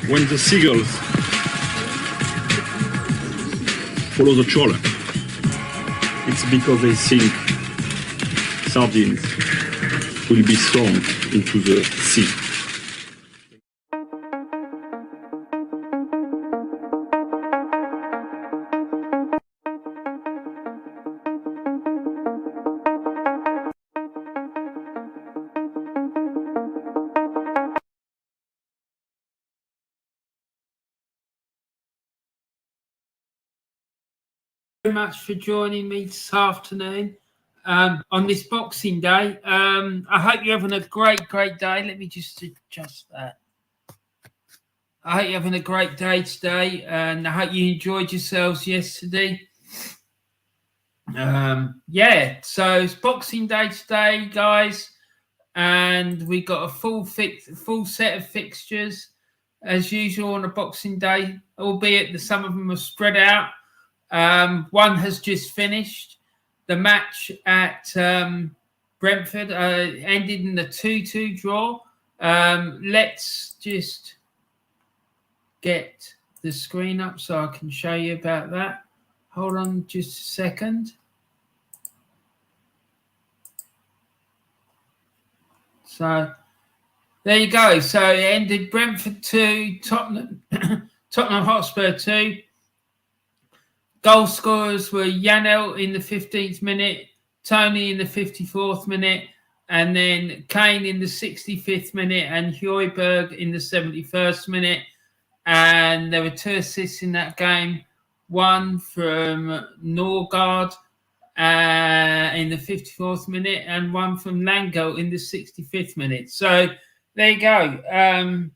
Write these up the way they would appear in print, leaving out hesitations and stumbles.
When the seagulls follow the trawler, it's because they think sardines will be thrown into the sea. Very much for joining me this afternoon on this Boxing Day. I hope you're having a great day. Let me just adjust that. I hope you're having a great day today, and I hope you enjoyed yourselves yesterday. So it's Boxing Day today, guys, and we got a full set of fixtures as usual on a Boxing Day, albeit some of them are spread out. One has just finished. The match at Brentford ended in a 2-2 draw. Let's just get the screen up so I can show you about that. Hold on just a second. So there you go. So it ended Brentford 2, Tottenham Hotspur 2. Goal scorers were Janelt in the 15th minute, Tony in the 54th minute, and then Kane in the 65th minute and Højbjerg in the 71st minute. And there were 2 assists in that game, one from Norgard in the 54th minute and one from Lango in the 65th minute. So there you go.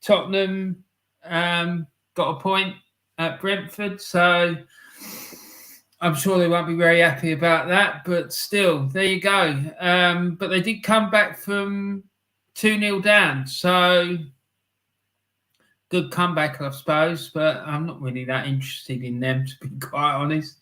Tottenham got a point at Brentford, so I'm sure they won't be very happy about that, but still, there you go. But they did come back from 2-0 down, so good comeback, I suppose, but I'm not really that interested in them, to be quite honest.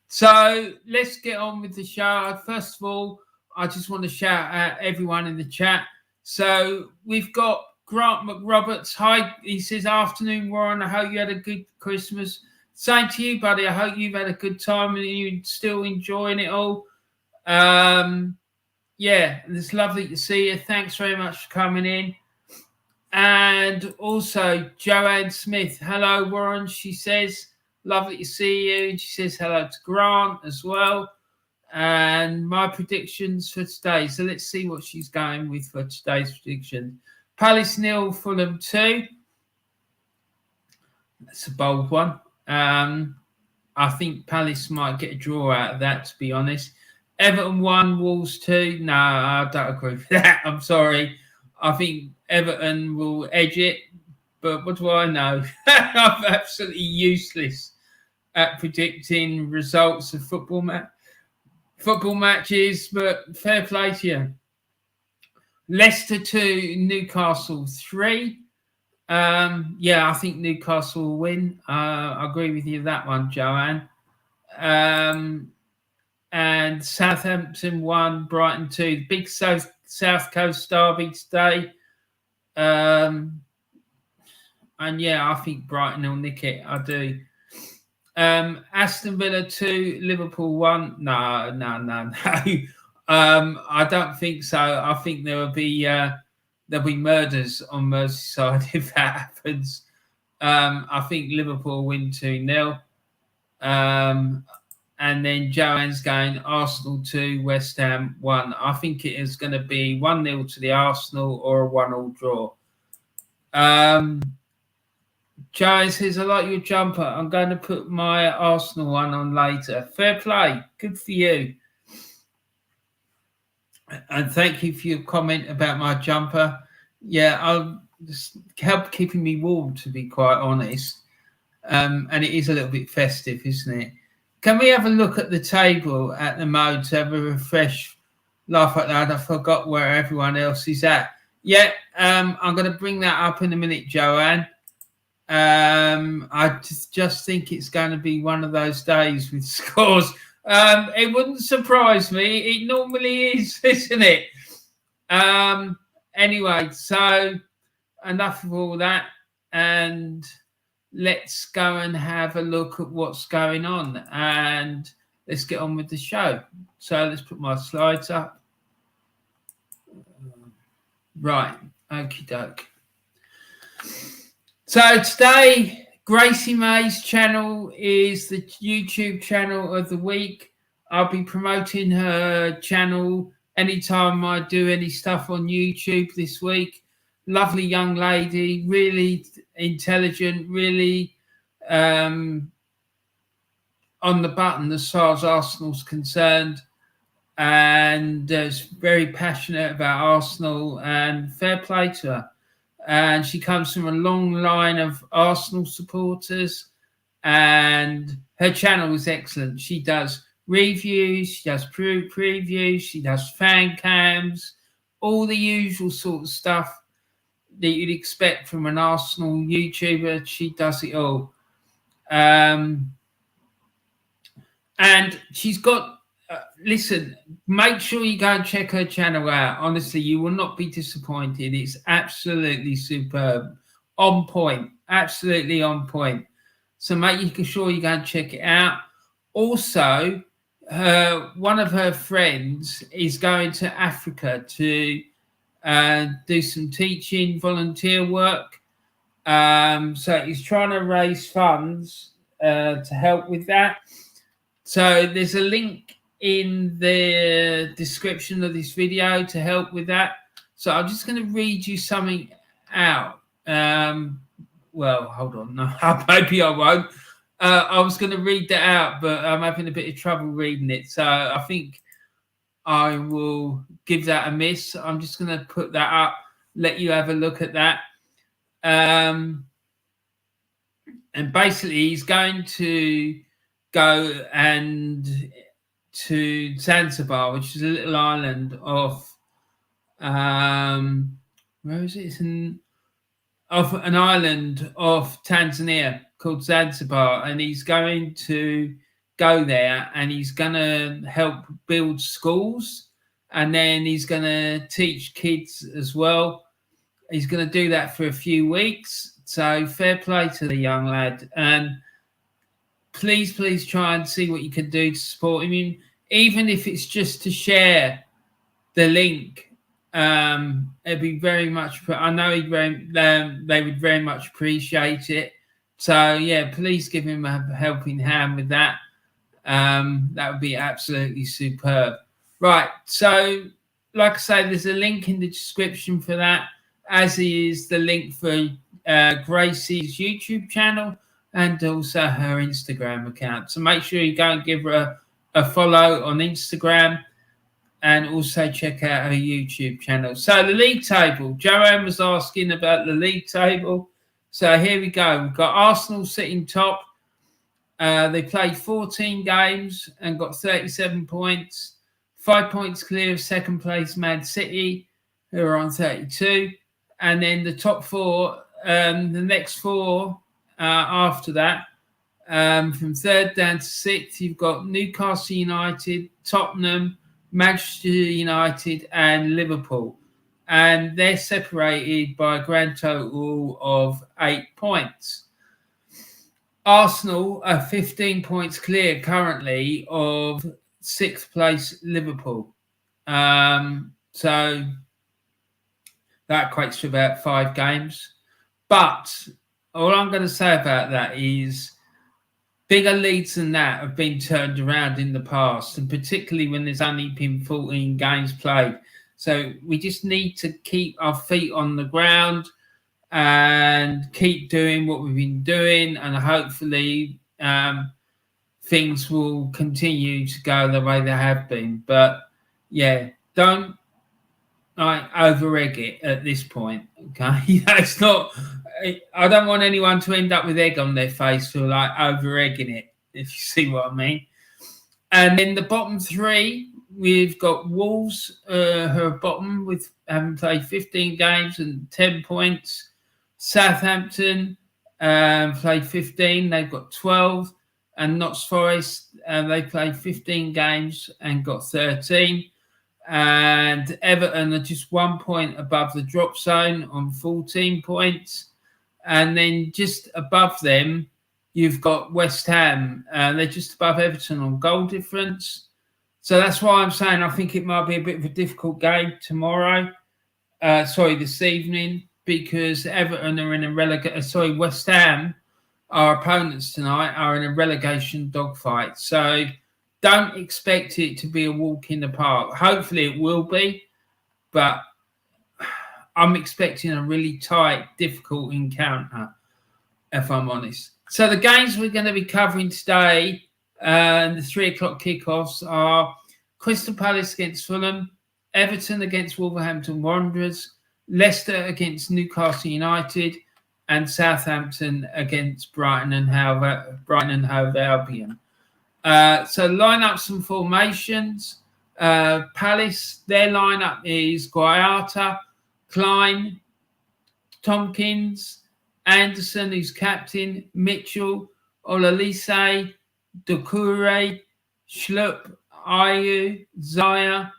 So let's get on with the show. First of all, I just want to shout out everyone in the chat. So we've got Grant McRoberts. Hi, he says, afternoon, Warren. I hope you had a good Christmas. Same to you, buddy. I hope you've had a good time and you're still enjoying it all. It's lovely to see you. Thanks very much for coming in. And also, Joanne Smith. Hello, Warren. She says, lovely to see you. And she says hello to Grant as well. And my predictions for today. So let's see what she's going with for today's prediction. Palace 0, Fulham 2. That's a bold one. I think Palace might get a draw out of that, to be honest. Everton 1, Wolves 2. No, I don't agree with that. I'm sorry. I think Everton will edge it, but what do I know? I'm absolutely useless at predicting results of football matches, but fair play to you. Leicester 2, Newcastle 3. I think Newcastle will win. I agree with you that one, Joanne. And Southampton 1, Brighton 2. Big South Coast derby today. I think Brighton will nick it. I do. Aston Villa 2, Liverpool 1. No. I don't think so. I think there'll be murders on Merseyside if that happens. I think Liverpool win 2-0. And then Joanne's going Arsenal 2, West Ham 1. I think it is going to be 1-0 to the Arsenal or a 1-1 draw. Joanne says, I like your jumper. I'm going to put my Arsenal one on later. Fair play. Good for you. And thank you for your comment about my jumper. Yeah, I'll just help keeping me warm, to be quite honest. And it is a little bit festive, isn't it? Can we have a look at the table at the moment to have a refresh? Laugh out loud. I forgot where everyone else is at. Yeah, I'm going to bring that up in a minute, Joanne. I just think it's going to be one of those days with scores. It wouldn't surprise me. It normally is, isn't it? Anyway, so enough of all that. and let's go and have a look at what's going on, and let's get on with the show. So let's put my slides up. Right, okie doke. So today, Gracie-Mae's channel is the YouTube channel of the week. I'll be promoting her channel anytime I do any stuff on YouTube this week. Lovely young lady, really intelligent, really on the button as far as Arsenal's concerned, and is very passionate about Arsenal, and fair play to her. And she comes from a long line of Arsenal supporters, and her channel is excellent. She does reviews, she does previews, she does fan cams, all the usual sort of stuff that you'd expect from an Arsenal YouTuber. She does it all. And she's got, listen, make sure you go and check her channel out. Honestly, you will not be disappointed. It's absolutely superb. On point. Absolutely on point. So make sure you go and check it out. Also, one of her friends is going to Africa to do some teaching, volunteer work. So he's trying to raise funds to help with that. So there's a link in the description of this video to help with that. So I'm just going to read you something out. Well, hold on. No, maybe I won't. I was going to read that out, but I'm having a bit of trouble reading it. So I think I will give that a miss. I'm just going to put that up, let you have a look at that. And basically, he's going to go and to Zanzibar, which is a little island off, where is it? It's off an island off Tanzania called Zanzibar, and he's going to go there, and he's going to help build schools, and then he's going to teach kids as well. He's going to do that for a few weeks. So fair play to the young lad, and please try and see what you can do to support him, even if it's just to share the link. It'd be very much, I know they would very much appreciate it. So yeah, please give him a helping hand with that. That would be absolutely superb. Right, so like I say, there's a link in the description for that, as is the link for Gracie's YouTube channel and also her Instagram account. So make sure you go and give her a follow on Instagram, and also check out her YouTube channel. So the league table, Joanne was asking about the league table. So here we go. We've got Arsenal sitting top. They played 14 games and got 37 points. 5 points clear of second place Man City, who are on 32. And then the top four, the next four after that, from third down to sixth, you've got Newcastle United, Tottenham, Manchester United and Liverpool. And they're separated by a grand total of 8 points. Arsenal are 15 points clear currently of sixth place Liverpool. So that equates to about 5 games. But all I'm going to say about that is bigger leads than that have been turned around in the past, and particularly when there's only been 14 games played. So we just need to keep our feet on the ground and keep doing what we've been doing, and hopefully things will continue to go the way they have been. But yeah, don't over egg it at this point. Okay, it's not. I don't want anyone to end up with egg on their face for over egging it, if you see what I mean. And then the bottom three, we've got Wolves, her bottom, with having played 15 games and 10 points. Southampton played 15, they've got 12. And Notts Forest, they played 15 games and got 13. And Everton are just 1 point above the drop zone on 14 points. And then just above them, you've got West Ham. They're just above Everton on goal difference. So that's why I'm saying I think it might be a bit of a difficult game tomorrow. This evening, because Everton are in a West Ham, our opponents tonight, are in a relegation dogfight. So don't expect it to be a walk in the park. Hopefully it will be, but I'm expecting a really tight, difficult encounter, if I'm honest. So the games we're going to be covering today, the 3 o'clock kickoffs, are Crystal Palace against Fulham, Everton against Wolverhampton Wanderers, Leicester against Newcastle United, and Southampton against Brighton and Hove Albion. So lineups and formations. Palace, their lineup is Guayata, Klein, Tompkins, Anderson, who's captain, Mitchell, Ololise, Doucouré, Schlupp, Ayew, Zaha,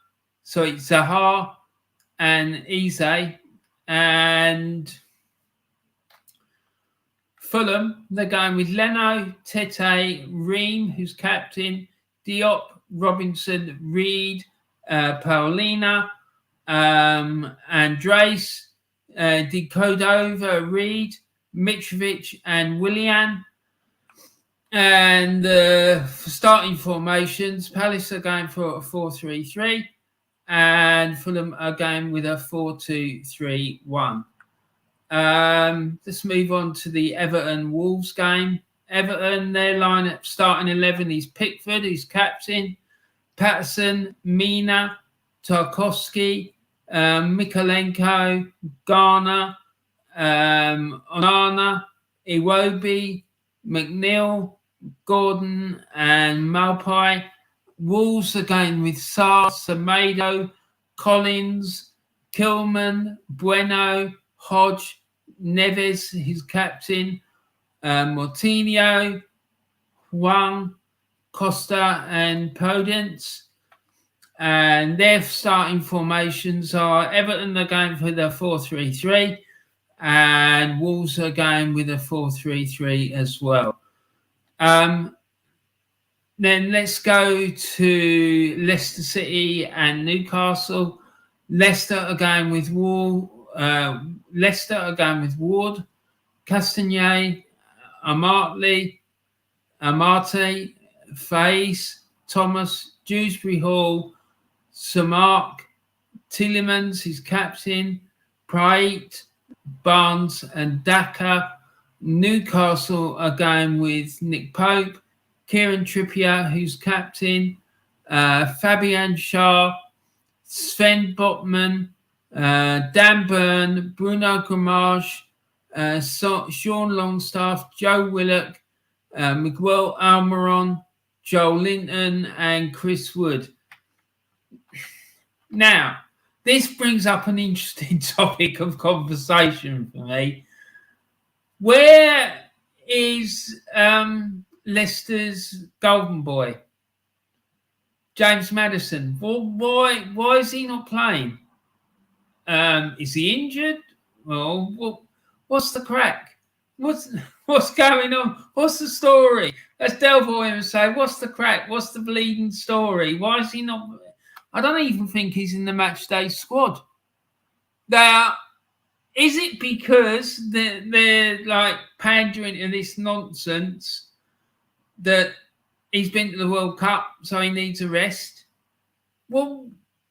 and Eze. And Fulham, they're going with Leno, Tete, Ream, who's captain, Diop, Robinson, Reed, Paulina, Andres, Di Cordova, Reed, Mitrovic, and Willian. And for starting formations, Palace are going for a 4-3-3, and Fulham are going with a 4-2-3-1. Let's move on to the Everton Wolves game. Everton, their lineup starting 11 is Pickford, who's captain, Patterson, Mina, Tarkowski, Mikolenko, Garner, Onana, Iwobi, McNeil, Gordon, and Malpai. Wolves are going with Sarr, Semedo, Collins, Kilman, Bueno, Hodge, Neves, his captain, Moutinho, Huang, Costa, and Podence. And their starting formations are Everton are going for the 4-3-3, and Wolves are going with a 4-3-3 as well. Then let's go to Leicester City and Newcastle. Leicester are going with Ward, Castagne, Amate, Faes, Thomas, Dewsbury Hall, Samark, Tillemans, his captain, Praet, Barnes, and Daka. Newcastle are going with Nick Pope, Kieran Trippier, who's captain, Fabian Schär, Sven Botman, Dan Burn, Bruno Gramage, Sean Longstaff, Joe Willock, Miguel Almiron, Joel Linton, and Chris Wood. Now, this brings up an interesting topic of conversation for me. Where is Leicester's golden boy, James Maddison? Well, why is he not playing? Is he injured? Well, what's the crack? What's going on? What's the story? Let's delve in and say, what's the crack? What's the bleeding story? Why is he not? I don't even think he's in the match day squad. Is it because they're like pandering to this nonsense that he's been to the World Cup, so he needs a rest? Well,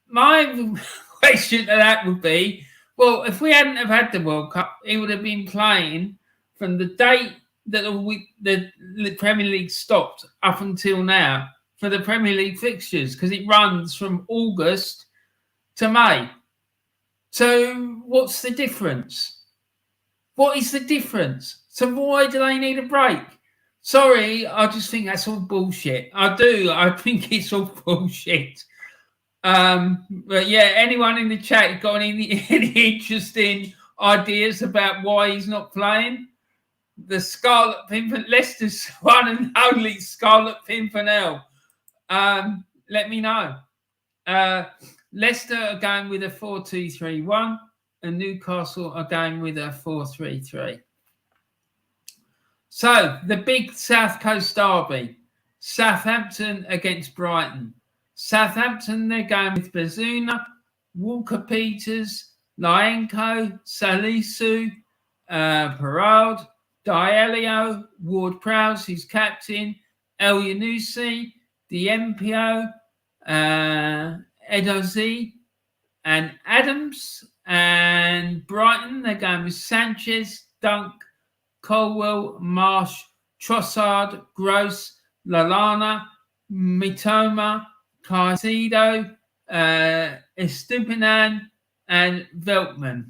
my question to that would be, well, if we hadn't have had the World Cup, he would have been playing from the date that the Premier League stopped up until now for the Premier League fixtures, because it runs from August to May. So what's the difference? What is the difference? So why do they need a break? Sorry, I just think that's all bullshit. I do. I think it's all bullshit. But yeah, anyone in the chat got any interesting ideas about why he's not playing? The Scarlet Pimpernel, Leicester's one and only Scarlet Pimpernel. Let me know. Leicester are going with a 4-2-3-1 and Newcastle are going with a 4-3-3. So, the big South Coast derby. Southampton against Brighton. Southampton, they're going with Bazuna, Walker-Peters, Lyenko, Salisu, Perraud, Dielio, Ward-Prowse, who's captain, El Yunusi, Diempio, Edozie, and Adams. And Brighton, they're going with Sanchez, Dunk, Colwell, Marsh, Trossard, Gross, Lallana, Mitoma, Caicedo, Estupinan, and Veltman.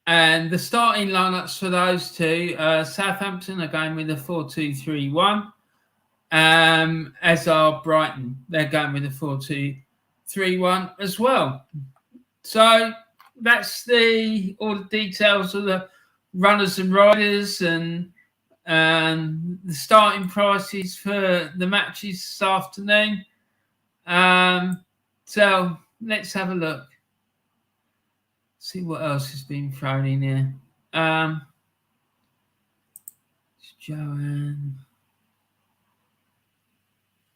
And the starting lineups for those two, Southampton are going with a 4-2-3-1, as are Brighton. They're going with a 4-2-3-1 as well. So that's all the details of the runners and riders and the starting prices for the matches this afternoon. So let's have a look. See what else has been thrown in here. Joanne.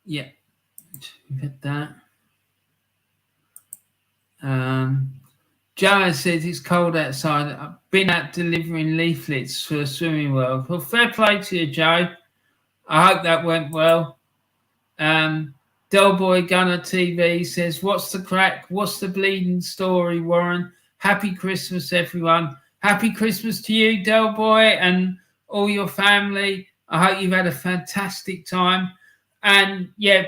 Yeah, we've had that. Joanne says it's cold outside. I've been out delivering leaflets for a swimming world. Well, fair play to you, Joe. I hope that went well. Del Boy Gunner TV says, what's the crack? What's the bleeding story, Warren? Happy Christmas, everyone. Happy Christmas to you, Del Boy, and all your family. I hope you've had a fantastic time. And, yeah,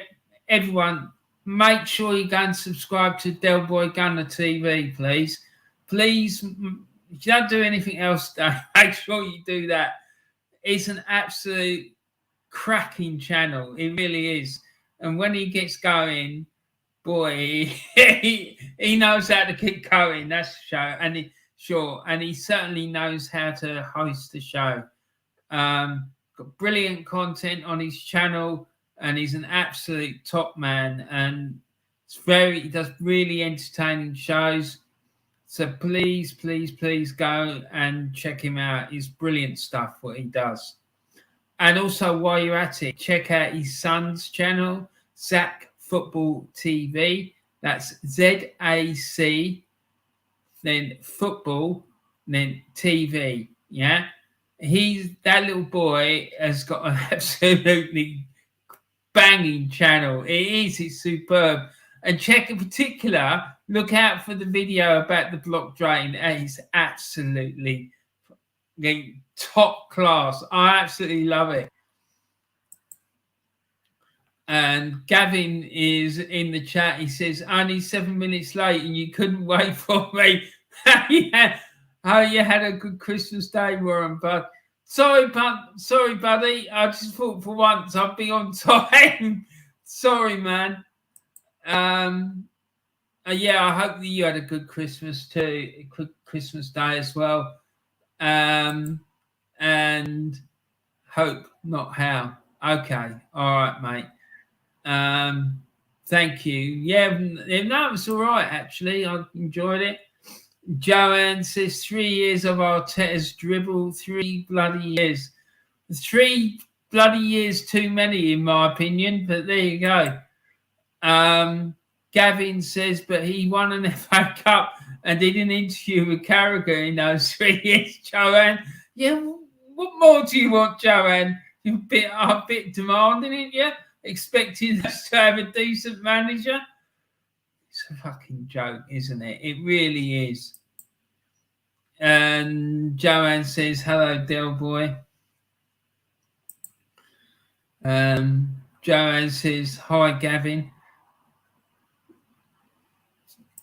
everyone, make sure you go and subscribe to Del Boy Gunner TV, please. Please, if you don't do anything else, make sure you do that. It's an absolute cracking channel. It really is. And when he gets going, boy, he knows how to keep going. That's the show. And he certainly knows how to host the show. Got brilliant content on his channel, and he's an absolute top man. And he does really entertaining shows. So please, please, please go and check him out. It's brilliant stuff what he does. And also, while you're at it, check out his son's channel, Zac Football TV. That's ZAC, then football, then TV. Yeah, that little boy has got an absolutely banging channel. It's superb. And check in particular, look out for the video about the block drain. It's absolutely top class. I absolutely love it. And Gavin is in the chat. He says, only 7 minutes late and you couldn't wait for me. Oh, you had a good Christmas day, Warren, but sorry, buddy. I just thought for once I'd be on time. Sorry, man. Yeah, I hope that you had a good Christmas too, a good Christmas day as well. And hope, not how. Okay, all right, mate. Thank you. Yeah, no, it was all right actually. I enjoyed it. Joanne says 3 years of Arteta's dribble, 3 bloody years. 3 bloody years too many, in my opinion. But there you go. Gavin says, but he won an FA Cup and did an interview with Carragher in those 3 years, Joanne. Yeah, what more do you want, Joanne? You're a bit demanding it, yeah? Expecting us to have a decent manager? It's a fucking joke, isn't it? It really is. And Joanne says, hello, Del Boy. Joanne says, hi, Gavin.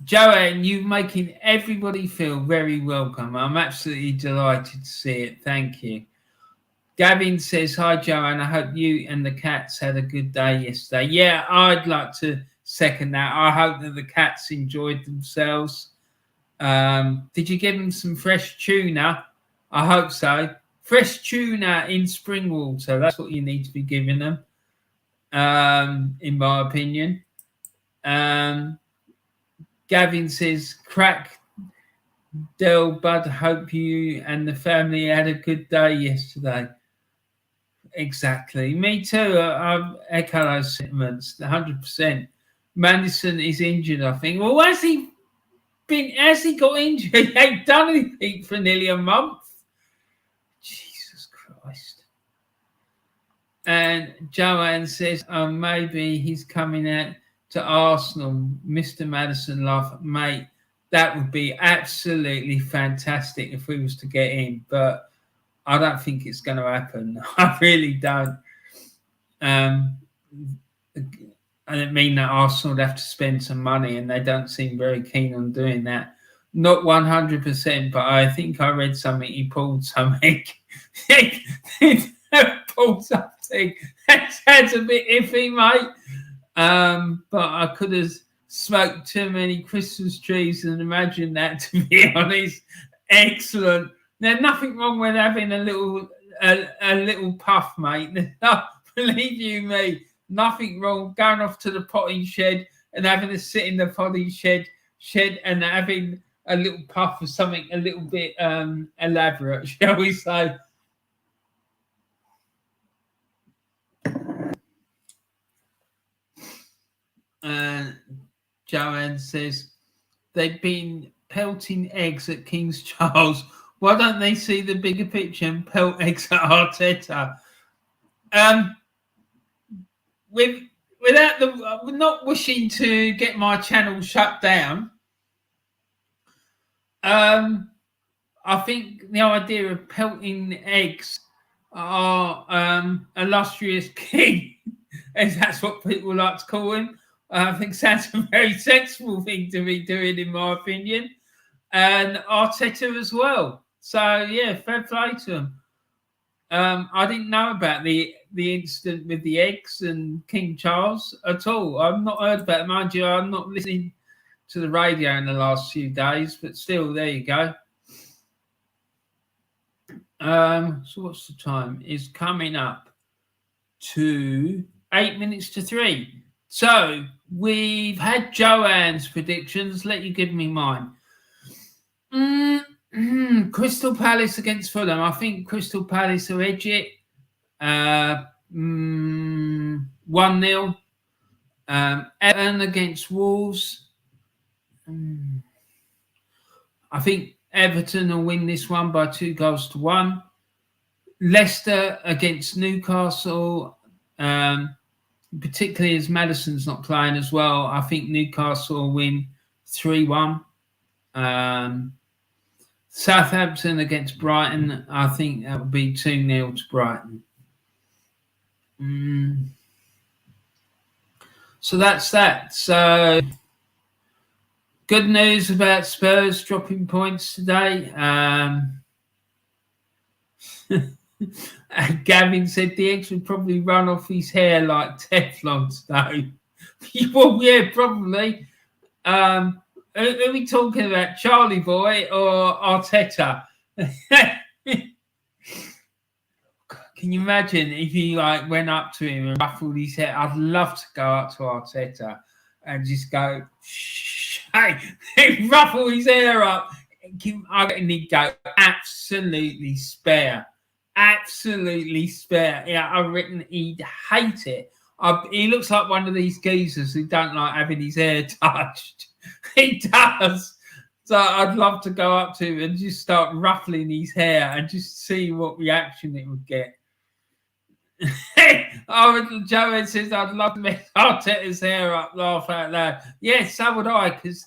Joanne, you're making everybody feel very welcome. I'm absolutely delighted to see it. Thank you. Gavin says, hi, Joanne. I hope you and the cats had a good day yesterday. Yeah, I'd like to second that. I hope that the cats enjoyed themselves. Did you give them some fresh tuna? I hope so. Fresh tuna in spring water. That's what you need to be giving them, in my opinion. Gavin says, crack Del, Bud, hope you and the family had a good day yesterday. Exactly. Me too. I echo those sentiments 100%. Madison is injured, I think. Well, has he got injured? He ain't done anything for nearly a month. Jesus Christ. And Joanne says, maybe he's coming out to Arsenal. Mr. Madison, love, mate. That would be absolutely fantastic if we was to get in, but I don't think it's going to happen. I really don't. I don't mean that Arsenal would have to spend some money, and they don't seem very keen on doing that. Not 100%, but I think I read something. He pulled something. Pulled something. That's a bit iffy, mate. But I could have smoked too many Christmas trees and imagined that, to be honest. Excellent. There's nothing wrong with having a little puff, mate. No, believe you me, nothing wrong going off to the potting shed and having a sit in the potting shed and having a little puff of something a little bit elaborate, shall we say. Joanne says they've been pelting eggs at King's Charles. Why don't they see the bigger picture and pelt eggs at Arteta? Without not wishing to get my channel shut down, I think the idea of pelting eggs are illustrious king, as that's what people like to call him. I think that's a very sensible thing to be doing, in my opinion. And Arteta as well. So, yeah, fair play to him. I didn't know about the incident with the eggs and King Charles at all. I've not heard about it. Mind you, I'm not listening to the radio in the last few days, but still, there you go. So what's the time? It's coming up to 8 minutes to 3. So we've had Joanne's predictions. Let you give me mine. Crystal Palace against Fulham. I think Crystal Palace will edge it. 1-0. Everton against Wolves. I think Everton will win this one by 2-1. Leicester against Newcastle. Particularly as Madison's not playing as well, I think Newcastle will win 3-1. Southampton against Brighton, I think that would be 2-0 to Brighton. So that's that. So good news about Spurs dropping points today. Gavin said the eggs would probably run off his hair like Teflon today. Well, yeah, probably. Are we talking about Charlie Boy or Arteta? Can you imagine if he went up to him and ruffled his hair? I'd love to go up to Arteta and just go, shh, hey, ruffle his hair up. I reckon he'd go absolutely spare. Absolutely spare. Yeah, I reckon he'd hate it. He looks like one of these geezers who don't like having his hair touched. He does. So I'd love to go up to him and just start ruffling his hair and just see what reaction it would get. Joanne says I'd love to make Arteta's hair up, laugh out loud. Yeah, so would I, because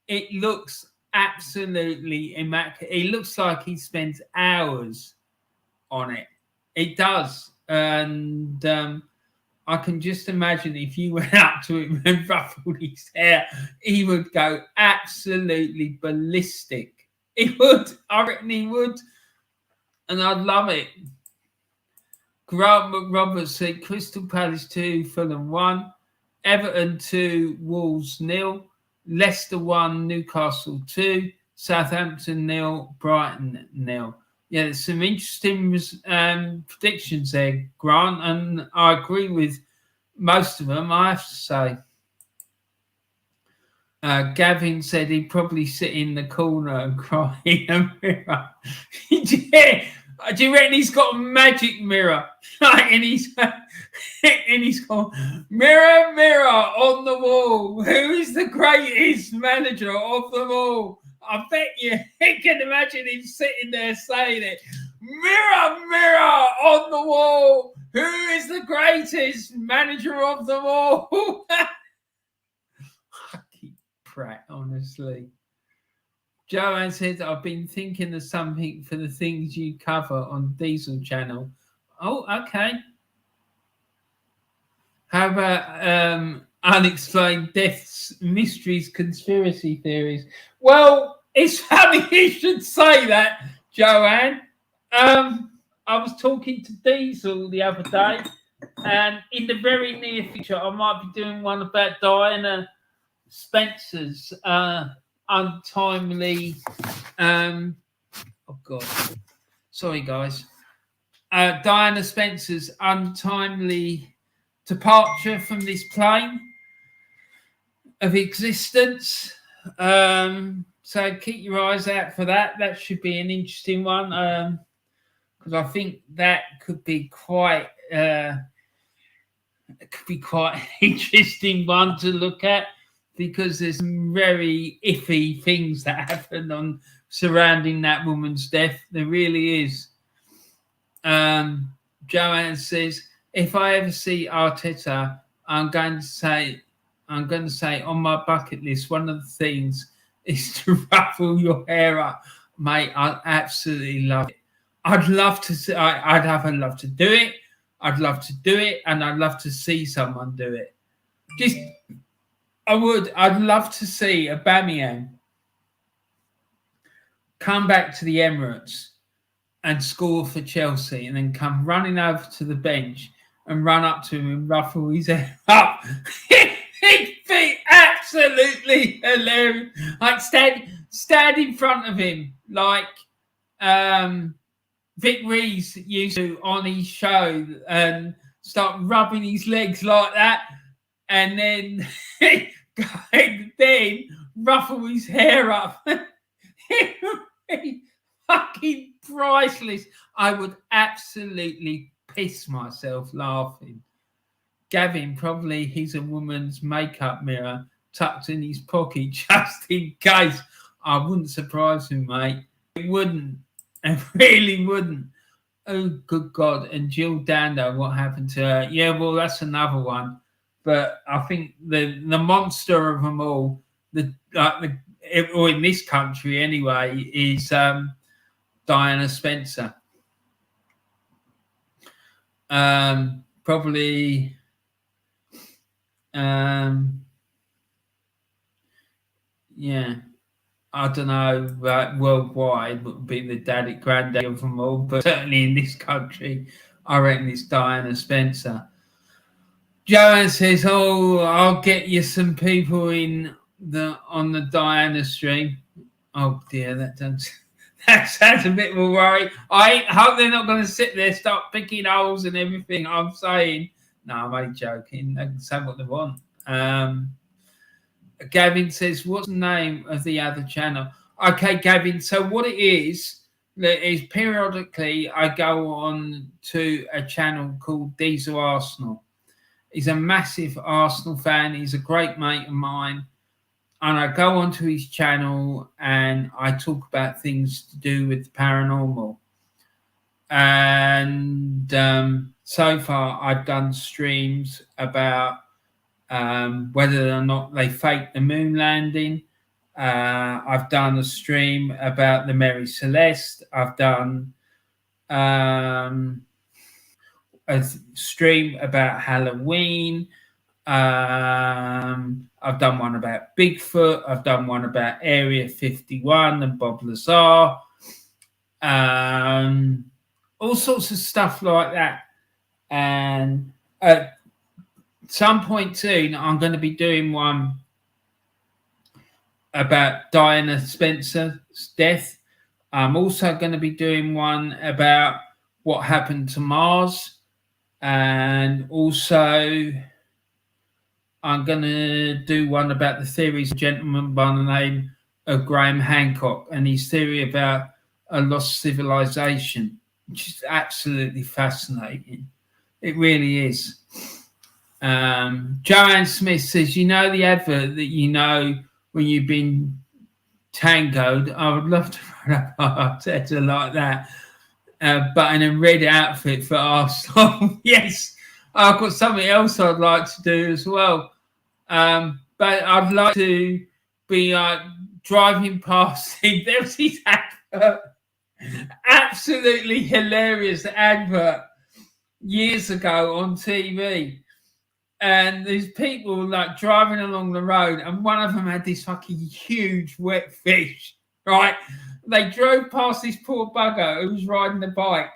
it looks absolutely immaculate. It looks like he spends hours on it. It does. And I can just imagine if you went up to him and ruffled his hair, he would go absolutely ballistic. He would. I reckon he would. And I'd love it. Grant McRoberts said Crystal Palace 2, Fulham 1, Everton 2, Wolves 0, Leicester 1, Newcastle 2, Southampton 0, Brighton 0. Yeah, there's some interesting predictions there, Grant, and I agree with most of them, I have to say. Gavin said he'd probably sit in the corner and cry in a mirror. Yeah. Do you reckon he's got a magic mirror? And he's got mirror, mirror on the wall. Who is the greatest manager of them all? I bet you can imagine him sitting there saying it. Mirror, mirror on the wall. Who is the greatest manager of them all? Fucking prat, honestly. Joanne says, I've been thinking of something for the things you cover on Diesel Channel. Oh, okay. How about unexplained deaths, mysteries, conspiracy theories? Well, it's funny you should say that, Joanne. I was talking to Diesel the other day, and in the very near future, I might be doing one about Diana Spencer's untimely oh god, sorry guys, Diana Spencer's untimely departure from this plane of existence. So keep your eyes out for that. That should be an interesting one, because I think that could be quite interesting one to look at, because there's some very iffy things that happen on surrounding that woman's death. There really is. Joanne says, if I ever see Arteta, I'm going to say on my bucket list, one of the things is to ruffle your hair up. Mate, I absolutely love it. I'd love to see, I'd love to do it. I'd love to do it, and I'd love to see someone do it. I'd love to see Aubameyang come back to the Emirates and score for Chelsea, and then come running over to the bench and run up to him and ruffle his hair up. It'd be absolutely hilarious. Like stand in front of him like Vic Rees used to on his show, and start rubbing his legs like that, and then ruffle his hair up. It would be fucking priceless. I would absolutely piss myself laughing. Gavin, probably he's a woman's makeup mirror tucked in his pocket just in case. I wouldn't surprise him, mate. It wouldn't. It really wouldn't. Oh, good God. And Jill Dando, what happened to her? Yeah, well, that's another one. But I think the monster of them all, or in this country anyway, is Diana Spencer. Probably yeah, I don't know, worldwide would be the granddaddy of them all, but certainly in this country, I reckon it's Diana Spencer. Joanne says, "Oh, I'll get you some people on the Diana stream." Oh dear, that sounds a bit more worry. I hope they're not going to sit there, start picking holes and everything I'm saying. No, I'm only joking. They can say what they want. Gavin says, "What's the name of the other channel?" Okay, Gavin. So what it is periodically I go on to a channel called Diesel Arsenal. He's a massive Arsenal fan. He's a great mate of mine. And I go onto his channel and I talk about things to do with the paranormal. And so far I've done streams about whether or not they faked the moon landing. I've done a stream about the Mary Celeste. I've done a stream about Halloween. I've done one about Bigfoot. I've done one about Area 51 and Bob Lazar. All sorts of stuff like that. And at some point soon, I'm going to be doing one about Diana Spencer's death. I'm also going to be doing one about what happened to Mars. And also, I'm going to do one about the theories of a gentleman by the name of Graham Hancock and his theory about a lost civilization, which is absolutely fascinating. It really is. Joanne Smith says, you know the advert that you know when you've been tangoed? I would love to run up Arteta like that, but in a red outfit for Arsenal. Yes, I've got something else I'd like to do as well. But I'd like to be driving past him. There was his advert, absolutely hilarious advert years ago on TV. And there's people like driving along the road, and one of them had this fucking huge wet fish, right? They drove past this poor bugger who was riding the bike,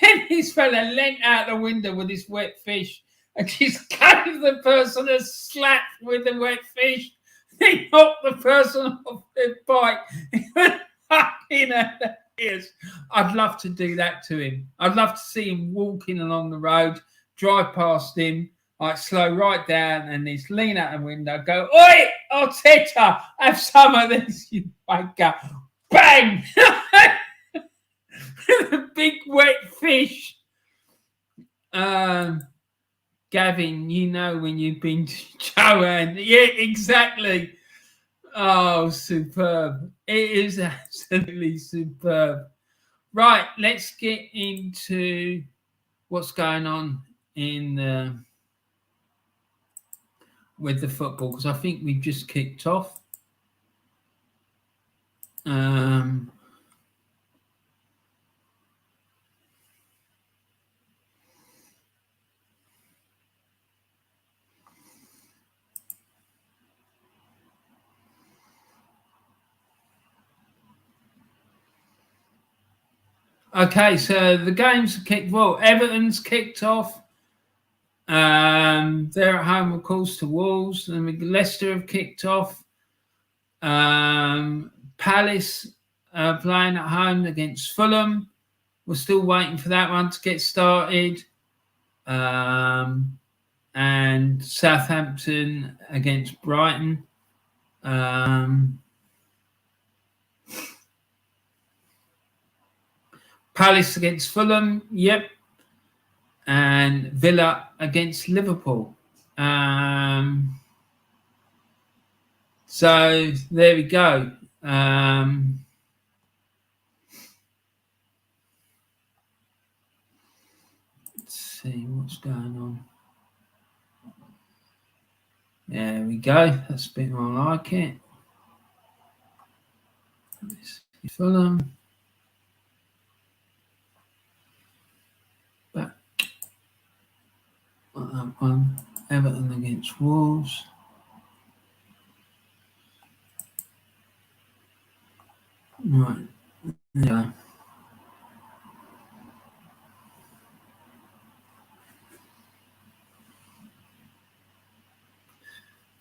and this fella leant out the window with this wet fish and just gave the person a slap with the wet fish. He knocked the person off the bike. He went fucking out the ears. I'd love to do that to him. I'd love to see him walking along the road, drive past him, like slow right down, and just lean out the window, go, oi, Arteta, have some of this, you wanker. Bang! A big wet fish. Gavin, you know when you've been to Joanne. Yeah, exactly. Oh, superb. It is absolutely superb. Right, let's get into what's going on in with the football, because I think we've just kicked off. Okay, so the games are kicked. Well, Everton's kicked off. They're at home, of course, to Wolves. And Leicester have kicked off. Palace are playing at home against Fulham. We're still waiting for that one to get started. And Southampton against Brighton. Palace against Fulham, yep. And Villa against Liverpool. So there we go. Let's see what's going on. There we go. That's a bit more like it. Fulham. Back. That one. Everton against Wolves. Right. Yeah.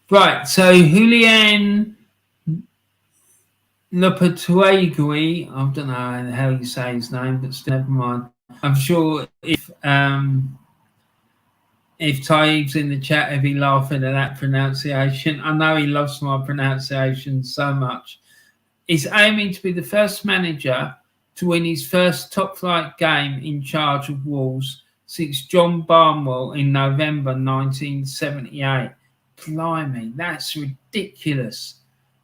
Right. So Julian Lopetegui, I don't know how you say his name, but still never mind. I'm sure if Taib's in the chat, he'll be laughing at that pronunciation. I know he loves my pronunciation so much. He's aiming to be the first manager to win his first top-flight game in charge of Wolves since John Barnwell in November 1978. Blimey, that's ridiculous.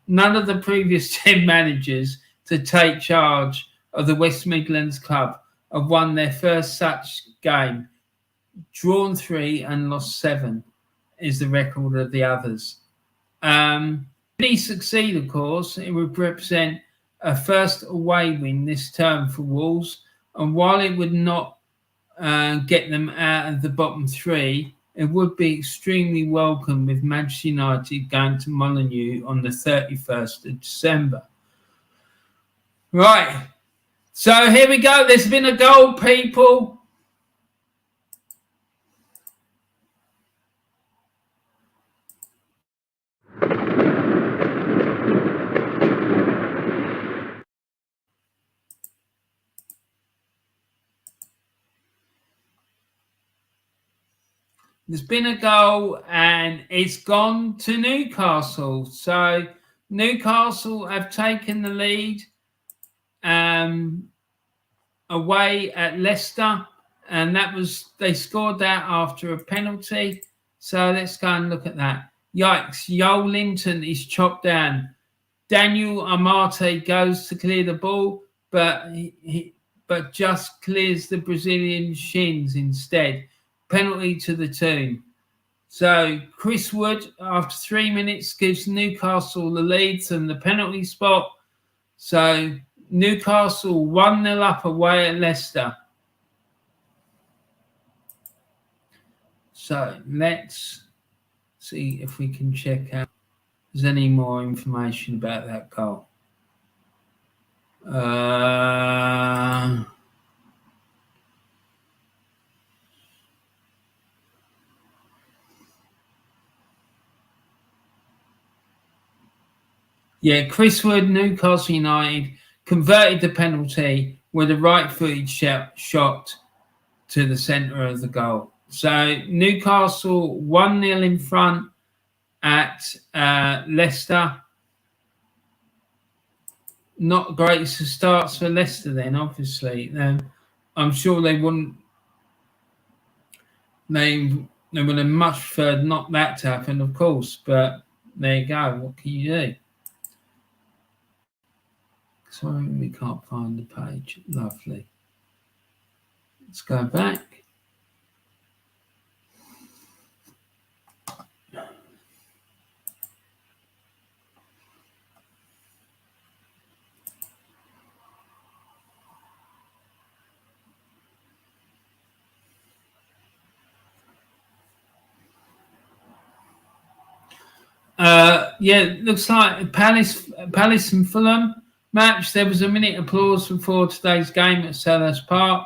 None of the previous 10 managers to take charge of the West Midlands club have won their first such game. Drawn 3 and lost 7 is the record of the others. If he succeed, of course, it would represent a first away win this term for Wolves. And while it would not get them out of the bottom 3, it would be extremely welcome with Manchester United going to Molineux on the 31st of December. Right. So here we go. There's been a goal, people. There's been a goal and it's gone to Newcastle. So Newcastle have taken the lead away at Leicester, and they scored that after a penalty. So let's go and look at that. Yikes, Yolinton is chopped down. Daniel Amate goes to clear the ball, but just clears the Brazilian shins instead. Penalty to the team. So Chris Wood, after 3 minutes, gives Newcastle the lead from the penalty spot. So Newcastle 1-0 up away at Leicester. So let's see if we can check out if there's any more information about that goal. Yeah, Chris Wood, Newcastle United, converted the penalty with a right-footed shot to the centre of the goal. So Newcastle 1-0 in front at Leicester. Not great starts for Leicester then, obviously. I'm sure they wouldn't. They would have much preferred not that to happen, of course. But there you go. What can you do? Sorry, we can't find the page. Lovely. Let's go back. Yeah, looks like Palace and Fulham match. There was a minute applause before today's game at Selhurst Park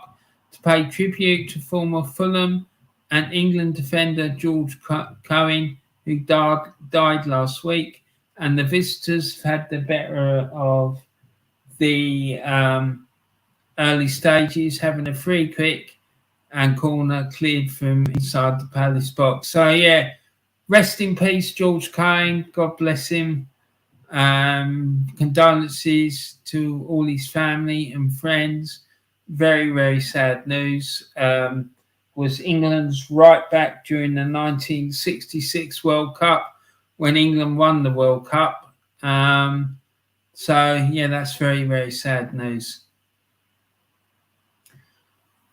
to pay tribute to former Fulham and England defender George Cohen, who died last week. And the visitors had the better of the early stages, having a free kick and corner cleared from inside the Palace box. So, yeah, rest in peace, George Cohen. God bless him. Condolences to all his family and friends. Very, very sad news. Was England's right back during the 1966 World Cup when England won the World Cup. So, yeah, that's very, very sad news.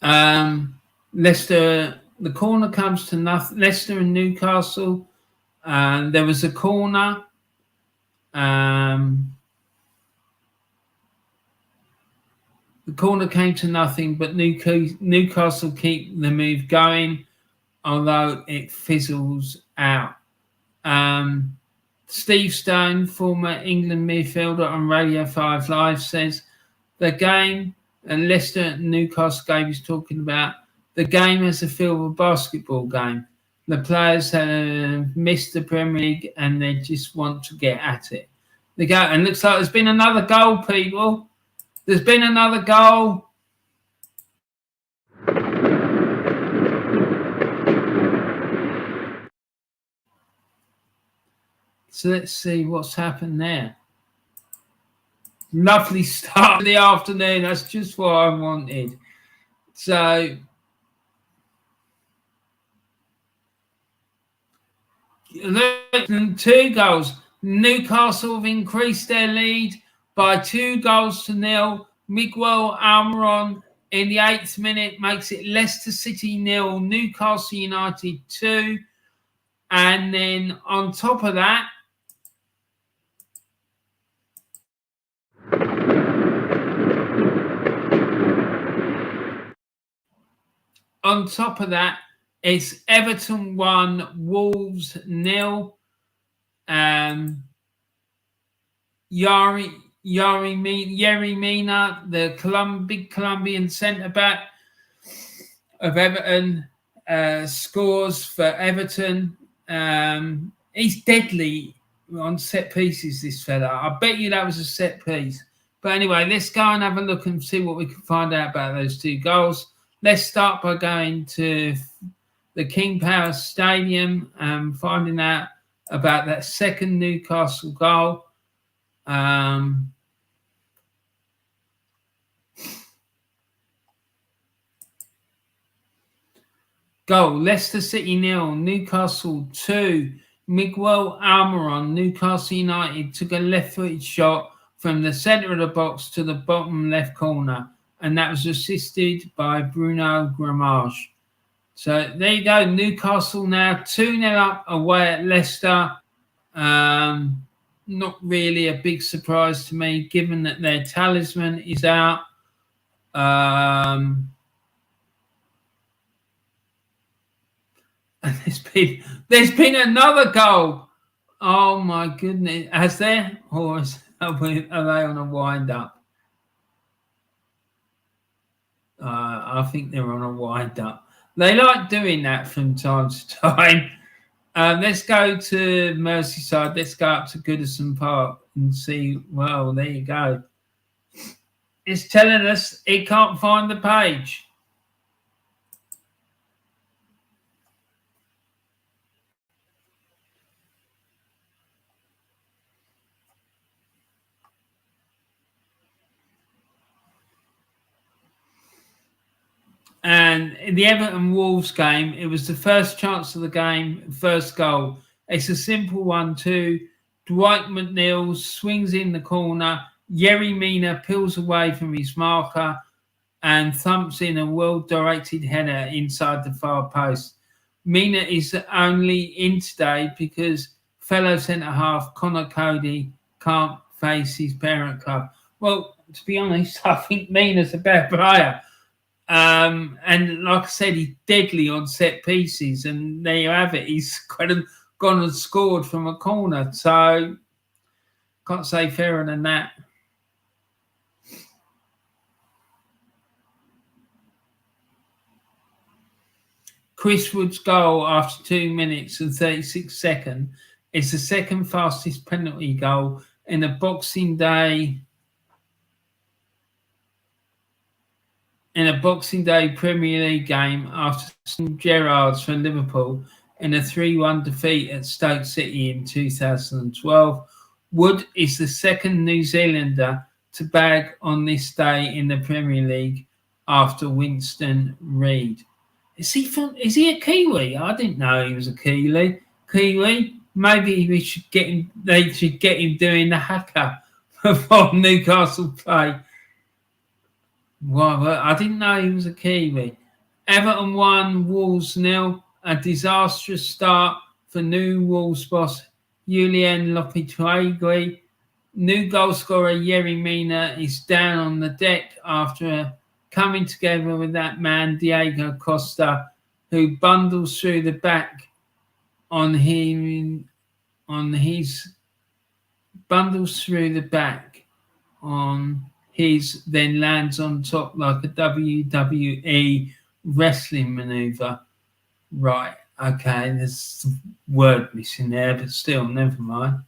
Leicester, the corner comes to nothing. Leicester and Newcastle. There was a corner. The corner came to nothing, but Newcastle keep the move going, although it fizzles out. Steve Stone, former England midfielder on Radio 5 Live, says the game, and Leicester and Newcastle game he's talking about, the game has a feel of a basketball game. The players have missed the Premier League and they just want to get at it. They go, and looks like there's been another goal, people. There's been another goal. So let's see what's happened there. Lovely start of the afternoon. That's just what I wanted. So, two goals. Newcastle have increased their lead by 2-0. Miguel Almiron in the 8th minute makes it Leicester City 0, Newcastle United 2. And then on top of that, it's Everton 1, Wolves 0. Yerry Mina, the big Colombian centre-back of Everton, scores for Everton. He's deadly on set pieces, this fella. I bet you that was a set piece. But anyway, let's go and have a look and see what we can find out about those two goals. Let's start by going to the King Power Stadium, finding out about that second Newcastle goal. Goal, Leicester City 0, Newcastle 2. Miguel Almiron, Newcastle United, took a left-footed shot from the centre of the box to the bottom left corner, and that was assisted by Bruno Gramage. So there you go, Newcastle now 2-0 up away at Leicester. Not really a big surprise to me, given that their talisman is out. And there's been another goal. Oh my goodness. Has there? Or are they on a wind up? I think they're on a wind up. They like doing that from time to time. Let's go to Merseyside. Let's go up to Goodison Park and see. Well, there you go. It's telling us it can't find the page. And in the Everton Wolves game, it was the first chance of the game, first goal. It's a simple one too. Dwight McNeil swings in the corner. Yerry Mina peels away from his marker and thumps in a well-directed header inside the far post. Mina is only in today because fellow centre-half Connor Cody can't face his parent club. Well, to be honest, I think Mina's a better player. And like I said, he's deadly on set pieces, and there you have it. He's kind of gone and scored from a corner, so can't say fairer than that. Chris Wood's goal after 2 minutes and 36 seconds is the second fastest penalty goal in a Boxing Day Premier League game after Gerrard's for Liverpool in a 3-1 defeat at Stoke City in 2012. Wood is the second New Zealander to bag on this day in the Premier League after Winston Reid. Is he a Kiwi? I didn't know he was a Kiwi. Maybe they should get him doing the haka before Newcastle play. Well, I didn't know he was a Kiwi. Everton 1, Wolves 0. A disastrous start for new Wolves boss Julian Lopetegui. New goal scorer Yerry Mina is down on the deck after coming together with that man Diego Costa, who bundles through the back on his then lands on top like a WWE wrestling maneuver. Right, okay, there's some word missing there, but still, never mind.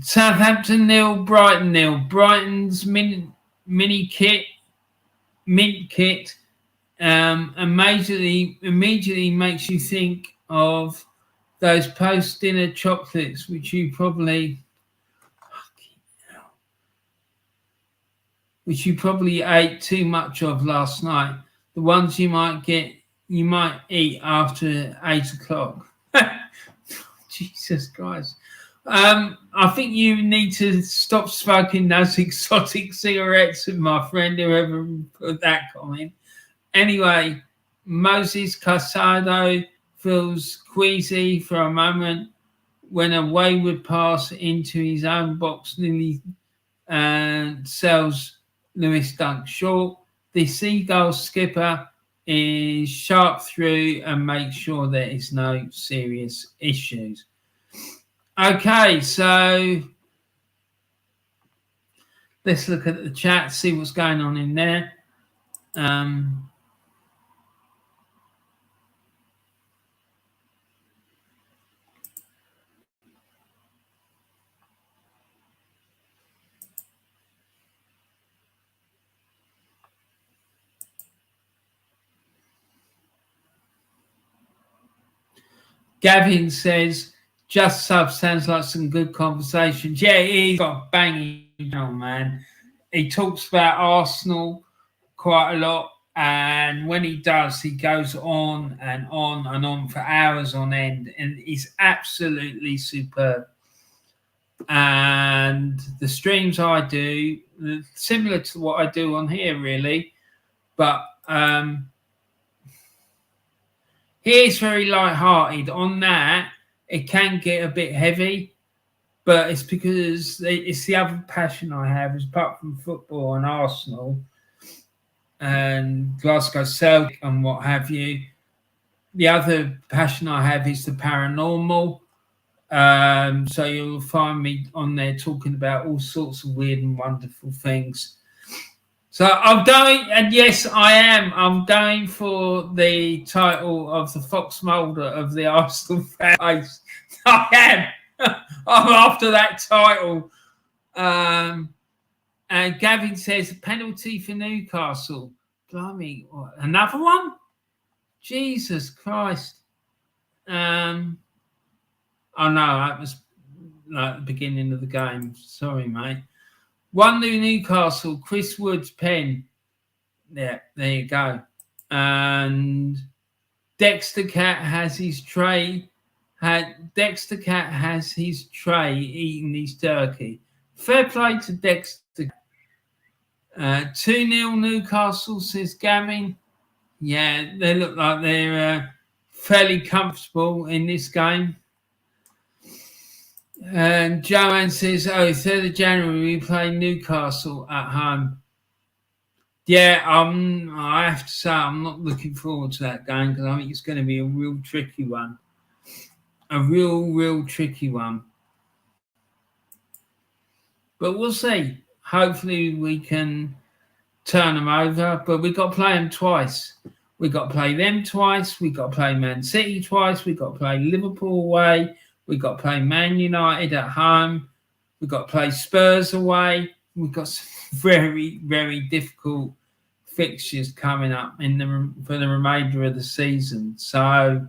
Southampton 0, Brighton 0. Brighton's mint kit, immediately makes you think of those post-dinner chocolates, which you probably ate too much of last night. The ones you might eat after 8 o'clock. Jesus Christ. I think you need to stop smoking those exotic cigarettes, my friend, whoever put that comment. Anyway, Moses Casado feels queasy for a moment when a wayward pass into his own box nearly sells Lewis Dunk short. The Seagull skipper is sharp through and makes sure there is no serious issues. Okay, so let's look at the chat, see what's going on in there. Gavin says, just sub sounds like some good conversations. Yeah, he's got a banging channel, man. He talks about Arsenal quite a lot. And when he does, he goes on and on and on for hours on end. And he's absolutely superb. And the streams I do, similar to what I do on here, really. But he is very light-hearted. On that, it can get a bit heavy, but it's because it's the other passion I have, is apart from football and Arsenal and Glasgow Celtic and what have you. The other passion I have is the paranormal. So you'll find me on there talking about all sorts of weird and wonderful things. So I'm going, and yes, I am. I'm going for the title of the Fox Mulder of the Arsenal fan base. I am. I'm after that title. And Gavin says, penalty for Newcastle. Blimey, what, another one? Jesus Christ. Oh no, that was like the beginning of the game. Sorry, mate. 1-0 Newcastle, Chris Wood's pen. Yeah, there you go. And Dexter Cat has his tray. Dexter Cat has his tray eating his turkey. Fair play to Dexter. 2-0 Newcastle, says Gavin. Yeah, they look like they're fairly comfortable in this game. And Joanne says, 3rd of January, we play Newcastle at home. Yeah, I have to say, I'm not looking forward to that game because I think it's going to be a real tricky one. A real tricky one. But we'll see. Hopefully we can turn them over, but we've got to play them twice. We've got to play them twice. We've got to play Man City twice. We've got to play Liverpool away. We've got to play Man United at home. We've got to play Spurs away. We've got some very difficult fixtures coming up for the remainder of the season. So,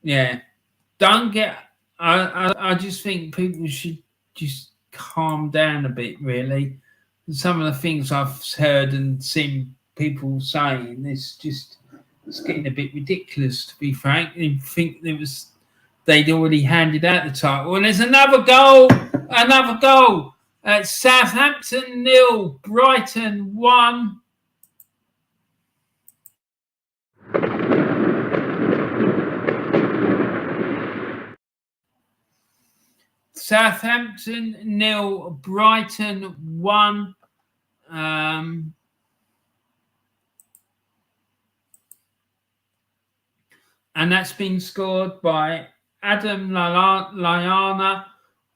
yeah, don't get. I just think people should just calm down a bit, really. Some of the things I've heard and seen people saying, it's getting a bit ridiculous, to be frank. I think they'd already handed out the title. And there's another goal. Southampton 0, Brighton 1. Southampton 0, Brighton 1. And that's been scored by Adam Lallana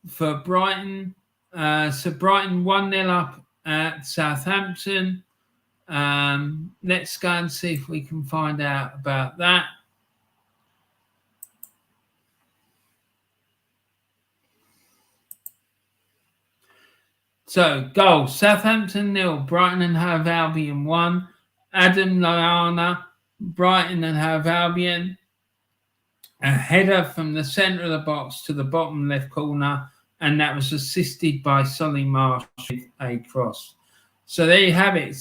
for Brighton. So Brighton 1-0 up at Southampton. Let's go and see if we can find out about that. So, goal, Southampton 0, Brighton and Hove Albion 1. Adam Lallana, Brighton and Hove Albion. A header from the centre of the box to the bottom left corner, and that was assisted by Solly Marsh with a cross. So there you have it.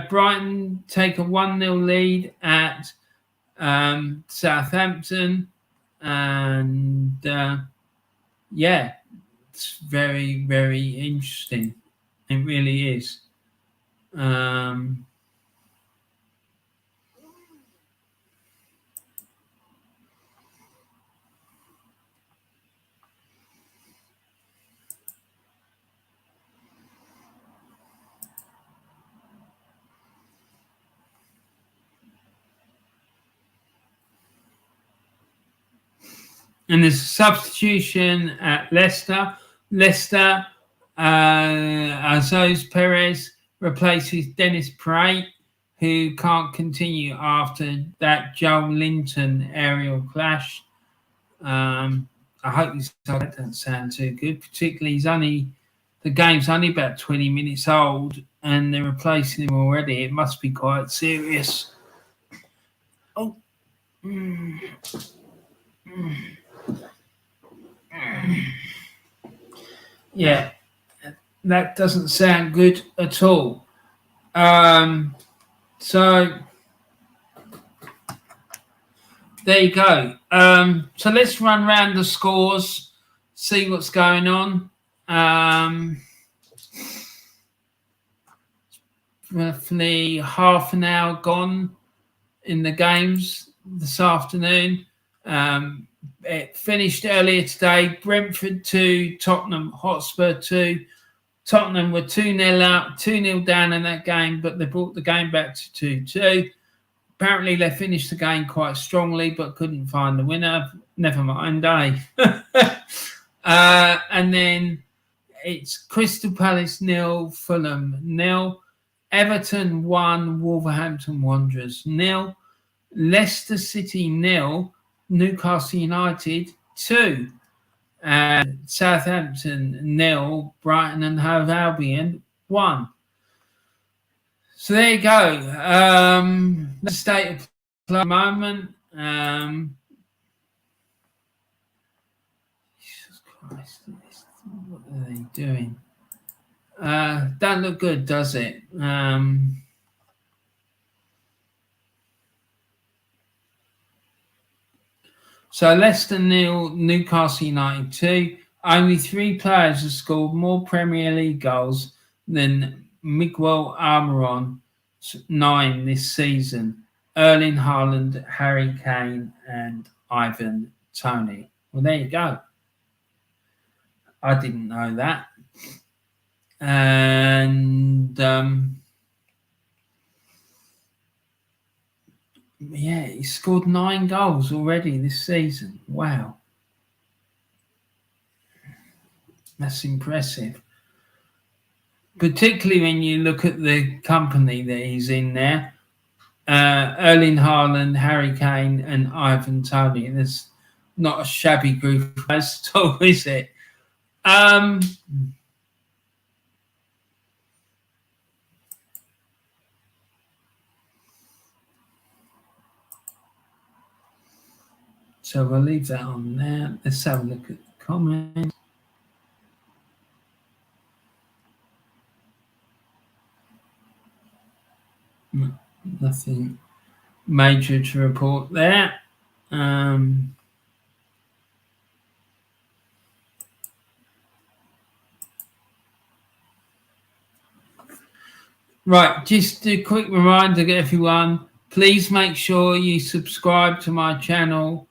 Brighton take a 1-0 lead at Southampton, and yeah, it's very interesting. It really is. And there's a substitution at Leicester. Azos Perez replaces Dennis Praet, who can't continue after that Joe Linton aerial clash. I hope that doesn't sound too good. Particularly, the game's only about 20 minutes old, and they're replacing him already. It must be quite serious. Oh, Yeah, that doesn't sound good at all. So there you go. So let's run around the scores, see what's going on. Roughly half an hour gone in the games this afternoon. It finished earlier today. Brentford 2, Tottenham Hotspur 2. Tottenham were 2-0 up, 2-0 down in that game, but they brought the game back to 2-2. Apparently, they finished the game quite strongly, but couldn't find the winner. Never mind, eh? And then it's Crystal Palace 0, Fulham 0. Everton 1, Wolverhampton Wanderers 0. Leicester City 0, Newcastle United 2. Southampton 0, Brighton and Hove Albion 1. So there you go. The state of play at the moment. Jesus Christ, what are they doing? Don't look good, does it? So Leicester 0, Newcastle United 2. Only 3 players have scored more Premier League goals than Miguel Almiron, 9 this season. Erling Haaland, Harry Kane, and Ivan Toney. Well, there you go. I didn't know that. And yeah, he scored 9 goals already this season. Wow. That's impressive. Particularly when you look at the company that he's in there. Erling Haaland, Harry Kane, and Ivan Toney. That's not a shabby group of guys at all, is it? So we'll leave that on there. Let's have a look at the comments. Nothing major to report there. Right, just a quick reminder to everyone, please make sure you subscribe to my channel.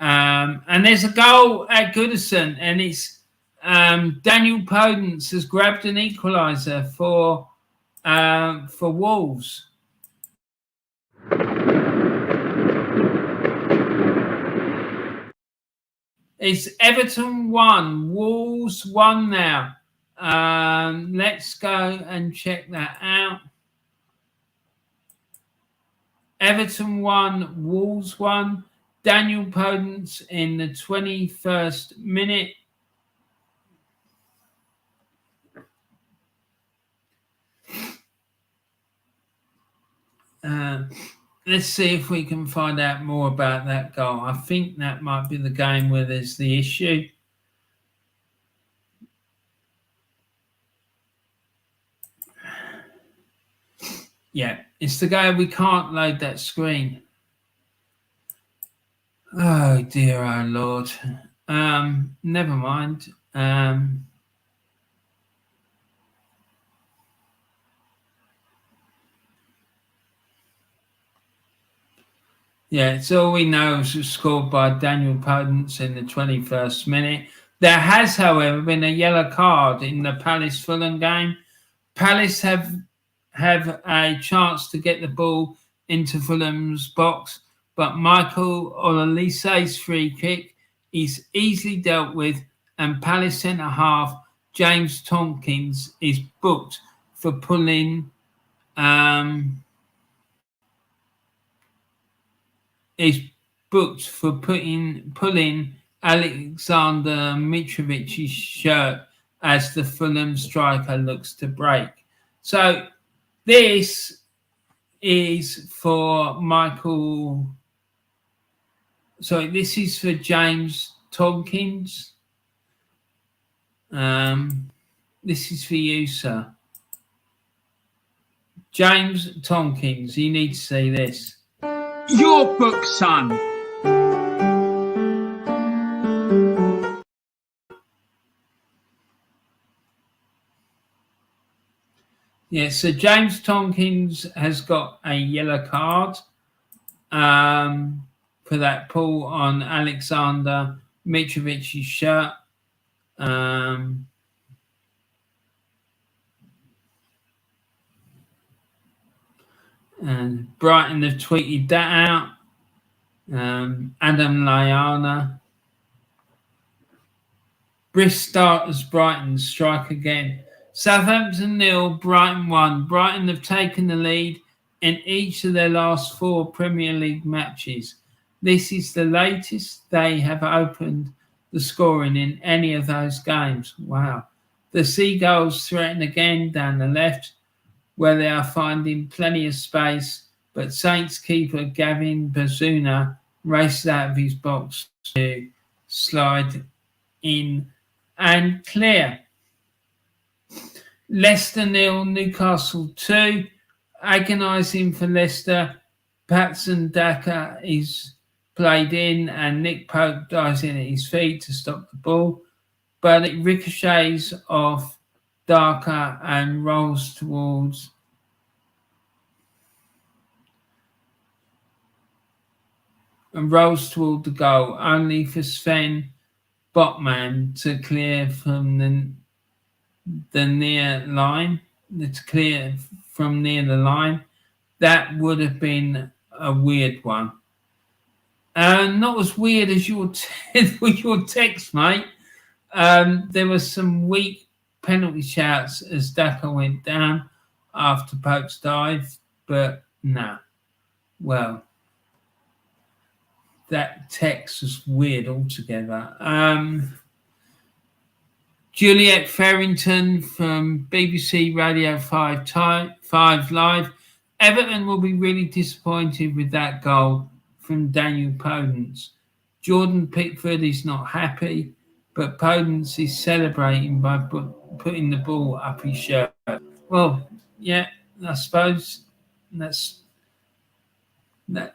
And there's a goal at Goodison, and it's Daniel Podence has grabbed an equaliser for Wolves. It's Everton 1, Wolves 1 now. Let's go and check that out. Everton 1, Wolves 1. Daniel Podence in the 21st minute. Let's see if we can find out more about that goal. I think that might be the game where there's the issue. Yeah, it's the game we can't load that screen. Oh dear, oh Lord. Never mind. Yeah, it's all we know is scored by Daniel Podence in the 21st minute. There has, however, been a yellow card in the Palace Fulham game. Palace have a chance to get the ball into Fulham's box, but Michael Ololise's free kick is easily dealt with, and Palace centre half James Tompkins is booked for pulling pulling Alexander Mitrovic's shirt as the Fulham striker looks to break. So this is for Michael Sorry, this is for James Tompkins. This is for you, sir. James Tompkins, you need to see this. Your book, son. Yeah, so James Tompkins has got a yellow card for that pull on Alexander Mitrovic's shirt. And Brighton have tweeted that out. Adam Lallana. Brisk start as Brighton strike again. Southampton 0, Brighton 1. Brighton have taken the lead in each of their last 4 Premier League matches. This is the latest they have opened the scoring in any of those games. Wow. The Seagulls threaten again down the left, where they are finding plenty of space, but Saints keeper Gavin Bazuna races out of his box to slide in and clear. Leicester 0, Newcastle 2. Agonising for Leicester. Patson Daka is played in and Nick Pope dives in at his feet to stop the ball, but it ricochets off Daka and rolls toward the goal, only for Sven Botman to clear from the near line. To clear from near the line. That would have been a weird one. Not as weird as your text, mate. There were some weak penalty shouts as Daka went down after Pope's dive, but no. Well, that text was weird altogether. Juliet Farrington from BBC Radio 5 Live. Everton will be really disappointed with that goal from Daniel Podence. Jordan Pickford is not happy, but Podence is celebrating by putting the ball up his shirt. Well, yeah, I suppose that's that,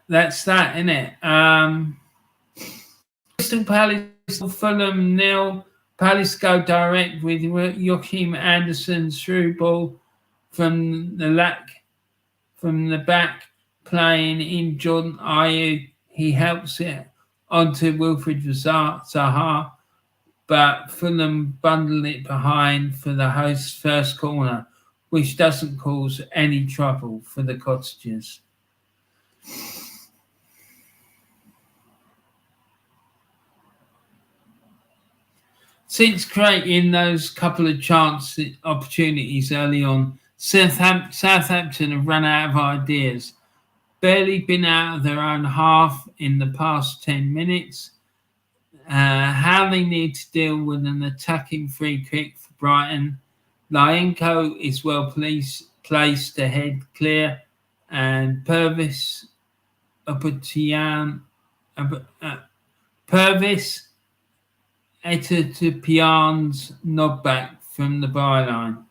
isn't it? Crystal Palace, Fulham 0. Palace go direct with Joachim Anderson's through ball from the back, playing in Jordan Ayew. He helps it onto Wilfried Zaha, but Fulham bundle it behind for the host's first corner, which doesn't cause any trouble for the Cottagers. Since creating those couple of chance opportunities early on, Southampton have run out of ideas. Barely been out of their own half in the past 10 minutes. How they need to deal with an attacking free kick for Brighton. Lyenko is well placed to head clear, and Purvis Etatupian's knockback from the byline.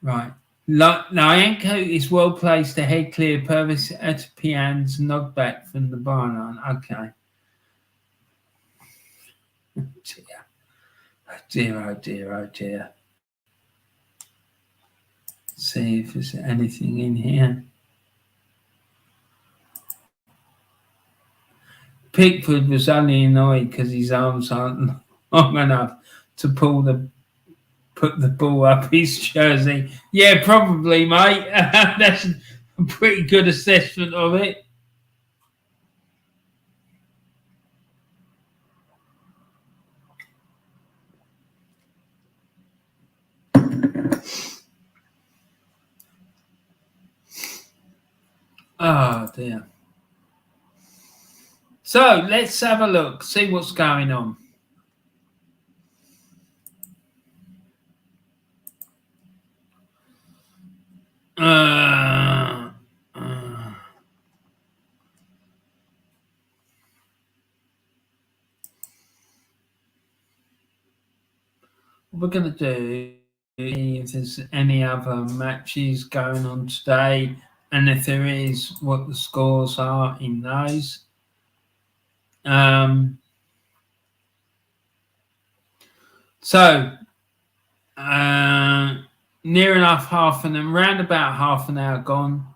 Right. Lyenko is well placed to head clear. Purvis Etatupian's knockback from the byline. Okay. Oh dear. See if there's anything in here. Pickford was only annoyed because his arms aren't long enough to put the ball up his jersey. Yeah, probably, mate. That's a pretty good assessment of it. Oh dear. So let's have a look, see what's going on. we're going to do if there's any other matches going on today, and if there is, what the scores are in those. So near enough round about half an hour gone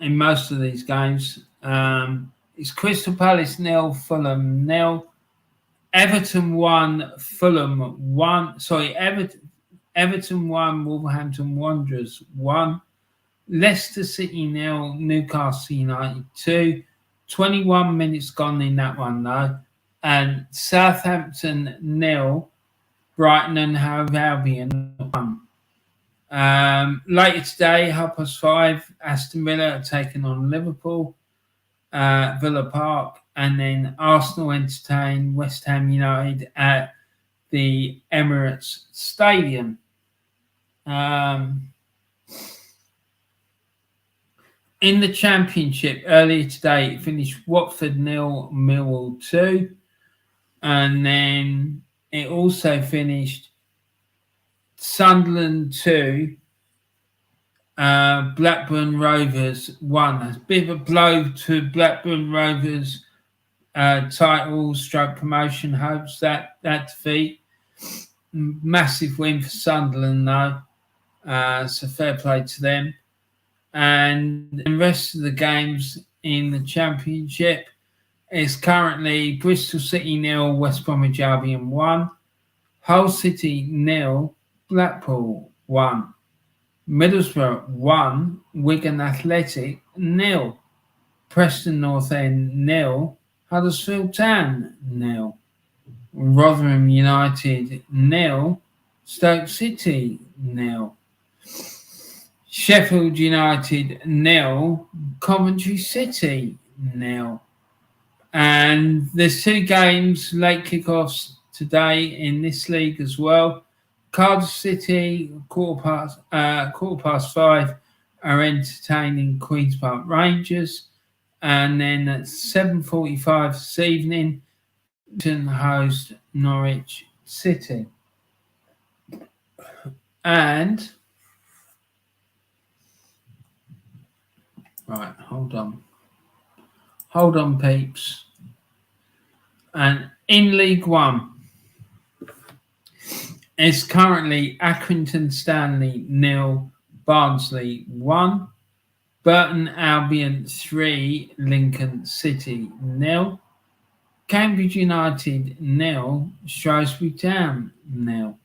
in most of these games. It's Crystal Palace 0, Fulham 0. Everton 1, Fulham 1. Sorry, Everton 1, Wolverhampton Wanderers 1. Leicester City 0, Newcastle United 2. 21 minutes gone in that one though. And Southampton 0, Brighton and Hove Albion 1. Later today, 5:30, Aston Villa are taking on Liverpool, Villa Park, and then Arsenal entertain West Ham United at the Emirates Stadium. In the Championship, earlier today, it finished Watford 0, Millwall 2. And then it also finished Sunderland 2, Blackburn Rovers 1. A bit of a blow to Blackburn Rovers title stroke promotion hopes, that defeat. Massive win for Sunderland though, so fair play to them. And the rest of the games in the Championship is currently Bristol City 0, West Bromwich Albion 1, Hull City 0, Blackpool 1, Middlesbrough 1, Wigan Athletic 0, Preston North End 0, Huddersfield Town 0, Rotherham United 0, Stoke City 0, Sheffield United 0, Coventry City 0. And there's 2 games, late kickoffs today in this league as well. Cardiff City, quarter past 5, are entertaining Queen's Park Rangers. And then at 7:45 this evening, host Norwich City. And right, hold on, peeps. And in League One, it's currently Accrington Stanley 0, Barnsley 1, Burton Albion 3, Lincoln City 0, Cambridge United 0, Shrewsbury Town 0,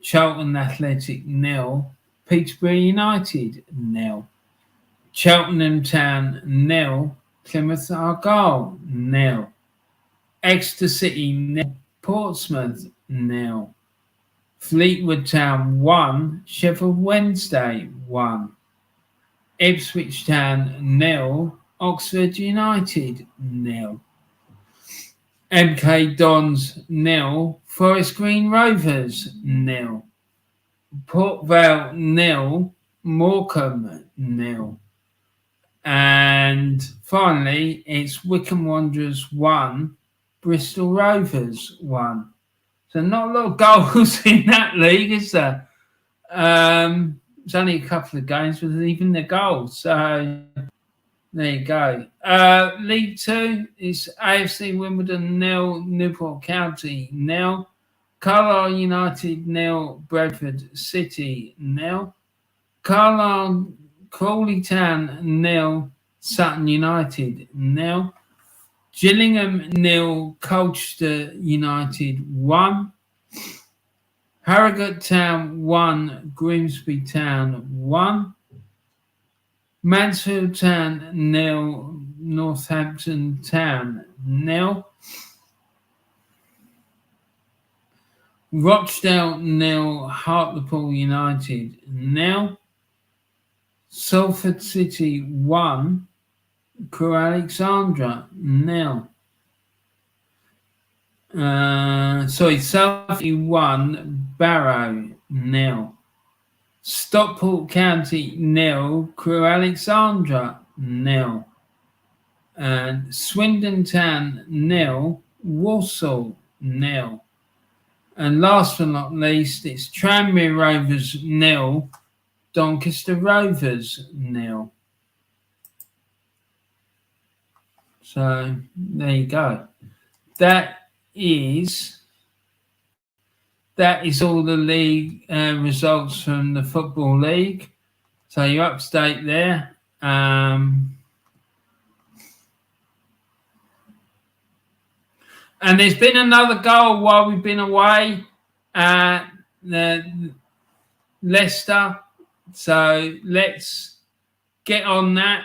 Charlton Athletic 0, Peterborough United 0, Cheltenham Town 0, Plymouth Argyle 0, Exeter City 0, Portsmouth 0, Fleetwood Town 1, Sheffield Wednesday 1, Ipswich Town 0, Oxford United 0, MK Dons 0, Forest Green Rovers 0, Port Vale 0, Morecambe 0. And finally, it's Wycombe Wanderers 1, Bristol Rovers 1. So not a lot of goals in that league, is there? It's only a couple of games with even the goals. So there you go. League 2 is AFC Wimbledon 0, Newport County 0, Carlisle United 0, Bradford City 0, Carlisle Crawley Town 0, Sutton United 0, Gillingham 0, Colchester United 1, Harrogate Town 1, Grimsby Town 1, Mansfield Town 0, Northampton Town 0, Rochdale 0, Hartlepool United 0, Salford City 1, Crewe Alexandra 0. Salford 1, Barrow 0. Stockport County 0, Crewe Alexandra 0. And Swindon Town 0, Walsall 0. And last but not least, it's Tranmere Rovers 0, Doncaster Rovers 0. So there you go. That is all the league results from the Football League. So you're up to date there. And there's been another goal while we've been away at Leicester. So let's get on that.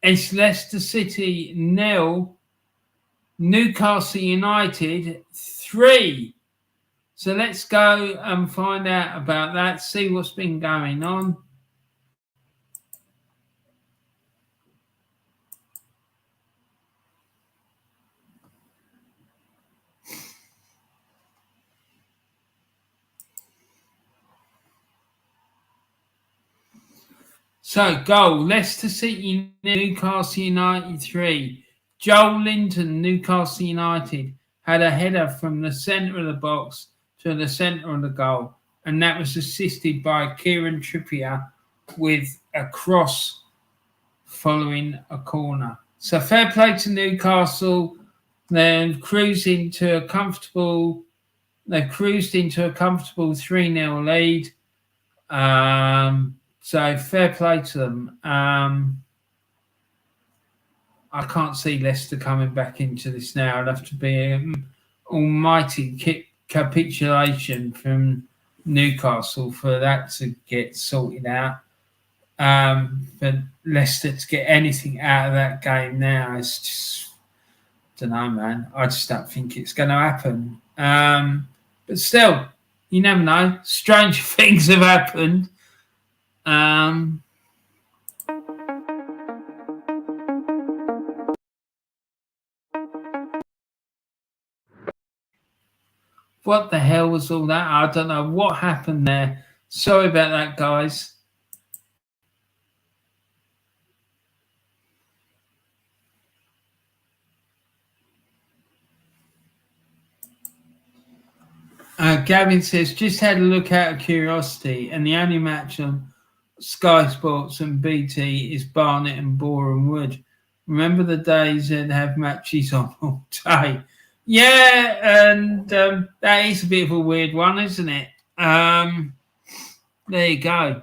It's Leicester City 0, Newcastle United 3. So let's go and find out about that, see what's been going on. So, goal, Leicester City, Newcastle United 3. Joel Linton, Newcastle United, had a header from the centre of the box to the centre of the goal. And that was assisted by Kieran Trippier with a cross following a corner. So, fair play to Newcastle. They've cruised into a comfortable 3-0 lead. So fair play to them. I can't see Leicester coming back into this now. It'll have to be an almighty capitulation from Newcastle for that to get sorted out. For Leicester to get anything out of that game now, it's just, I don't know, man. I just don't think it's going to happen. But still, you never know. Strange things have happened. What the hell was all that? I don't know what happened there. Sorry about that, guys. Gavin says, just had a look out of curiosity, and the only match on Sky Sports and BT is Barnet and Boreham Wood. Remember the days that have matches on all day? Yeah, and that is a bit of a weird one, isn't it? There you go.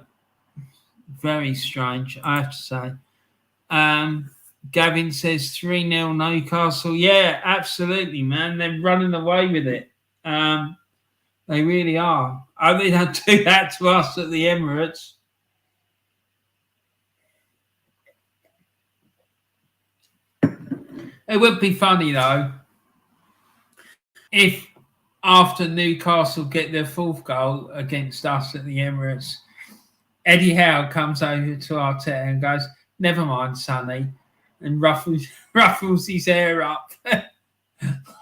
Very strange, I have to say. Gavin says 3-0 Newcastle. Yeah, absolutely, man. They're running away with it. They really are. I mean, they don't do that to us at the Emirates. It would be funny, though, if after Newcastle get their fourth goal against us at the Emirates, Eddie Howe comes over to Arteta and goes, never mind, Sonny, and ruffles his hair up.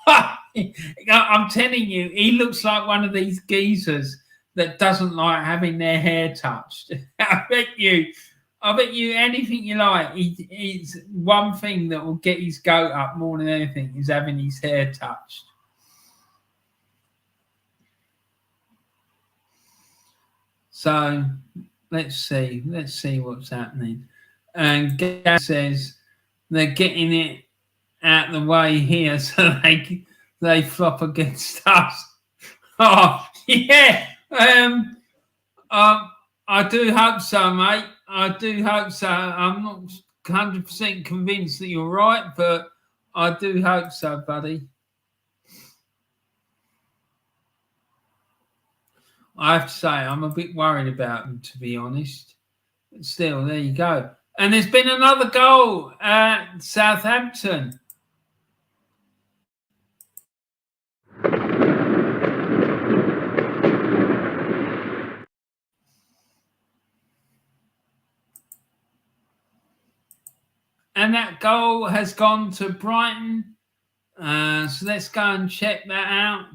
I'm telling you, he looks like one of these geezers that doesn't like having their hair touched. I bet you anything you like, it's one thing that will get his goat up more than anything is having his hair touched. So let's see what's happening. And Gaz says they're getting it out the way here so they flop against us. Oh, yeah. I do hope so, mate. I do hope so. I'm not 100% convinced that you're right, but I do hope so, buddy. I have to say, I'm a bit worried about them, to be honest. But still, there you go. And there's been another goal at Southampton. And that goal has gone to Brighton. So let's go and check that out.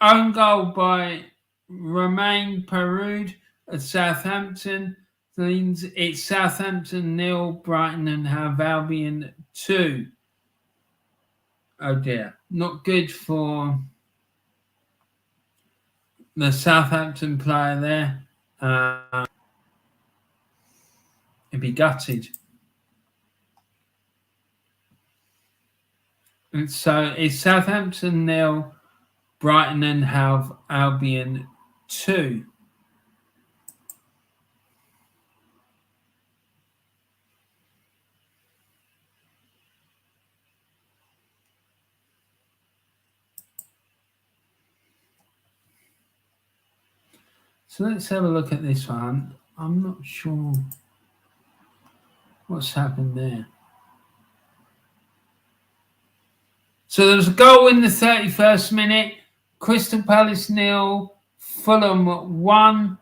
Own goal by Romain Perraud at Southampton. It's Southampton 0, Brighton and Hove Albion 2. Oh dear, not good for the Southampton player there. He'd be gutted. And so it's Southampton 0, Brighton and Hove Albion 2. So let's have a look at this one. I'm not sure what's happened there. So there was a goal in the 31st minute. Crystal Palace 0, Fulham 1.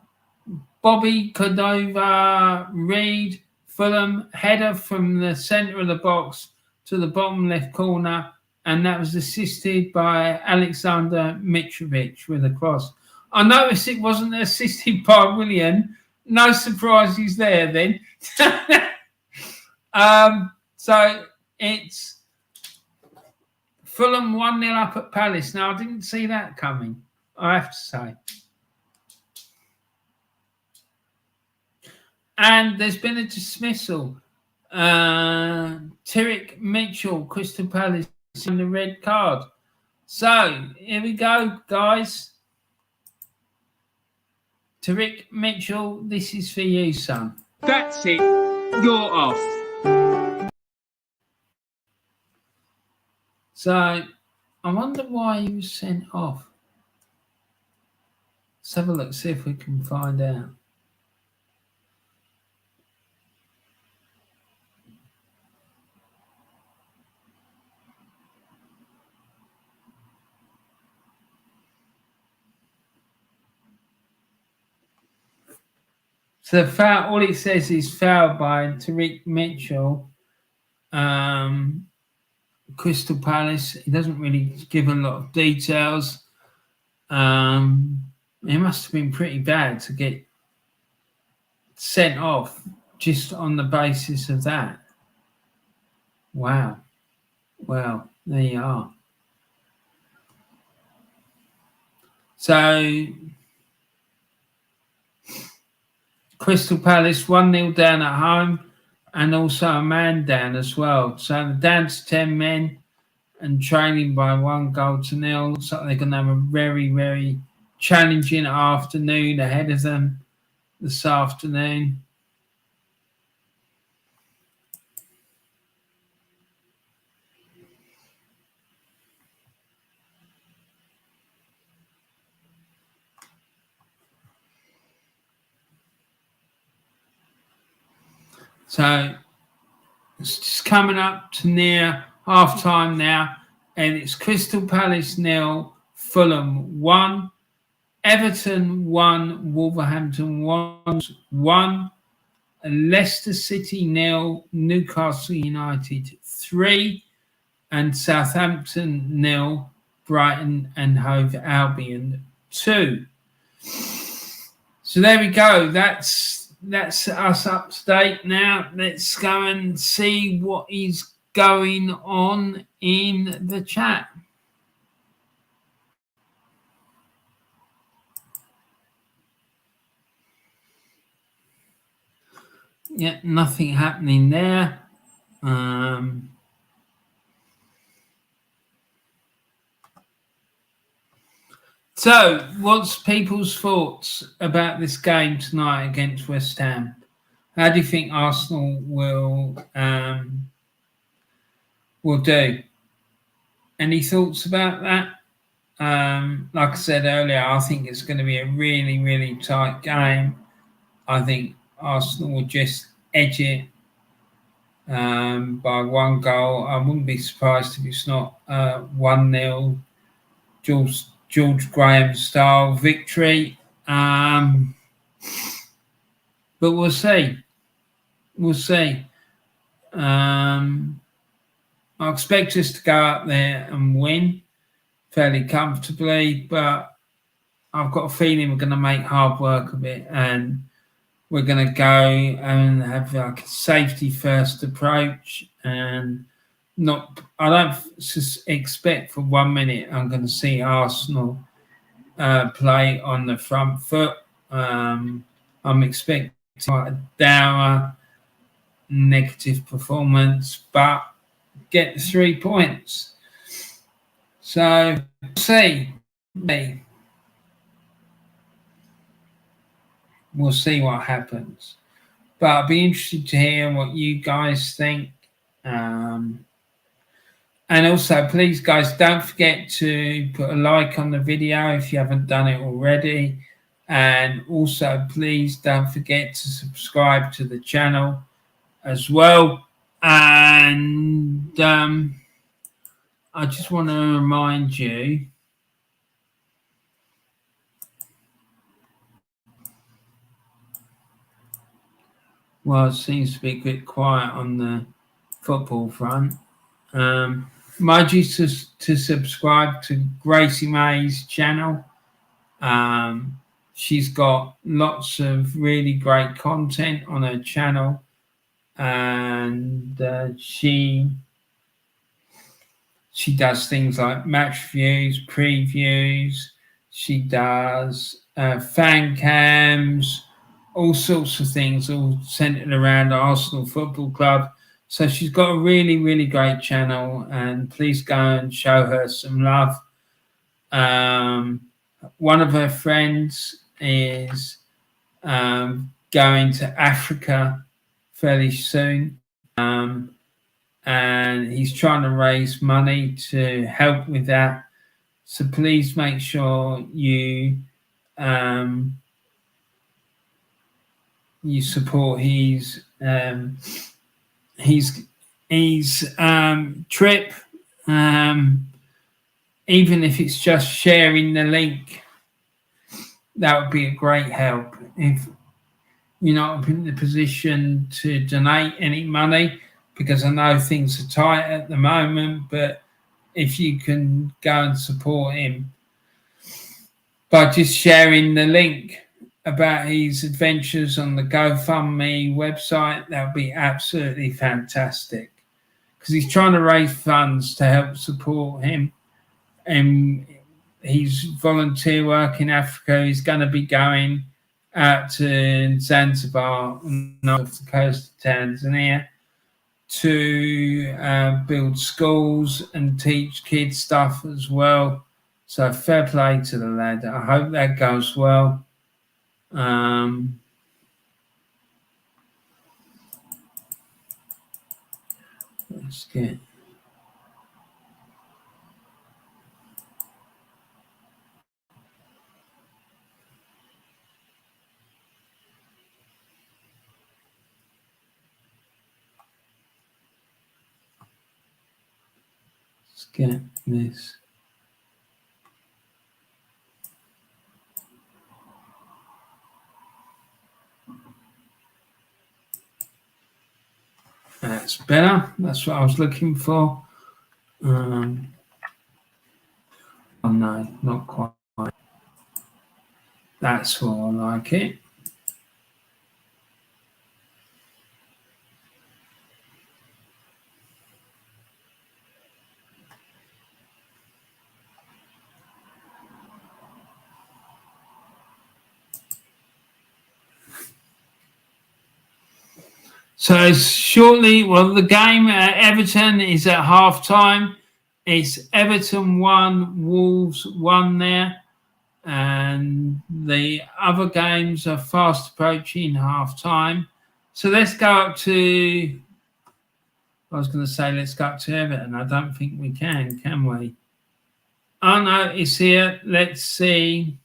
Bobby Cordova Reed, Fulham, header from the centre of the box to the bottom left corner, and that was assisted by Alexander Mitrovic with a cross. I noticed it wasn't assisted by Willian. No surprises there then. So it's Fulham 1-0 up at Palace. Now, I didn't see that coming, I have to say. And there's been a dismissal. Tyrick Mitchell, Crystal Palace, on the red card. So, here we go, guys. Tyrick Mitchell, this is for you, son. That's it. You're off. So, I wonder why he was sent off. Let's have a look, see if we can find out. So foul, all it says is foul by Tyrick Mitchell, Crystal Palace. He doesn't really give a lot of details. It must have been pretty bad to get sent off just on the basis of that. Wow. Well, there you are. So Crystal Palace 1-0 down at home, and also a man down as well. So they're down to 10 men and trailing by 1-0. Looks like they're going to have a very, very challenging afternoon ahead of them this afternoon. So it's just coming up to near half time now, and it's Crystal Palace 0, Fulham 1, Everton 1, Wolverhampton 1, Leicester City 0, Newcastle United 3, and Southampton 0, Brighton and Hove Albion 2. So there we go. That's us up to date now. Let's go and see what is going on in the chat. Yeah, nothing happening there. So, what's people's thoughts about this game tonight against West Ham? How do you think Arsenal will do? Any thoughts about that? Like I said earlier, I think it's going to be a really, really tight game. I think Arsenal will just edge it by 1 goal. I wouldn't be surprised if it's not 1-0 George Graham style victory. But we'll see. We'll see. I expect us to go up there and win. fairly comfortably, but I've got a feeling we're going to make hard work of it, and we're going to go and have like a safety first approach, and I don't expect for 1 minute I'm going to see Arsenal play on the front foot. I'm expecting a dour, negative performance, but get the 3 points. So we'll see. We'll see what happens. But I'll be interested to hear what you guys think. And also, please, guys, don't forget to put a like on the video if you haven't done it already. And also, please don't forget to subscribe to the channel as well. And I just want to remind you, well, it seems to be a bit quiet on the football front. Remind you to subscribe to Gracie-Mae's channel. She's got lots of really great content on her channel, and she does things like match reviews, previews. She does fan cams, all sorts of things, all centered around Arsenal Football Club. So she's got a really, really great channel, and please go and show her some love. One of her friends is going to Africa fairly soon, and he's trying to raise money to help with that. So please make sure you support his trip, even if it's just sharing the link. That would be a great help. If you're not in the position to donate any money, because I know things are tight at the moment, but if you can go and support him by just sharing the link about his adventures on the GoFundMe website, that would be absolutely fantastic, because he's trying to raise funds to help support him. And he's volunteer work in Africa. He's going to be going out to Zanzibar on the coast of Tanzania to build schools and teach kids stuff as well. So fair play to the lad. I hope that goes well. Let's get... Let's get this. That's better. That's what I was looking for. Oh no, not quite. That's more like it. So shortly, well, the game at Everton is at half time. It's Everton 1, Wolves 1 there. And the other games are fast approaching half time. So let's go up to, I was going to say let's go up to Everton. I don't think we can we? Oh no, it's here. Let's see.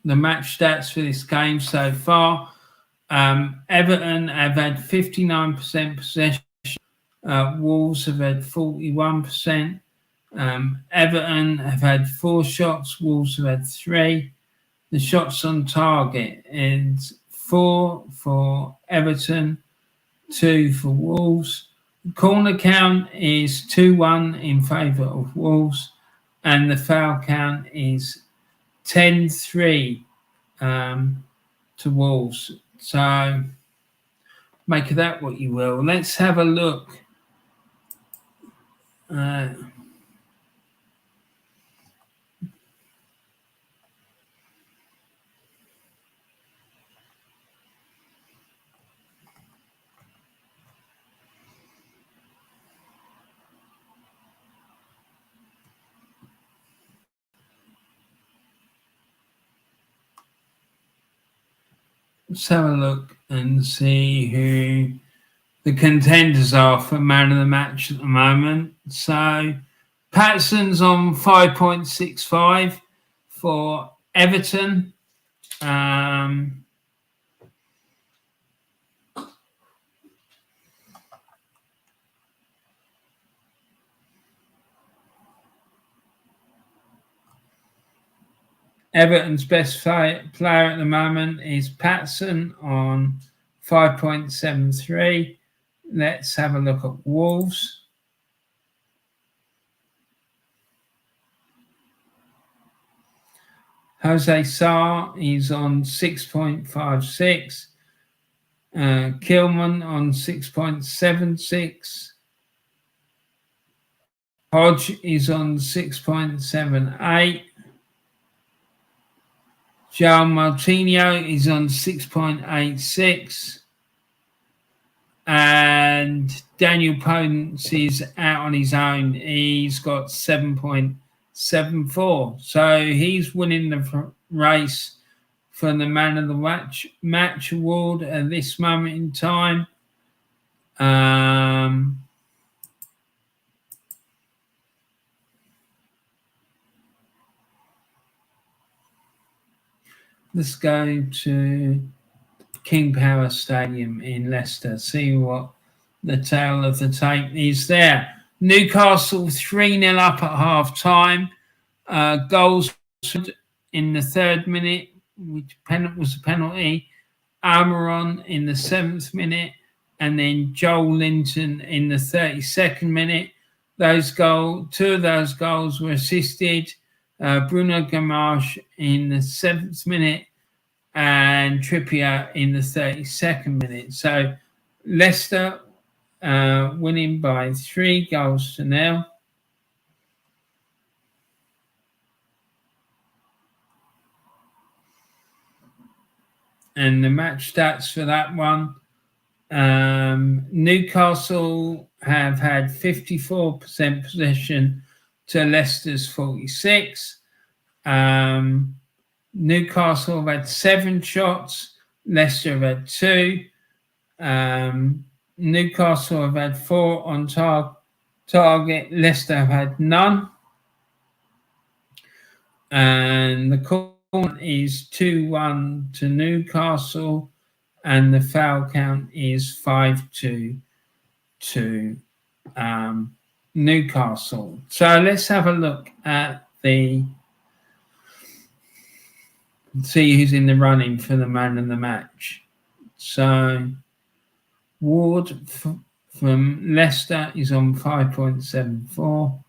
The match stats for this game so far. Everton have had 59% possession. Wolves have had 41%. Everton have had 4 shots. Wolves have had 3. The shots on target is 4 for Everton, 2 for Wolves. Corner count is 2-1 in favour of Wolves, and the foul count is 10-3 to Wolves. So make of that what you will. Let's have a look. Let's have a look and see who the contenders are for man of the match at the moment. So Patterson's on 5.65 for Everton. Everton's best player at the moment is Patterson on 5.73. Let's have a look at Wolves. Jose Sarr is on 6.56. Kilman on 6.76. Hodge is on 6.78. João Martinho is on 6.86. And Daniel Podence is out on his own. He's got 7.74. So he's winning the race for the man of the match award at this moment in time. Let's go to King Power Stadium in Leicester, see what the tale of the tape is there. Newcastle 3-0 up at half time. Goals in the 3rd minute, which was a penalty. Almiron in the 7th minute, and then Joel Linton in the 32nd minute. Two of those goals were assisted. Bruno Gamache in the 7th minute and Trippier in the 32nd minute. So Leicester winning by 3-0. And the match stats for that one. Newcastle have had 54% possession to Leicester's 46. Newcastle have had 7 shots. Leicester have had 2. Newcastle have had 4 on target. Leicester have had none. And the count is 2-1 to Newcastle. And the foul count is 5-2 to Newcastle. So let's have a look at see who's in the running for the man of the match. So Ward from Leicester is on 5.74.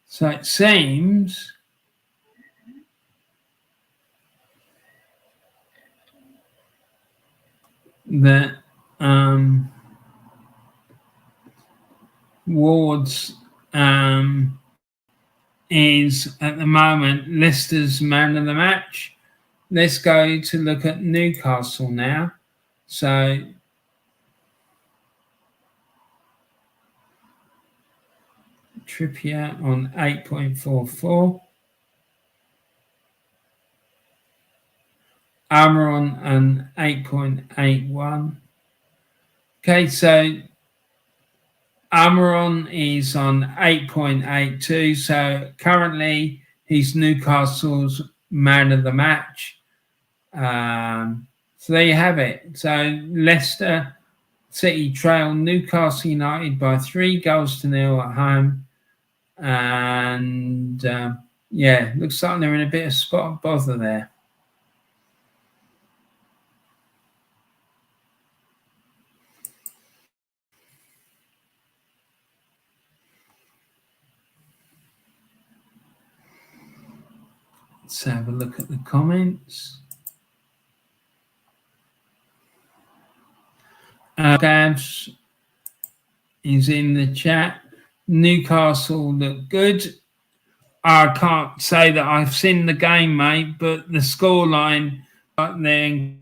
So it seems that Ward's is at the moment Leicester's man of the match. Let's go to look at Newcastle now. So Trippier on 8.44. Almiron on 8.81. Okay, so Almiron is on 8.82. So currently he's Newcastle's man of the match. So there you have it. So Leicester City trail Newcastle United by 3-0 at home. And yeah, looks like they're in a bit of spot of bother there. Let's have a look at the comments. Gabs is in the chat. Newcastle look good. I can't say that I've seen the game, mate, but the scoreline, like they're in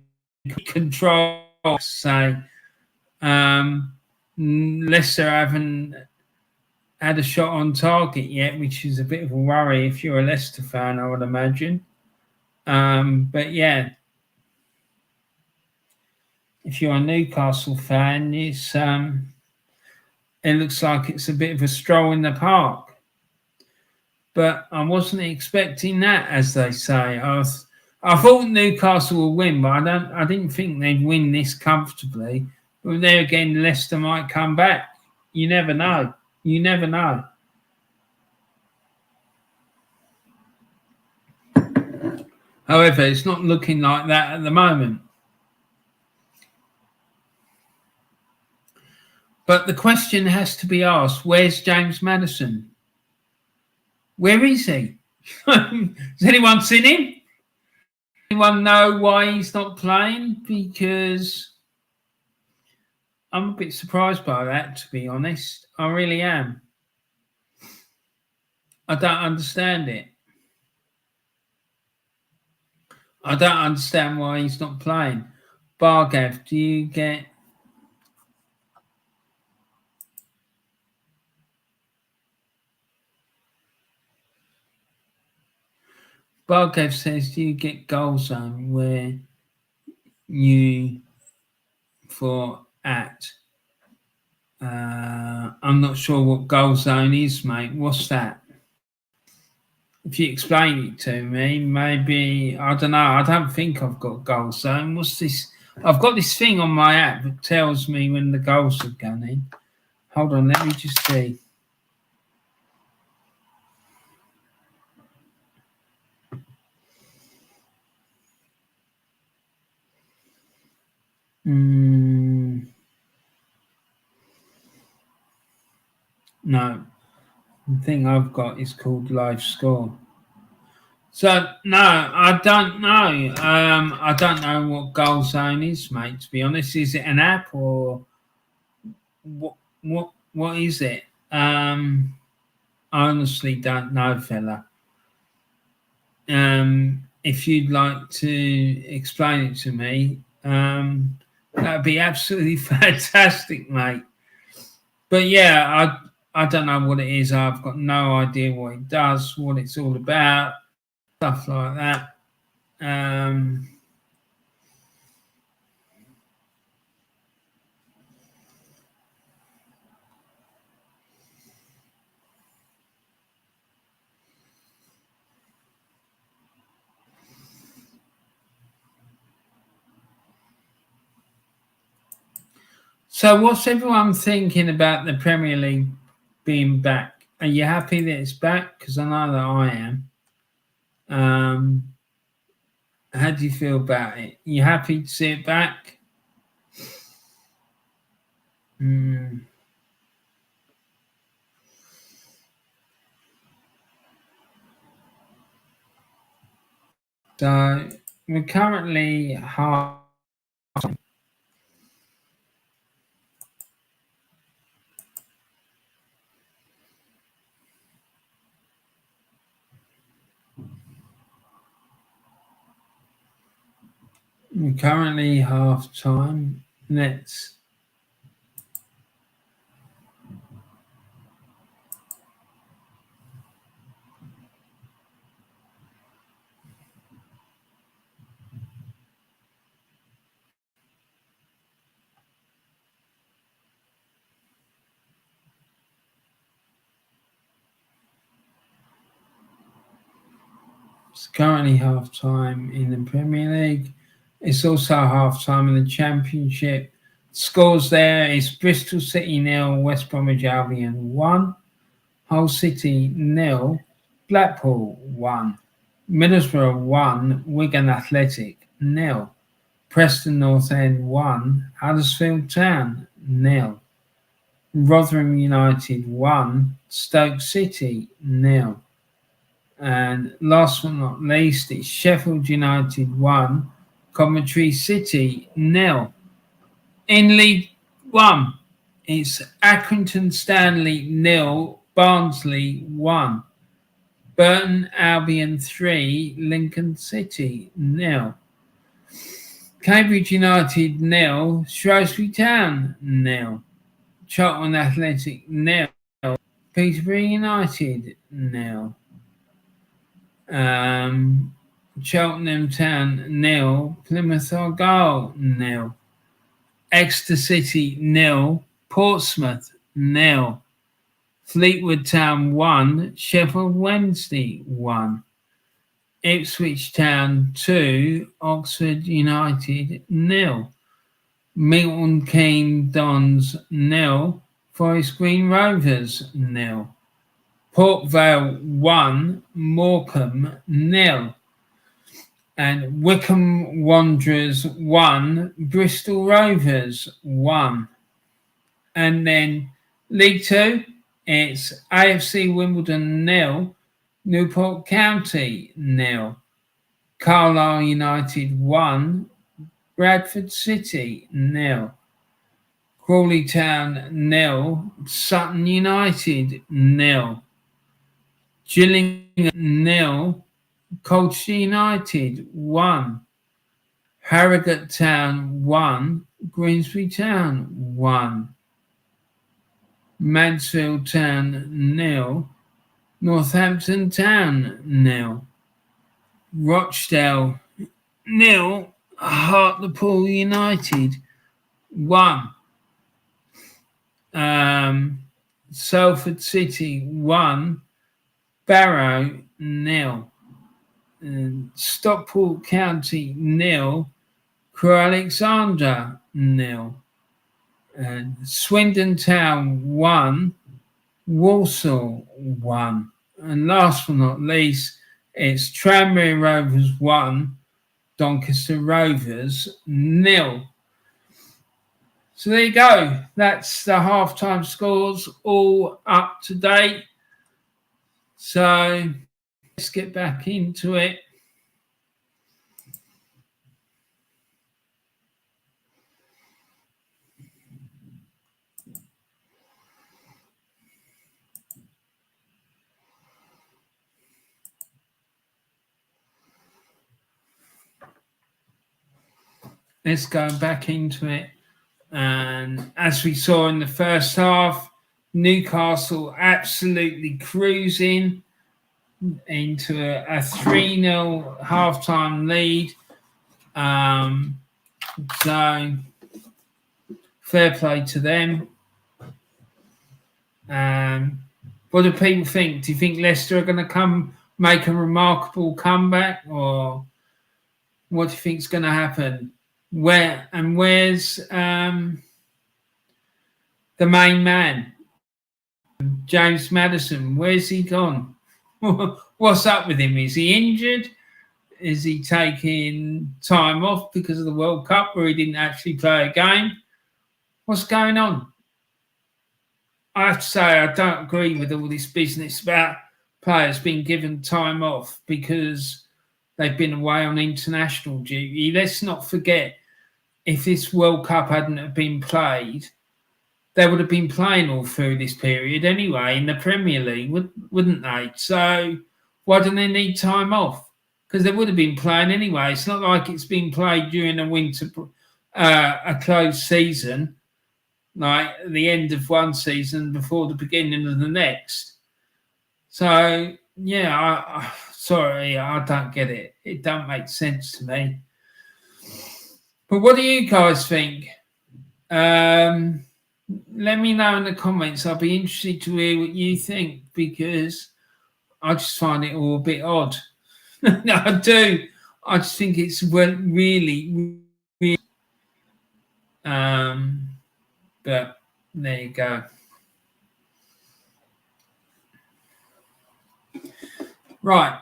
control. Say, Leicester haven't had a shot on target yet, which is a bit of a worry if you're a Leicester fan, I would imagine. But yeah, if you're a Newcastle fan, it's it looks like it's a bit of a stroll in the park. But I wasn't expecting that, as they say. I thought Newcastle would win, but I didn't think they'd win this comfortably. But there again, Leicester might come back. You never know. You never know. However, it's not looking like that at the moment. But the question has to be asked, where's James Maddison? Where is he? Has anyone seen him? Anyone know why he's not playing? Because I'm a bit surprised by that, to be honest. I really am. I don't understand it. I don't understand why he's not playing. Bargav, do you get... Bargav says, do you get goal zone where you for at? I'm not sure what goal zone is, mate. What's that? If you explain it to me, maybe, I don't know. I don't think I've got goal zone. What's this? I've got this thing on my app that tells me when the goals have gone in. Hold on, let me just see. No, the thing I've got is called live score. So no, I don't know. I don't know what goal zone is, mate. To be honest, is it an app or what is it? I honestly don't know, fella. If you'd like to explain it to me, that'd be absolutely fantastic, mate. But yeah, I don't know what it is. I've got no idea what it does, what it's all about, stuff like that. So what's everyone thinking about the Premier League being back? Are you happy that it's back? Because I know that I am. How do you feel about it? You happy to see it back? So we're currently half. We're currently half time. Let's it's currently half time in the Premier League. It's also half-time in the Championship. Scores there is Bristol City 0, West Bromwich Albion 1, Hull City 0, Blackpool 1, Middlesbrough 1, Wigan Athletic 0, Preston North End 1, Huddersfield Town 0, Rotherham United 1, Stoke City 0. And last but not least, it's Sheffield United 1, Coventry City 0. In League One, it's Accrington Stanley 0, Barnsley 1, Burton Albion 3, Lincoln City 0, Cambridge United 0, Shrewsbury Town 0, Charlton Athletic 0, Peterborough United 0, Cheltenham Town 0, Plymouth Argyle 0, Exeter City 0, Portsmouth 0, Fleetwood Town 1, Sheffield Wednesday 1, Ipswich Town 2, Oxford United 0, Milton Keynes Dons 0, Forest Green Rovers 0, Port Vale 1, Morecambe 0, and Wycombe Wanderers 1, Bristol Rovers 1. And then League 2, it's AFC Wimbledon 0, Newport County 0, Carlisle United 1, Bradford City 0, Crawley Town 0, Sutton United 0, Gillingham 0, Colchester United 1, Harrogate Town 1, Grimsby Town 1, Mansfield Town 0, Northampton Town 0, Rochdale 0, Hartlepool United 1, Salford City 1, Barrow 0, Stockport County 0, Crewe Alexandra 0, Swindon Town 1, Walsall 1, and last but not least, it's Tranmere Rovers 1, Doncaster Rovers 0. So there you go. That's the half-time scores, all up to date. So let's get back into it. Let's go back into it. And as we saw in the first half, Newcastle absolutely cruising into a 3-0 half-time lead. So fair play to them. What do people think? Do you think Leicester are going to make a remarkable comeback, or what do you think is going to happen? Where's the main man, James Maddison? Where's he gone? What's up with him? Is he injured? Is he taking time off because of the World Cup where he didn't actually play a game? What's going on? I have to say I don't agree with all this business about players being given time off because they've been away on international duty. Let's not forget, if this World Cup hadn't have been played, they would have been playing all through this period anyway in the Premier League, wouldn't they? So why do they need time off? Because they would have been playing anyway. It's not like it's been played during a winter, a closed season, like the end of one season before the beginning of the next. So, yeah, sorry, I don't get it. It don't make sense to me. But what do you guys think? Let me know in the comments. I'll be interested to hear what you think, because I just find it all a bit odd. I do. I just think it's really, really. But there you go. Right.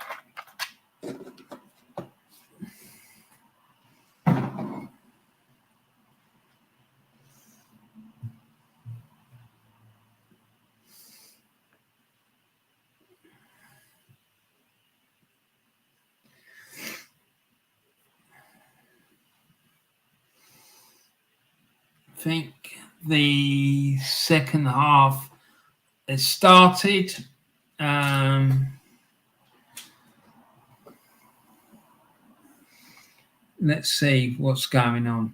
I think the second half has started. Let's see what's going on.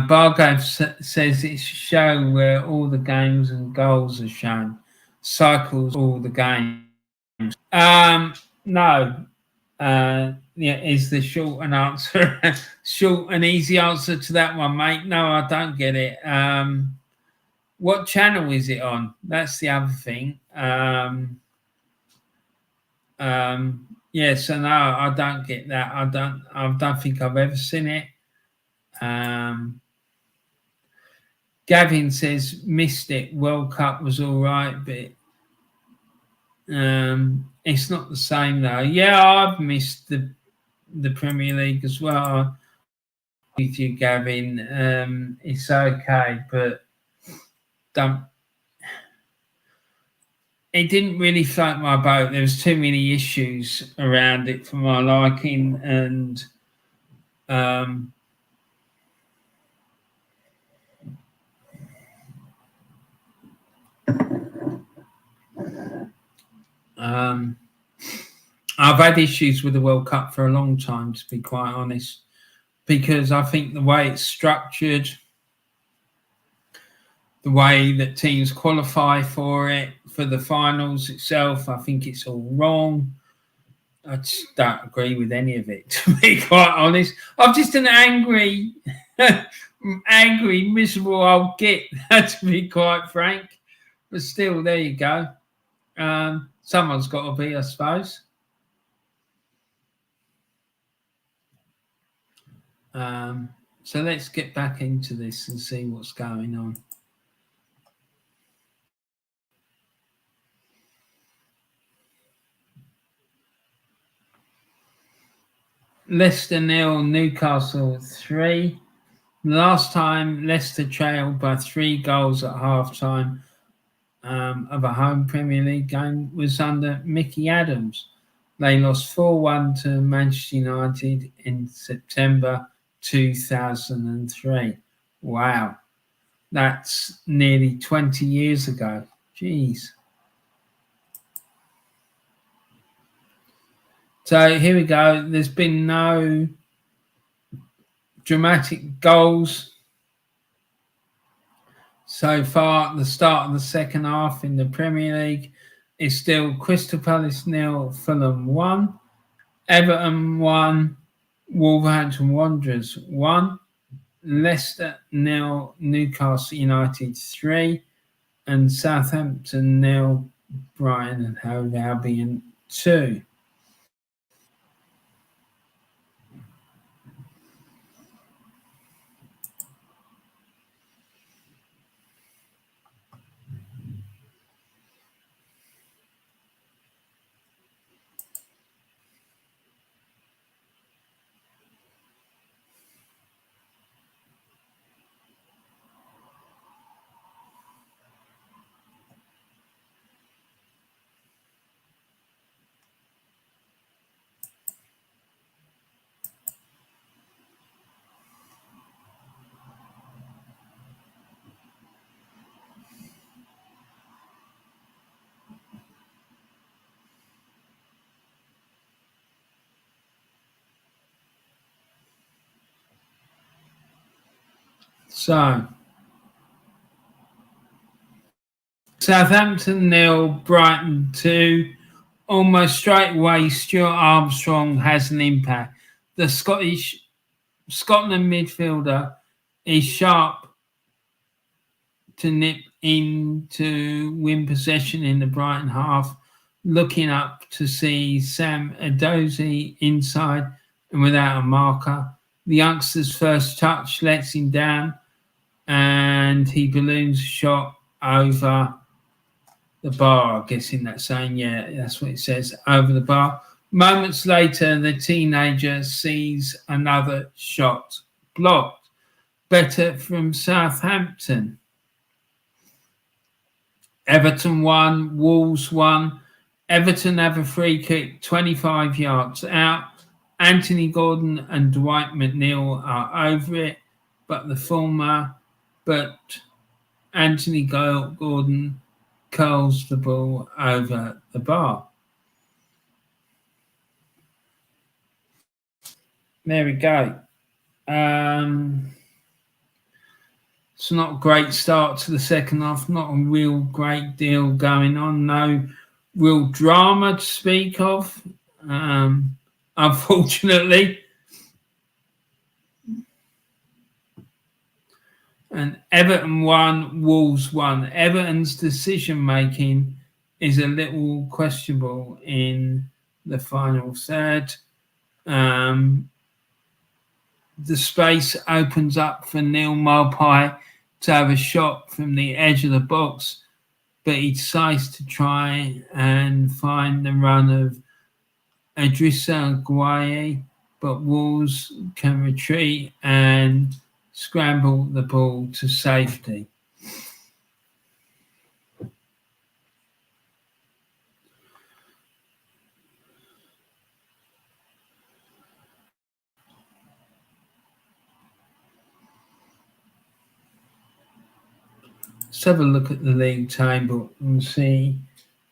Bargrave says it's a show where all the games and goals are shown. Cycles all the games. No. Yeah, is the short and answer. Short and easy answer to that one, mate. No, I don't get it. What channel is it on? That's the other thing. Yeah, so no, I don't get that. I don't think I've ever seen it. Gavin says missed it. World Cup was all right, but it's not the same though. Yeah, I've missed the Premier League as well. With you, Gavin. It's okay, but it didn't really float my boat. There was too many issues around it for my liking, and I've had issues with the World Cup for a long time, to be quite honest, because I think the way it's structured, the way that teams qualify for it, for the finals itself, I think it's all wrong. I just don't agree with any of it, to be quite honest. I'm just an angry, miserable old git, to be quite frank. But still, there you go. Someone's got to be, I suppose. So let's get back into this and see what's going on. Leicester 0, Newcastle 3. Last time Leicester trailed by 3 goals at half-time of a home Premier League game was under Mickey Adams. They lost 4-1 to Manchester United in September 2003. Wow. That's nearly 20 years ago. Jeez. So here we go. There's been no dramatic goals so far at the start of the second half in the Premier League. It's still Crystal Palace 0, Fulham 1, Everton 1, Wolverhampton Wanderers 1, Leicester 0, Newcastle United 3, and Southampton 0, Brighton and Hove Albion 2. So, Southampton 0, Brighton 2. Almost straight away, Stuart Armstrong has an impact. The Scotland midfielder is sharp to nip in to win possession in the Brighton half, looking up to see Sam Edozie inside and without a marker. The youngster's first touch lets him down and he balloons a shot over the bar. I'm guessing that's saying, yeah, that's what it says, over the bar. Moments later, the teenager sees another shot blocked. Better from Southampton. Everton 1, Wolves 1. Everton have a free kick 25 yards out. Anthony Gordon and Dwight McNeil are over it, but Anthony Gordon curls the ball over the bar. There we go. It's not a great start to the second half, not a real great deal going on, no real drama to speak of, unfortunately. And Everton 1, Wolves 1. Everton's decision-making is a little questionable in the final third. The space opens up for Neil Maupay to have a shot from the edge of the box, but he decides to try and find the run of Idrissa Gueye, but Wolves can retreat and scramble the ball to safety. Let's have a look at the league table and see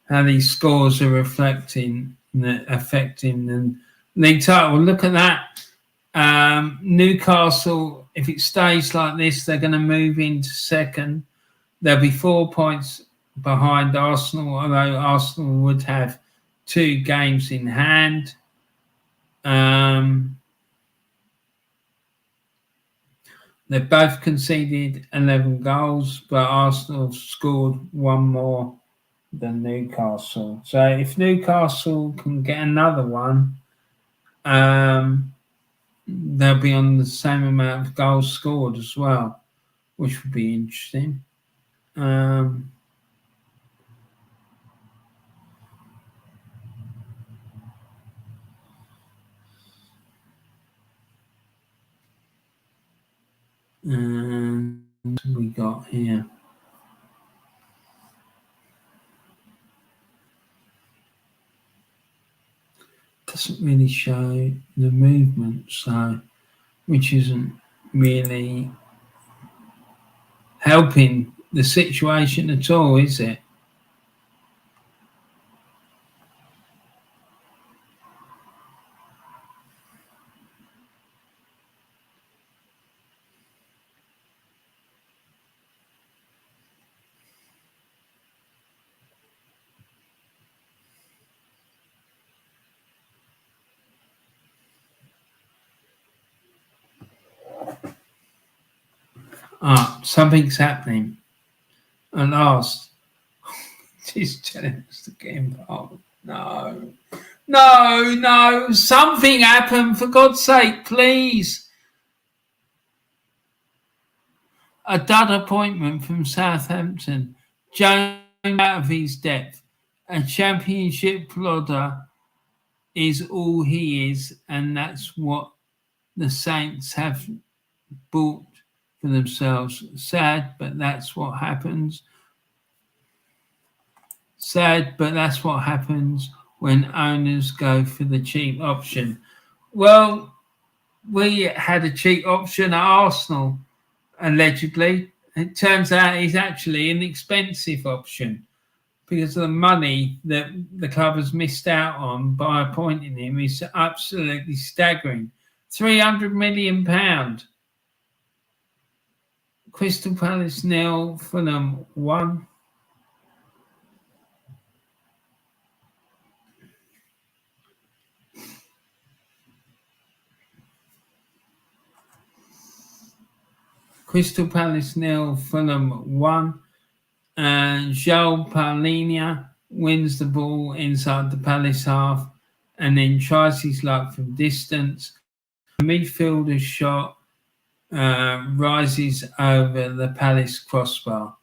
how these scores are affecting the league title. Look at that. Newcastle, if it stays like this, they're going to move into second. They'll be 4 points behind Arsenal, although Arsenal would have 2 games in hand. They've both conceded 11 goals, but Arsenal have scored 1 more than Newcastle. So if Newcastle can get another one, they'll be on the same amount of goals scored as well, which would be interesting. And what have we got here? Doesn't really show the movement, so which isn't really helping the situation at all, is it? Something's happening. At last, she's telling us to get involved. No, something happened, for God's sake, please. A dud appointment from Southampton. Jones out of his depth. A championship plodder is all he is, and that's what the Saints have bought for themselves. Sad, but that's what happens. Sad, but that's what happens when owners go for the cheap option. Well, we had a cheap option at Arsenal, allegedly. It turns out he's actually an expensive option because of the money that the club has missed out on by appointing him is absolutely staggering. £300 million. Crystal Palace 0, Fulham 1. Crystal Palace 0, Fulham 1. And João Paulinho wins the ball inside the Palace half and then tries his luck from distance. A midfielder's shot rises over the Palace crossbar.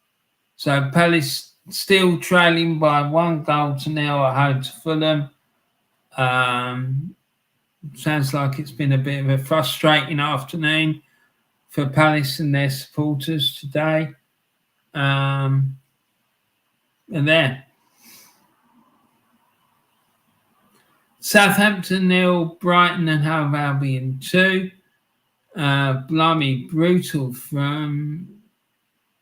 So Palace still trailing by 1-0 at home to Fulham. Sounds like it's been a bit of a frustrating afternoon for Palace and their supporters today. And there. Southampton 0, Brighton and Hove Albion 2. Blimey, brutal from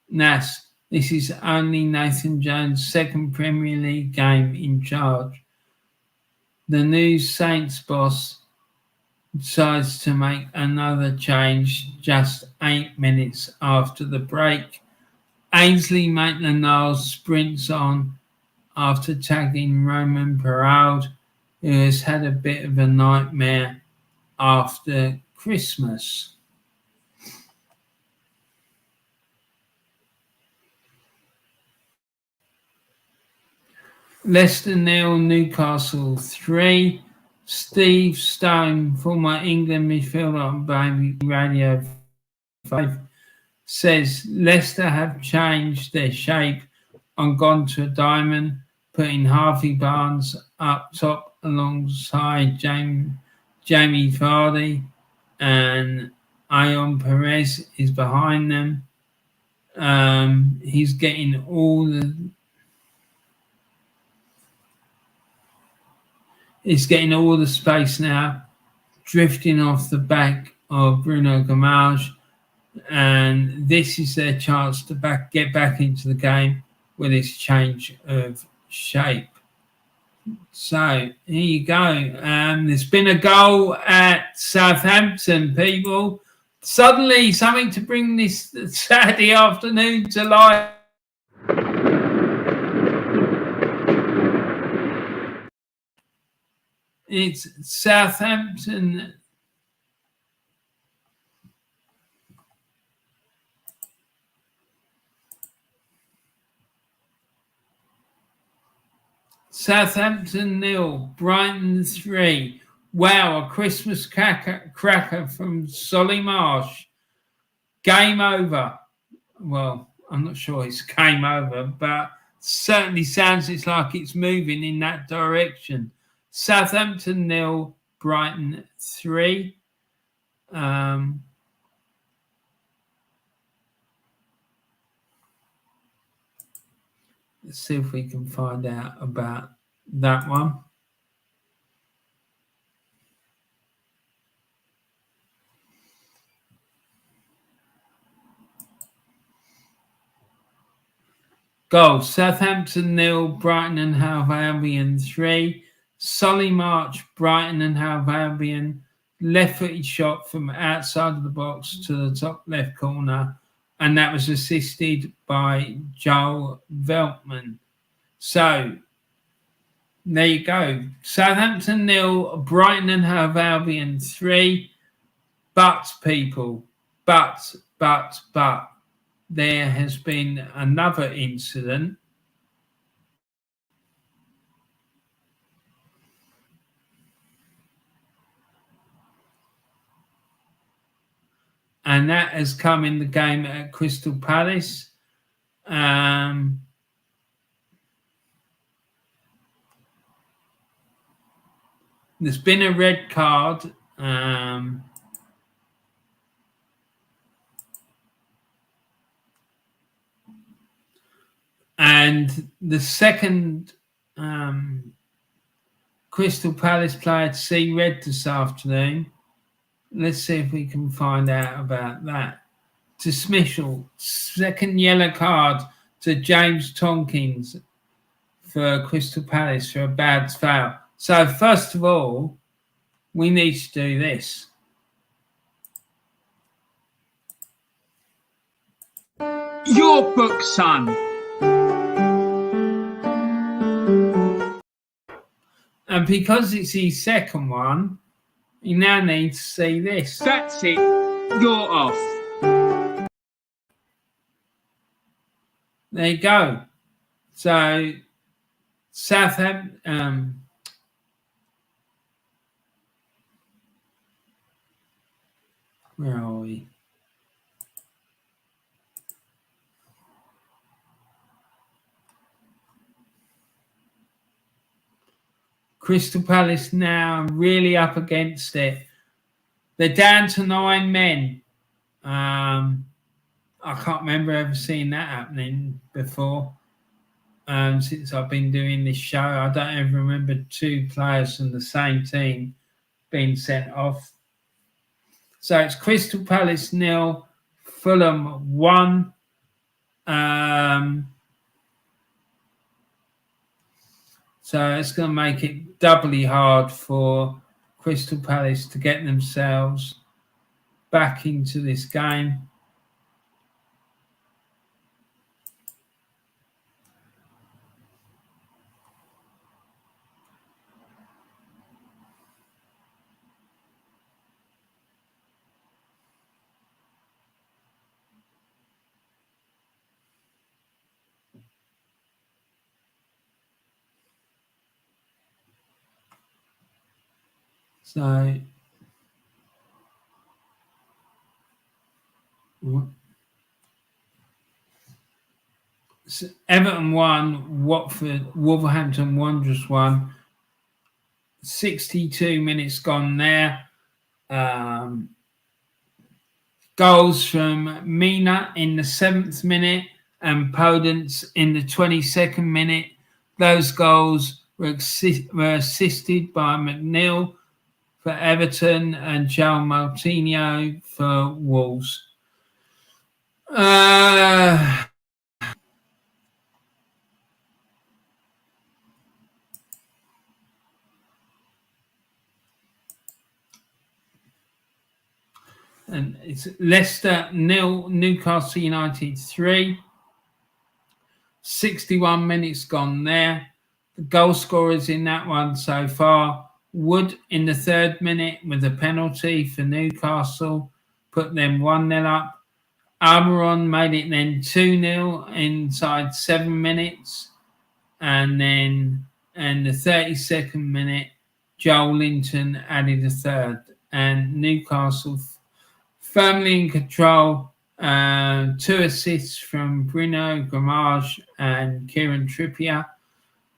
Nas. This is only Nathan Jones' second Premier League game in charge. The new Saints boss decides to make another change just 8 minutes after the break. Ainsley Maitland-Niles sprints on after tagging Roman Perraud, who has had a bit of a nightmare after Christmas. Leicester 0, Newcastle 3. Steve Stone, former England midfielder on Baby Radio 5, says Leicester have changed their shape and gone to a diamond, putting Harvey Barnes up top alongside Jamie Vardy, and Ion Perez is behind them. He's getting all the space now, drifting off the back of Bruno Guimaraes, and this is their chance to get back into the game with this change of shape. So here you go. There's been a goal at Southampton, people. Suddenly something to bring this Saturday afternoon to life. It's Southampton. Southampton 0, Brighton 3. Wow, a Christmas cracker from Solly Marsh. Game over. Well, I'm not sure it's game over, but certainly sounds like it's moving in that direction. Southampton 0, Brighton 3. Let's see if we can find out about that one. Goals: Southampton 0, Brighton and Hove Albion 3. Solly March, Brighton and Hove Albion. Left-footed shot from outside of the box to the top left corner, and that was assisted by Joel Veltman. So there you go. Southampton 0, Brighton and Hove Albion 3. But people, but there has been another incident. And that has come in the game at Crystal Palace. There's been a red card. And the second Crystal Palace player to see red this afternoon. Let's see if we can find out about that. Dismissal, second yellow card to James Tompkins for Crystal Palace for a bad foul. So first of all, we need to do this. Your book, son. And because it's his second one, you now need to see this. That's it. You're off. there you go. So Southampton, where are we? Crystal Palace now really up against it. They're down to 9 men. I can't remember ever seeing that happening before. Since I've been doing this show, I don't ever remember 2 players from the same team being sent off. So it's Crystal Palace 0, Fulham 1. So it's going to make it doubly hard for Crystal Palace to get themselves back into this game. So Everton 1, Wolverhampton Wanderers 1. 62 minutes gone there. Goals from Mina in the 7th minute and Podence in the 22nd minute. Those goals were assisted by McNeil for Everton and João Moutinho for Wolves. And it's Leicester 0, Newcastle United 3. 61 minutes gone there. The goal scorers in that one so far: Wood in the 3rd minute with a penalty for Newcastle, put them 1-0 up. Albion made it then 2-0 inside 7 minutes. And then in the 32nd minute, Joel Linton added a 3rd. And Newcastle firmly in control. 2 assists from Bruno Gramage and Kieran Trippier.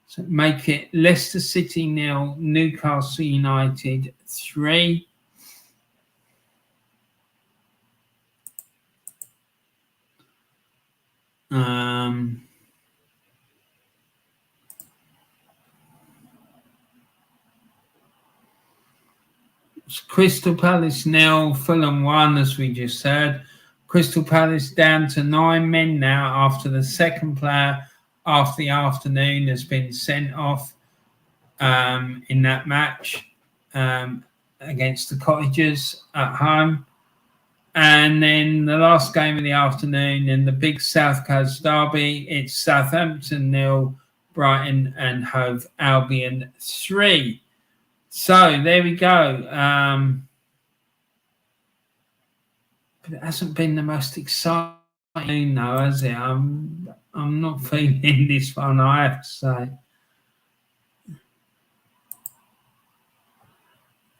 So make it Leicester City 0, Newcastle United 3. Crystal Palace 0, Fulham 1, as we just heard. Crystal Palace down to 9 men now after the 2nd player after the afternoon has been sent off in that match against the Cottagers at home. And then the last game of the afternoon in the big South Coast derby, it's Southampton 0, Brighton and Hove Albion 3. So there we go. But it hasn't been the most exciting though, has it? I'm not feeling this one, I have to say.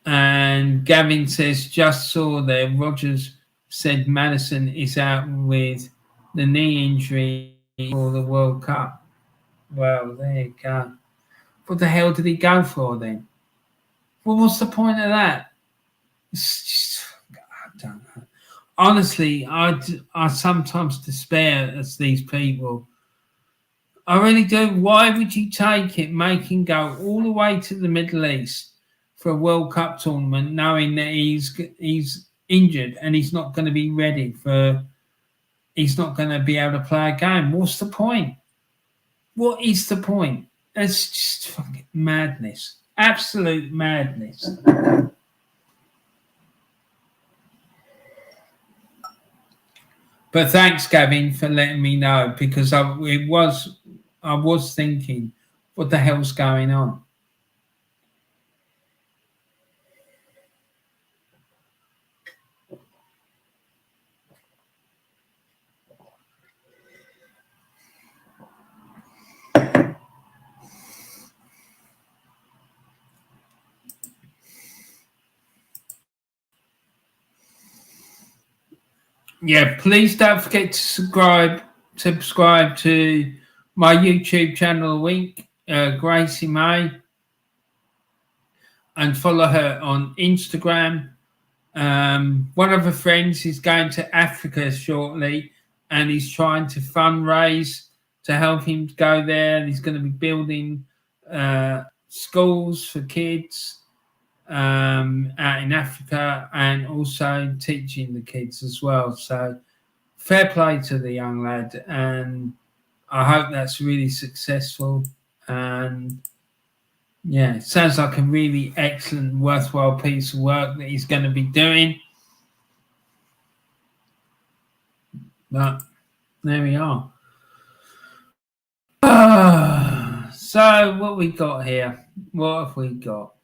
And Gavin says, just saw there, Rogers said Maddison is out with the knee injury for the World Cup. Well, there you go. What the hell did he go for then? Well, what's the point of that? It's just, I don't know. Honestly, I sometimes despair as these people. I really do. Why would you take it, make him go all the way to the Middle East for a World Cup tournament, knowing that he's injured and he's not going to be ready for? He's not going to be able to play a game. What's the point? What is the point? It's just fucking madness. Absolute madness. But thanks, Gavin, for letting me know, because I was thinking, what the hell's going on? Yeah, please don't forget to subscribe to my YouTube channel a week, Gracie-Mae, and follow her on Instagram. One of her friends is going to Africa shortly, and he's trying to fundraise to help him go there. And he's going to be building schools for kids out in Africa, and also teaching the kids as well. So fair play to the young lad, and I hope that's really successful. And yeah, it sounds like a really excellent, worthwhile piece of work that he's going to be doing. But there we are. So what we got here? What have we got?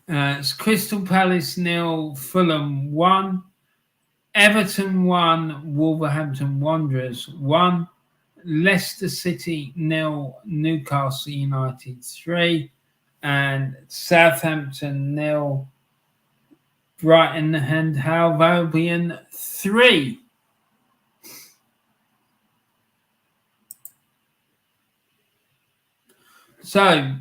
It's Crystal Palace 0, Fulham 1, Everton 1, Wolverhampton Wanderers 1, Leicester City 0, Newcastle United 3, and Southampton 0, Brighton and Hove Albion 3. So,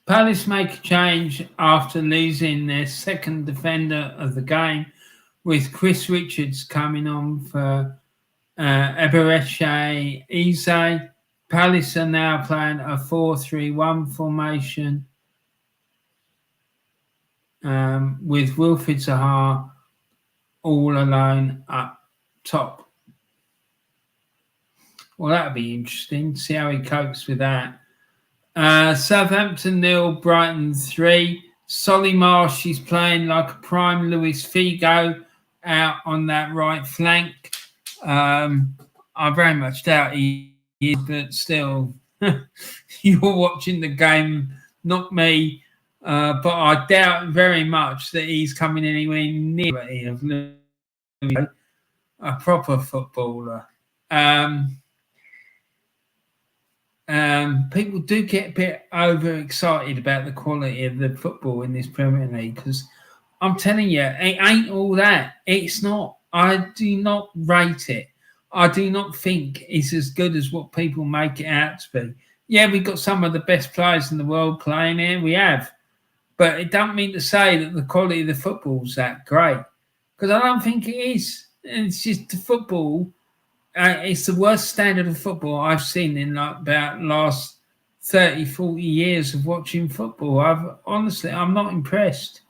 Palace make a change after losing their second defender of the game, with Chris Richards coming on for Eberechi Eze. Palace are now playing a 4-3-1 formation with Wilfried Zaha all alone up top. Well, that'll be interesting. See how he copes with that. Southampton 0, Brighton 3. Solly Marsh is playing like a prime Luis Figo out on that right flank. I very much doubt he is, but still, you're watching the game, not me. But I doubt very much that he's coming anywhere near a proper footballer. People do get a bit overexcited about the quality of the football in this Premier League, because I'm telling you, it ain't all that. It's not. I do not rate it. I do not think it's as good as what people make it out to be. Yeah, we've got some of the best players in the world playing here. We have. But it don't mean to say that the quality of the football's that great, because I don't think it is. It's just the football. It's the worst standard of football I've seen in like about last 30, 40 years of watching football. I'm not impressed.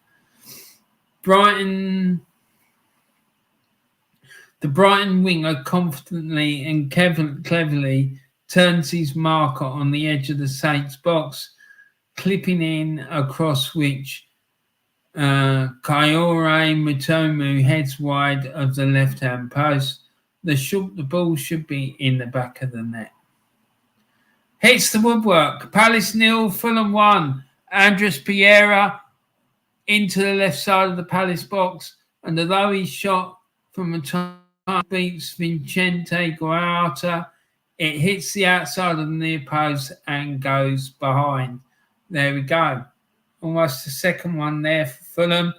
The Brighton winger confidently and cleverly turns his marker on the edge of the Saints box, clipping in across which Kaore Mutomu heads wide of the left-hand post. The ball should be in the back of the net. Hits the woodwork. Palace 0, Fulham 1. Andres Pereira into the left side of the Palace box, and although he shot from a time beats Vicente Guaita, it hits the outside of the near post and goes behind. There we go. Almost the second one there for Fulham.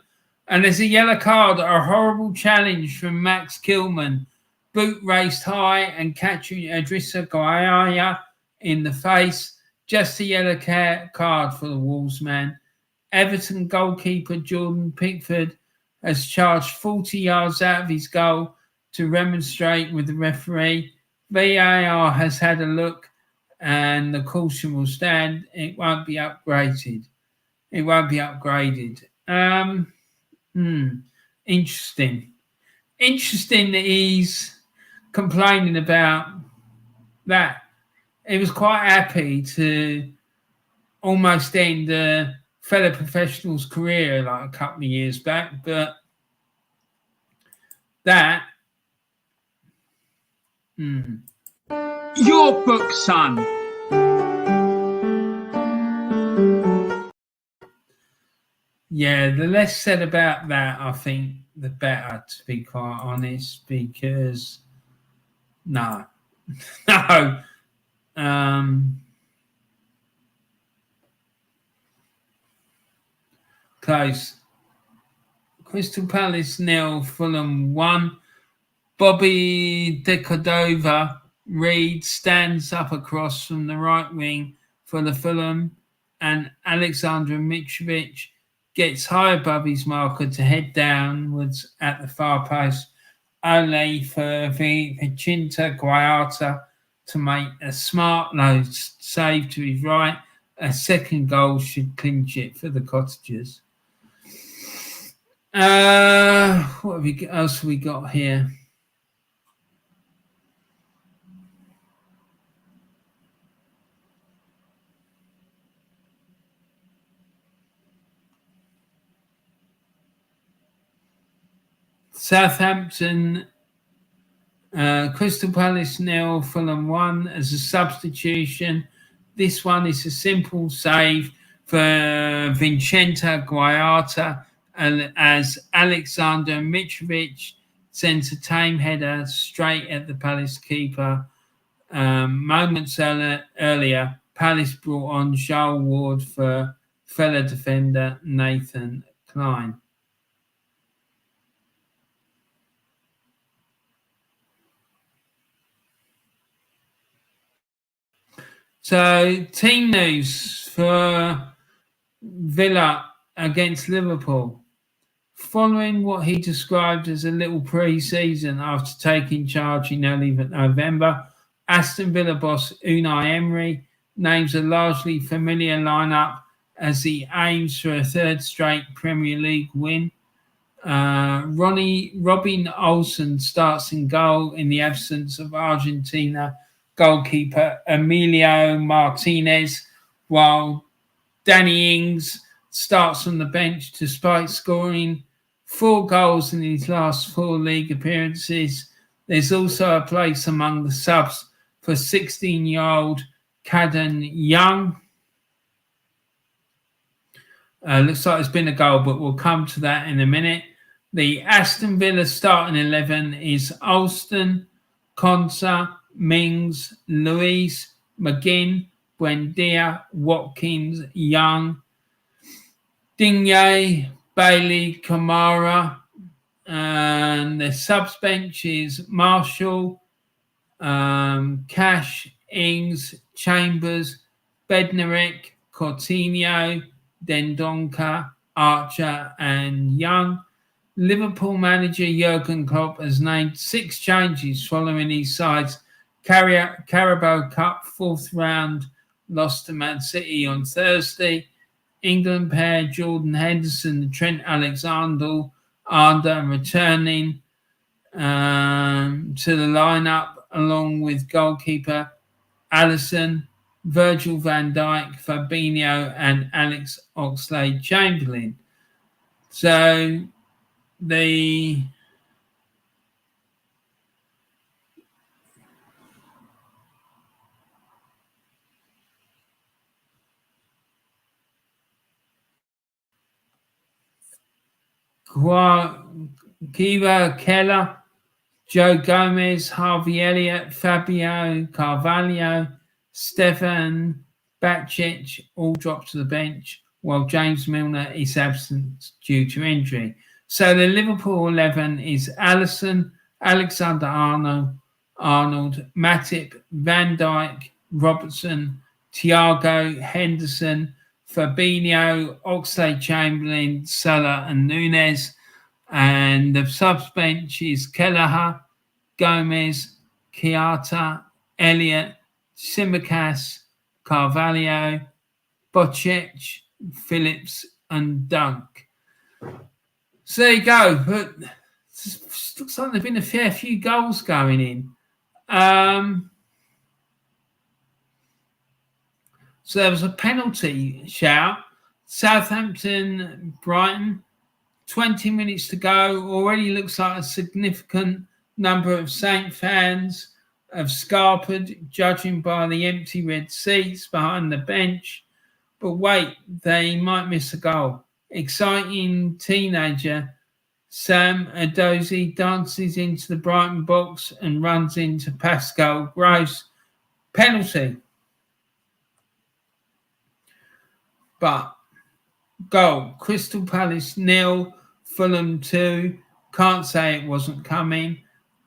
And there's a yellow card, a horrible challenge from Max Kilman. Boot raced high and catching Idrissa Gueye in the face. Just a yellow card for the Wolves man. Everton goalkeeper Jordan Pickford has charged 40 yards out of his goal to remonstrate with the referee. VAR has had a look and the caution will stand. It won't be upgraded. It won't be upgraded. Interesting. Interesting that he's complaining about that. He was quite happy to almost end a fellow professional's career like a couple of years back, but that Your book, son. Yeah, the less said about that, I think, the better, to be quite honest, because no. Close. Crystal Palace 0, Fulham 1. Bobby De Cordova Reed stands up across from the right wing for the Fulham, and Alexander Mitrovic gets high above his marker to head downwards at the far post, only for Vicente Guayata to make a smart low save to his right. A second goal should clinch it for the Cottagers. What else have we got here? Southampton, Crystal Palace 0, Fulham 1 as a substitution. This one is a simple save for Vicente Guayata, and as Alexander Mitrovic sends a tame header straight at the Palace keeper. Moments earlier, Palace brought on Joel Ward for fellow defender Nathan Klein. So, team news for Villa against Liverpool. Following what he described as a little pre-season after taking charge in early November, Aston Villa boss Unai Emery names a largely familiar lineup as he aims for a third straight Premier League win. Robin Olsen starts in goal in the absence of Argentina goalkeeper Emilio Martinez, while Danny Ings starts on the bench despite scoring 4 goals in his last 4 league appearances. There's also a place among the subs for 16-year-old Caden Young. Looks like there's been a goal, but we'll come to that in a minute. The Aston Villa starting 11 is Alston, Konsa, Mings, Luis, McGinn, Buendia, Watkins, Young, Digne, Bailey, Kamara, and the subs bench is Marshall, Cash, Ings, Chambers, Bednarek, Coutinho, Dendonka, Archer, and Young. Liverpool manager Jurgen Klopp has named 6 changes following his side's Carabao Cup 4th round loss to Man City on Thursday. England pair Jordan Henderson and Trent Alexander-Arnold returning to the lineup, along with goalkeeper Alisson, Virgil van Dijk, Fabinho, and Alex Oxlade-Chamberlain. So the Kiva Keller, Joe Gomez, Harvey Elliott, Fabio Carvalho, Stefan Bacic all dropped to the bench, while James Milner is absent due to injury. So the Liverpool 11 is Alisson, Alexander-Arnold, Matip, Van Dijk, Robertson, Thiago, Henderson, Fabinho, Oxlade-Chamberlain, Salah, and Nunes. And the subs bench is Kelleher, Gomez, Keita, Elliott, Tsimikas, Carvalho, Bocic, Phillips, and Dunk. So there you go. But it looks like there's been a fair few goals going in. So there was a penalty shout. Southampton, Brighton, 20 minutes to go. Already looks like a significant number of Saint fans have scarpered, judging by the empty red seats behind the bench. But wait, they might miss a goal. Exciting teenager Sam Edozie dances into the Brighton box and runs into Pascal Gross. Penalty. But goal. Crystal Palace 0, Fulham 2. Can't say it wasn't coming.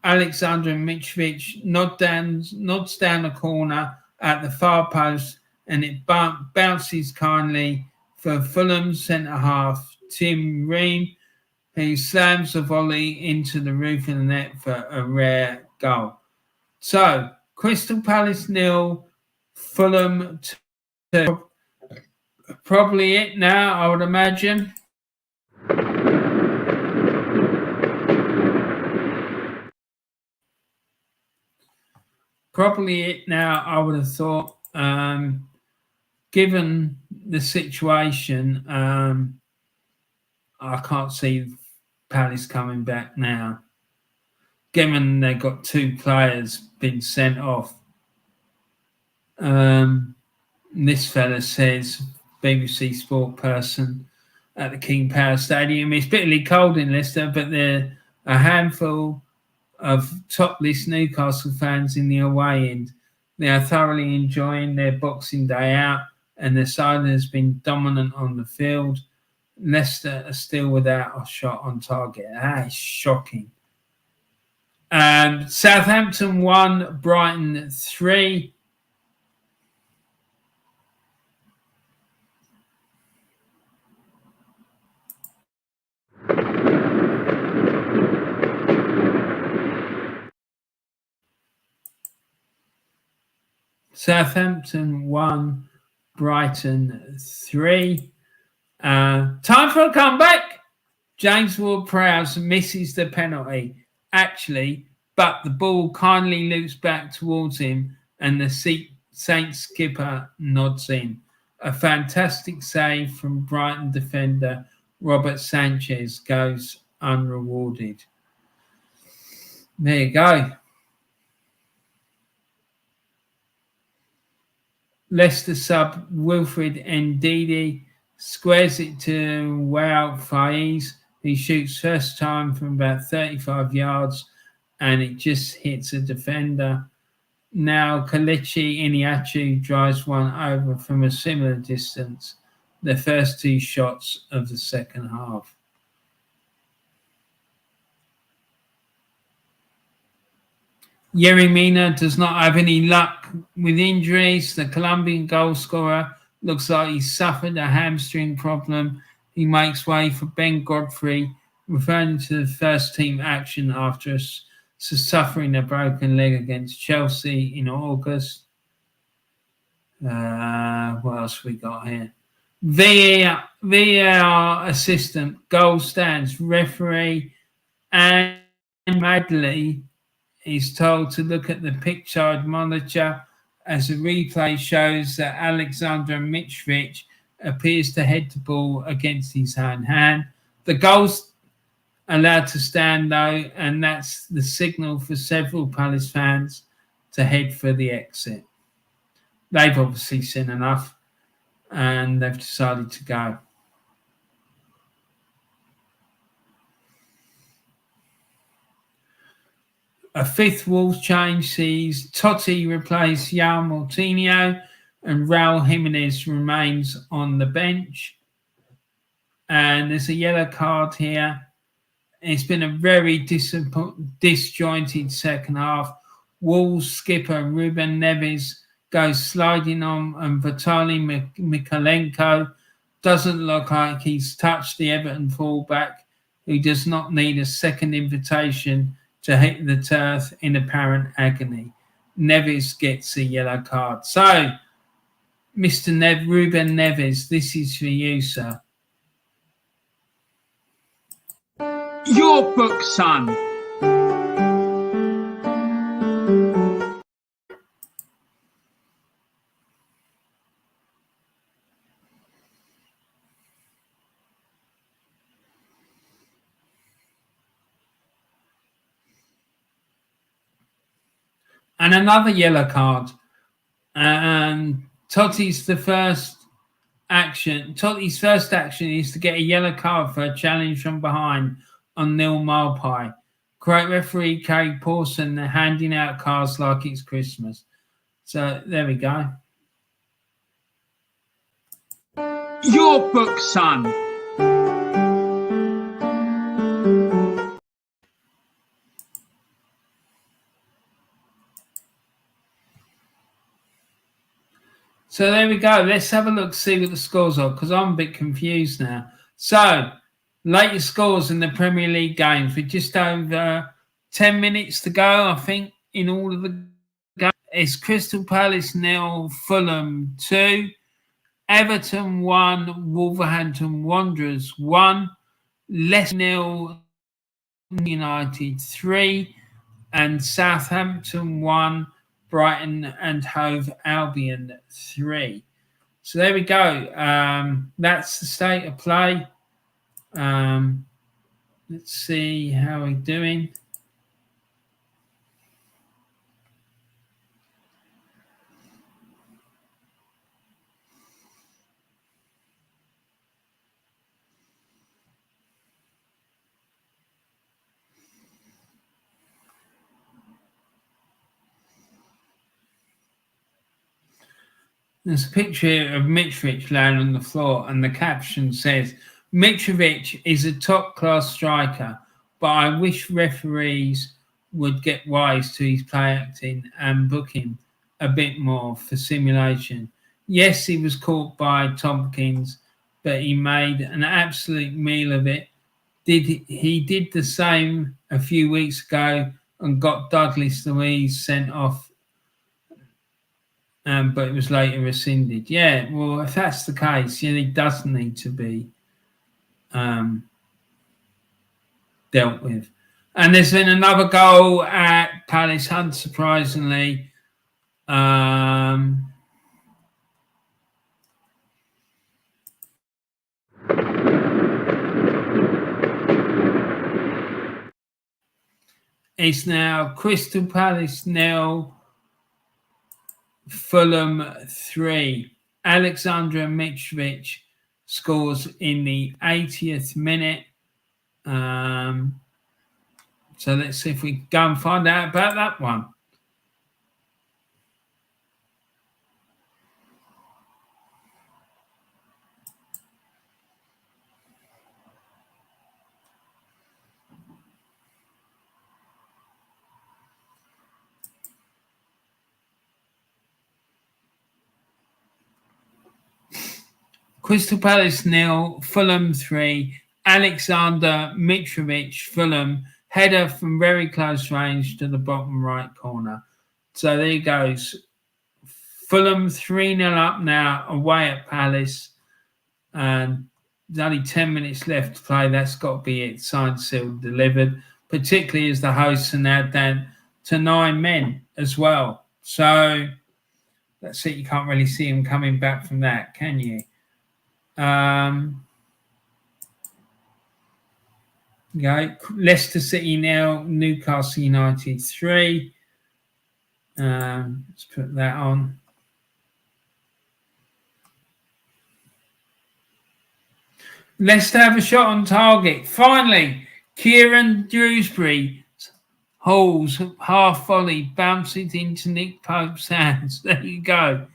Alexander Mitrovic nods down the corner at the far post, and it bounces kindly for Fulham centre-half Tim Ream, who slams a volley into the roof of the net for a rare goal. So, Crystal Palace 0, Fulham 2. Probably it now, I would imagine. Probably it now, I would have thought. Given the situation, I can't see Palace coming back now. Given they've got 2 players been sent off. This fella says, BBC Sport person at the King Power Stadium, it's bitterly cold in Leicester, but there are a handful of top-list Newcastle fans in the away end. They are thoroughly enjoying their Boxing Day out, and their side has been dominant on the field. Leicester are still without a shot on target. That is shocking. Southampton 1, Brighton 3. Southampton 1, Brighton 3. Time for a comeback. James Ward-Prowse misses the penalty, actually, but the ball kindly loops back towards him and the Saints skipper nods in. A fantastic save from Brighton defender Robert Sanchez goes unrewarded. There you go. Leicester sub Wilfred Ndidi squares it to Wout Faiz. He shoots first time from about 35 yards and it just hits a defender. Now Kelechi Iheanacho drives one over from a similar distance. The first 2 shots of the second half. Yerry Mina does not have any luck with injuries. The Colombian goal scorer looks like he suffered a hamstring problem. He makes way for Ben Godfrey, referring to the first team action after suffering a broken leg against Chelsea in August. What else we got here? VAR assistant, goal stands, referee, and Madley is told to look at the pitchside monitor as the replay shows that Alexander Mitrovic appears to head the ball against his own hand. The goal's allowed to stand though, and that's the signal for several Palace fans to head for the exit. They've obviously seen enough and they've decided to go. A 5th Wolves change sees Totti replace João Moutinho and Raul Jimenez remains on the bench. And there's a yellow card here. It's been a very disjointed second half. Wolves skipper Ruben Neves goes sliding on and Vitaly Mikalenko doesn't look like he's touched the Everton fullback, who does not need a second invitation to hit the turf in apparent agony. Neves gets a yellow card. So, Mr. Ruben Neves, this is for you, sir. Your book, son. And another yellow card. Totti's first action is to get a yellow card for a challenge from behind on Neil Malpai. Great referee Craig Pawson handing out cards like it's Christmas. So there we go. Your book, son. So there we go. Let's have a look, see what the scores are, because I'm a bit confused now. So, latest scores in the Premier League games. With just over 10 minutes to go, I think, in all of the games. It's Crystal Palace 0, Fulham 2, Everton 1, Wolverhampton Wanderers 1, Leicester 0, United 3, and Southampton 1, Brighton and Hove Albion 3. So there we go. That's the state of play. Let's see how we're doing. There's a picture of Mitrovic laying on the floor, and the caption says, Mitrovic is a top-class striker, but I wish referees would get wise to his play acting and book him a bit more for simulation. Yes, he was caught by Tompkins, but he made an absolute meal of it. He did the same a few weeks ago and got Douglas Luiz sent off, but it was later rescinded. Yeah, well, if that's the case, he does need to be dealt with. And there's been another goal at Palace, unsurprisingly. It's now Crystal Palace 0, Fulham 3. Alexander Mitrovic scores in the 80th minute. So let's see if we can go and find out about that one. Crystal Palace 0, Fulham 3. Alexander Mitrovic, Fulham, header from very close range to the bottom right corner. So there he goes. Fulham 3-0 up now, away at Palace. And there's only 10 minutes left to play. That's got to be it. Signed, sealed, delivered. Particularly as the hosts are now down to 9 men as well. So that's it. You can't really see him coming back from that, can you? Leicester City now, Newcastle United 3. Let's put that on. Leicester have a shot on target. Finally, Kieran Dewsbury hauls half volley, bounces into Nick Pope's hands. There you go.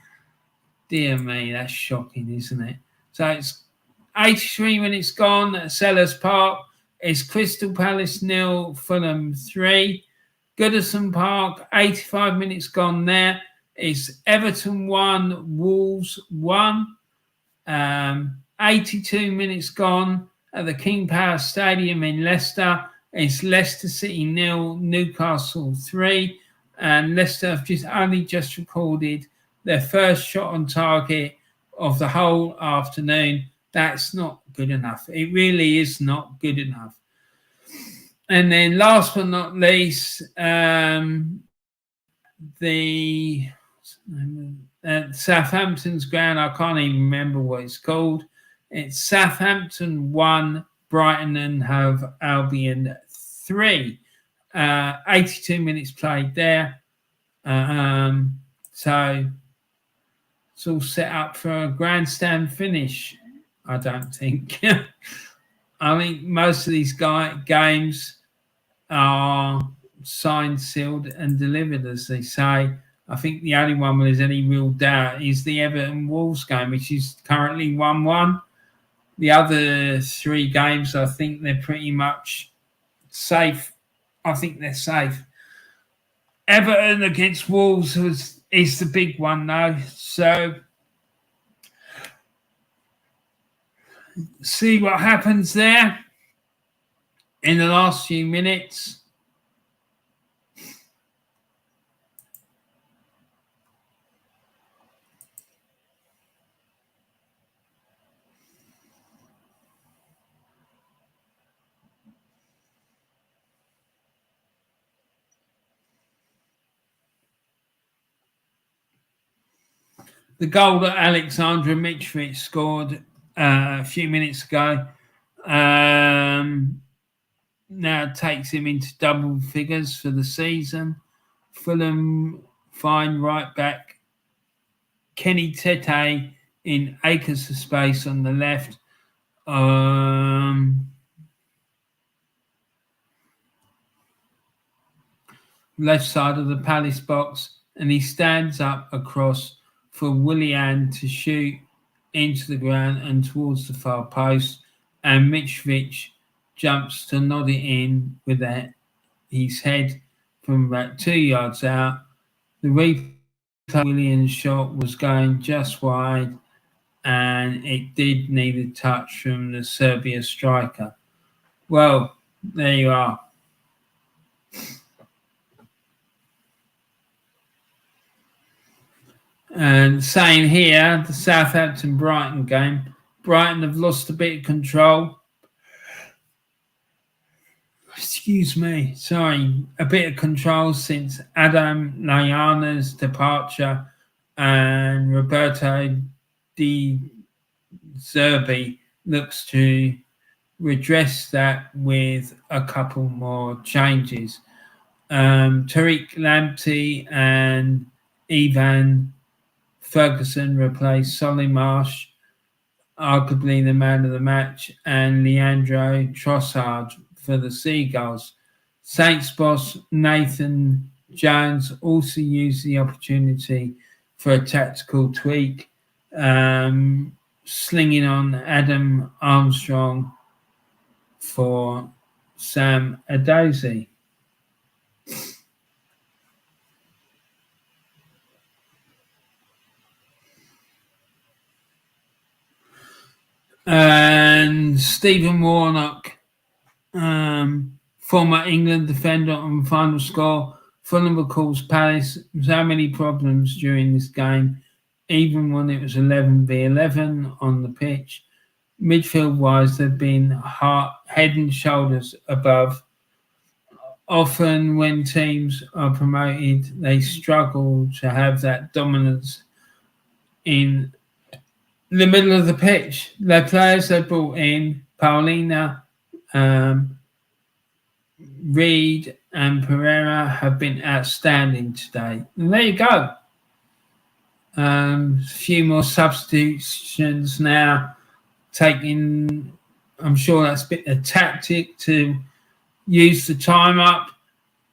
Dear me, that's shocking, isn't it? So it's 83 minutes gone at Sellers Park. It's Crystal Palace 0, Fulham 3. Goodison Park, 85 minutes gone there. It's Everton 1, Wolves 1. 82 minutes gone at the King Power Stadium in Leicester. It's Leicester City 0, Newcastle 3. And Leicester have only just recorded their first shot on target of the whole afternoon. That's not good enough. It really is not good enough. And then last but not least, the Southampton's ground, I can't even remember what it's called. It's Southampton 1, Brighton and Hove Albion 3. 82 minutes played there. So it's all set up for a grandstand finish, I don't think. I think most of these games are signed, sealed, and delivered, as they say. I think the only one where there's any real doubt is the Everton Wolves game, which is currently 1-1. The other 3 games, I think they're pretty much safe. I think they're safe. Everton against Wolves is the big one, though. So see what happens there in the last few minutes. The goal that Alexandra Mitrovic scored a few minutes ago now takes him into double figures for the season. Fulham find right back Kenny Tete in acres of space on the left. Left side of the Palace box, and he stands up across for Willian to shoot into the ground and towards the far post, and Mitrovic jumps to nod it in with his head from about 2 yards out. The replay Willian's shot was going just wide, and it did need a touch from the Serbia striker. Well, there you are. And saying here, the Southampton-Brighton game, Brighton have lost a bit of control. Excuse me, sorry, a bit of control since Adam Lallana's departure, and Roberto De Zerbi looks to redress that with a couple more changes. Tariq Lamptey and Ivan Ferguson replaced Solly Marsh, arguably the man of the match, and Leandro Trossard for the Seagulls. Saints boss Nathan Jones also used the opportunity for a tactical tweak, slinging on Adam Armstrong for Sam Adozie. And Stephen Warnock, former England defender, on final score. Fulham will cause Palace so many problems during this game, even when it was 11v11 on the pitch. Midfield-wise, they've been head and shoulders above. Often when teams are promoted, they struggle to have that dominance in the middle of the pitch. The players they brought in, Paulina, Reed and Pereira, have been outstanding today. And there you go. A few more substitutions now taking, I'm sure that's a bit of tactic to use the time up.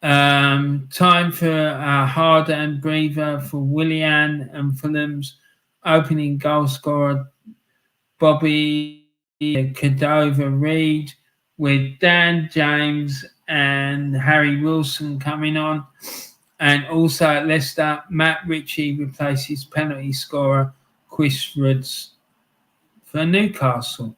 Time for a harder and breather for Willian and Fulham's opening goal scorer Bobby Cordova-Reid, with Dan James and Harry Wilson coming on. And also at Leicester, Matt Ritchie replaces penalty scorer Chris Roods for Newcastle.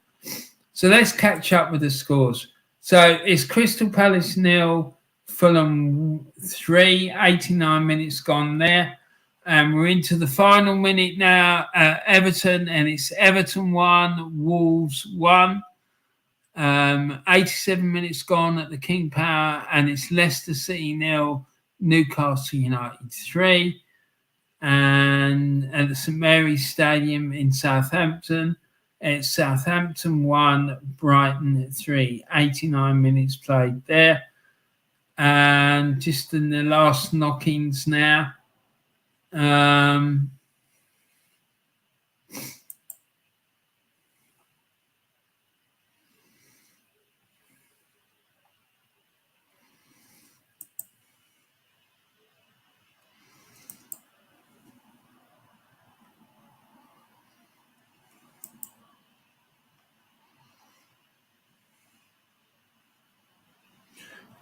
So let's catch up with the scores. So it's Crystal Palace 0, Fulham 3, 89 minutes gone there. And we're into the final minute now at Everton, and it's Everton 1, Wolves 1. 87 minutes gone at the King Power, and it's Leicester City 0, Newcastle United 3. And at the St Mary's Stadium in Southampton, it's Southampton 1, Brighton 3. 89 minutes played there. And just in the last knock-ins now,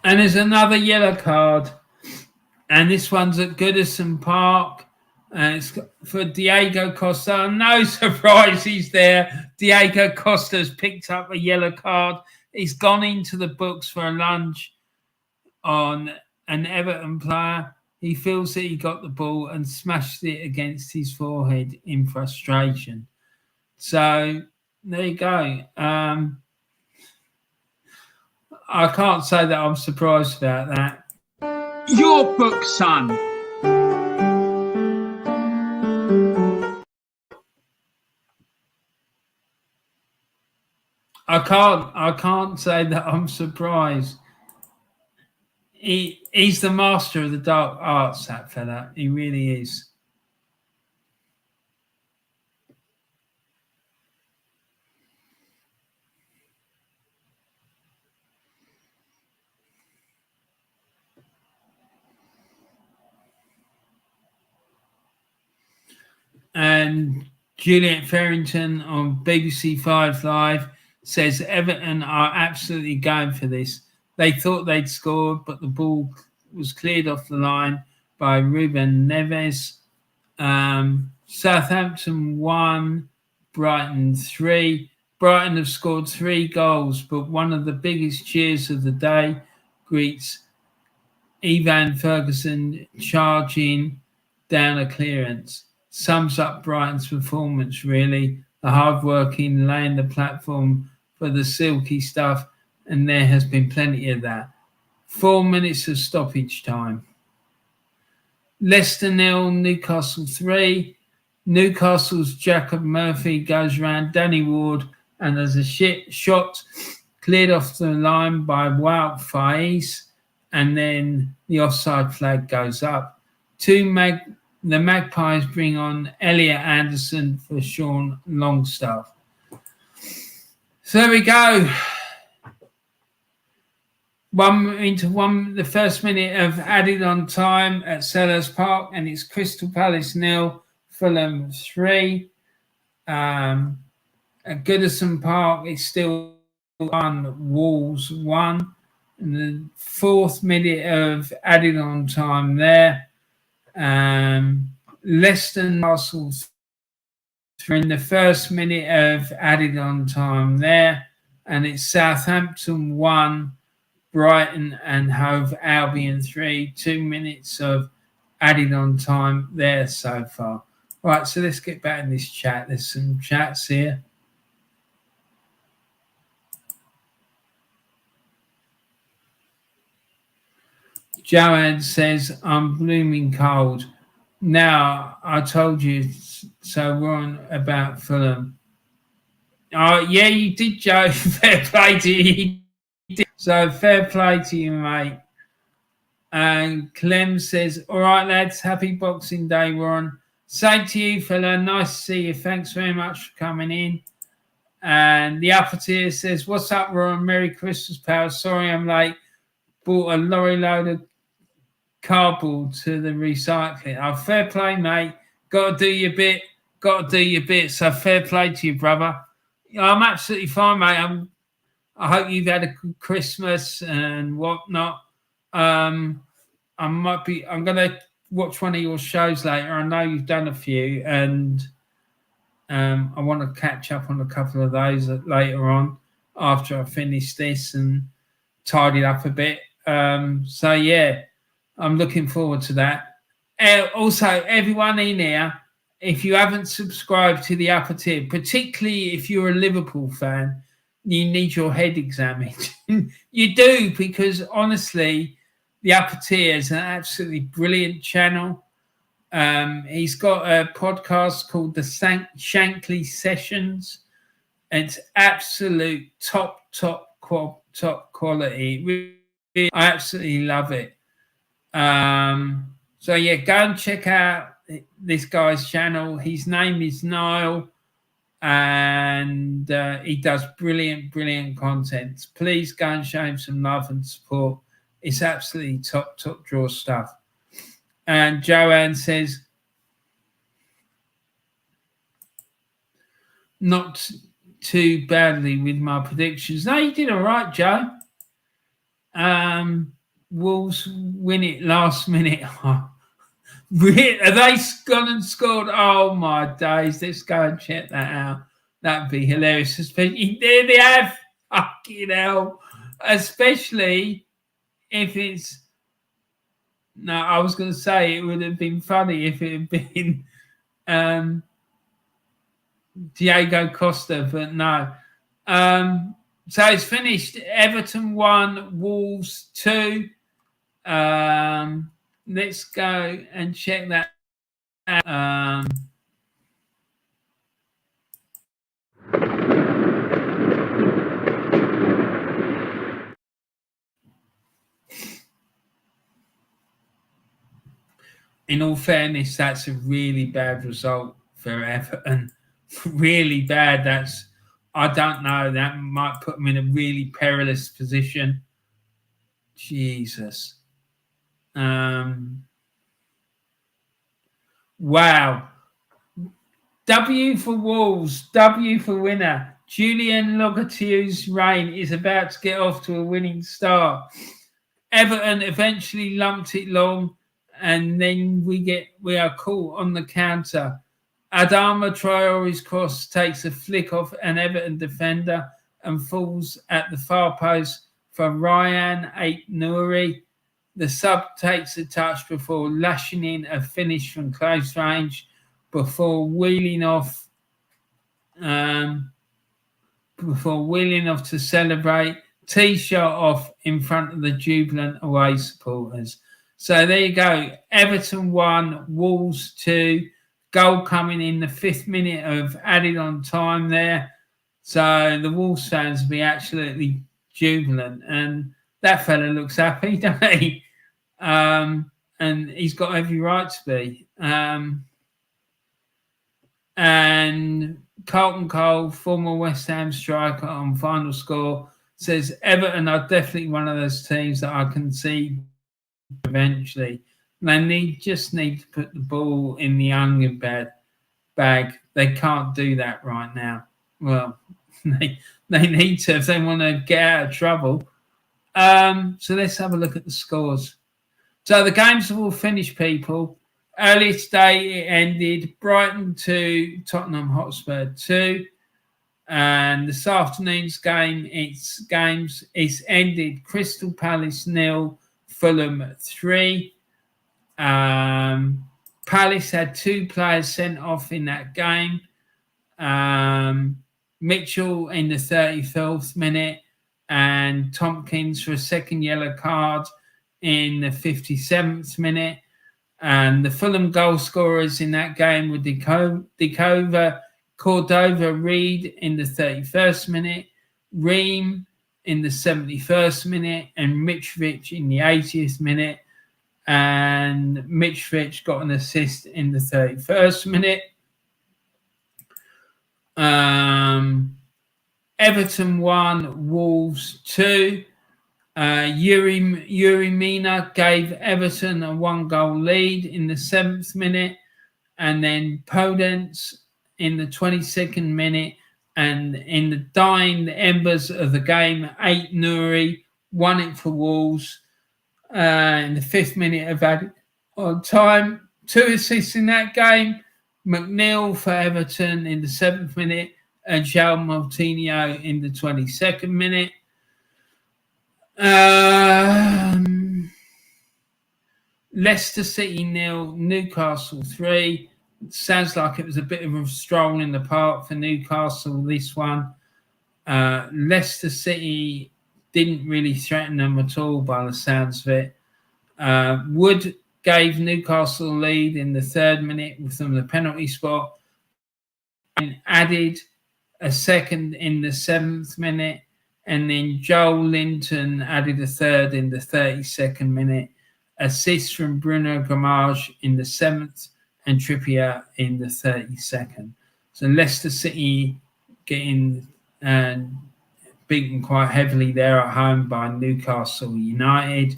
And there's another yellow card. And this one's at Goodison Park. And it's for Diego Costa. No surprise he's there. Diego Costa's picked up a yellow card. He's gone into the books for a lunge on an Everton player. He feels that he got the ball and smashed it against his forehead in frustration. So there you go. I can't say that I'm surprised about that. Your book, son. I can't say that I'm surprised. He's the master of the dark arts, that fella. He really is. And Juliet Farrington on BBC 5 Live says Everton are absolutely going for this. They thought they'd scored, but the ball was cleared off the line by Ruben Neves. Southampton 1, Brighton 3. Brighton have scored 3 goals, but one of the biggest cheers of the day greets Evan Ferguson charging down a clearance. Sums up Brighton's performance, really. The hard-working, laying the platform for the silky stuff, and there has been plenty of that. 4 minutes of stoppage time. Leicester 0, Newcastle 3. Newcastle's Jacob Murphy goes round Danny Ward, and there's a shot cleared off the line by Wout Faiz, and then the offside flag goes up. The Magpies bring on Elliot Anderson for Sean Longstaff. So there we go. The first minute of added on time at Sellers Park, and it's Crystal Palace 0, Fulham 3. At Goodison Park, it's still 1, Wolves 1. And the 4th minute of added on time there. Leicester Newcastle in the first minute of added on time there, and it's Southampton 1, Brighton and Hove Albion 3. 2 minutes of added on time there so far. Right, so let's get back in this chat. There's some chats here. Joanne says, I'm blooming cold. Now, I told you so. We're on about Fulham. Oh, yeah, you did, Joe. Fair play to you. So, fair play to you, mate. And Clem says, all right, lads, happy Boxing Day, Warren. Same to you, fella. Nice to see you. Thanks very much for coming in. And the upper tier says, what's up, Warren? Merry Christmas, pal. Sorry I'm late. Bought a lorry load of cardboard to the recycling. Oh, fair play, mate. Got to do your bit. So fair play to you, brother. I'm absolutely fine, mate. I hope you've had a good Christmas and whatnot. I'm gonna watch one of your shows later. I know you've done a few, and I want to catch up on a couple of those later on after I finish this and tidy up a bit. So yeah, I'm looking forward to that. Also, everyone in here, if you haven't subscribed to the upper tier, particularly if you're a Liverpool fan, you need your head examined. You do, because honestly, the upper tier is an absolutely brilliant channel. He's got a podcast called the Shankly Sessions. It's absolute top quality. Really, I absolutely love it. So yeah, go and check out this guy's channel. His name is Niall, and he does brilliant content. Please go and show him some love and support. It's absolutely top draw stuff. And Joanne says, not too badly with my predictions. No, you did all right, Joe. Wolves win it last minute. Really? Are they gone and scored? Oh my days! Let's go and check that out. That'd be hilarious. Especially there they have. Fucking hell! Especially if it's. No, I was going to say it would have been funny if it had been Diego Costa, but no. So it's finished. Everton 1, Wolves 2. Let's go and check that out. In all fairness, that's a really bad result for Everton. Really bad. I don't know. That might put them in a really perilous position. Jesus. Wow. W for Wolves. W for winner. Julian Lopetegui's reign is about to get off to a winning start. Everton eventually lumped it long, and then we are caught on the counter. Adama Traore's cross takes a flick off an Everton defender and falls at the far post for Ryan Ait-Nouri. The sub takes a touch before lashing in a finish from close range before wheeling off to celebrate. Tee-shot off in front of the jubilant away supporters. So there you go. Everton 1, Wolves 2. Goal coming in the 5th minute of added on time there. So the Wolves fans will be absolutely jubilant. And that fella looks happy, doesn't he? And he's got every right to be. And Carlton Cole, former West Ham striker on Final Score, says Everton are definitely one of those teams that I can see eventually. They just need to put the ball in the onion bag. They can't do that right now. Well, they need to if they want to get out of trouble. So let's have a look at the scores. So the games have all finished, people. Earlier today, it ended Brighton 2, Tottenham Hotspur 2. And this afternoon's game, it's ended Crystal Palace 0, Fulham 3. Palace had 2 players sent off in that game. Mitchell in the 34th minute and Tompkins for a second yellow card in the 57th minute. And the Fulham goal scorers in that game were Cordova Reed in the 31st minute, Ream in the 71st minute, and Mitrovic in the 80th minute. And Mitrovic got an assist in the 31st minute. Everton 1, Wolves 2. Yuri Mina gave Everton a 1-goal lead in the 7th minute, and then Podence in the 22nd minute, and in the dying embers of the game, Ait-Nouri won it for Wolves in the 5th minute of added on time. 2 assists in that game. McNeil for Everton in the 7th minute and João Moutinho in the 22nd minute. Leicester City 0, Newcastle 3. Sounds like it was a bit of a stroll in the park for Newcastle, this one. Leicester City didn't really threaten them at all by the sounds of it. Wood gave Newcastle a lead in the 3rd minute from the penalty spot and added a second in the 7th minute. And then Joel Linton added a 3rd in the 32nd minute. Assist from Bruno Guimaraes in the 7th and Trippier in the 32nd. So Leicester City getting beaten quite heavily there at home by Newcastle United.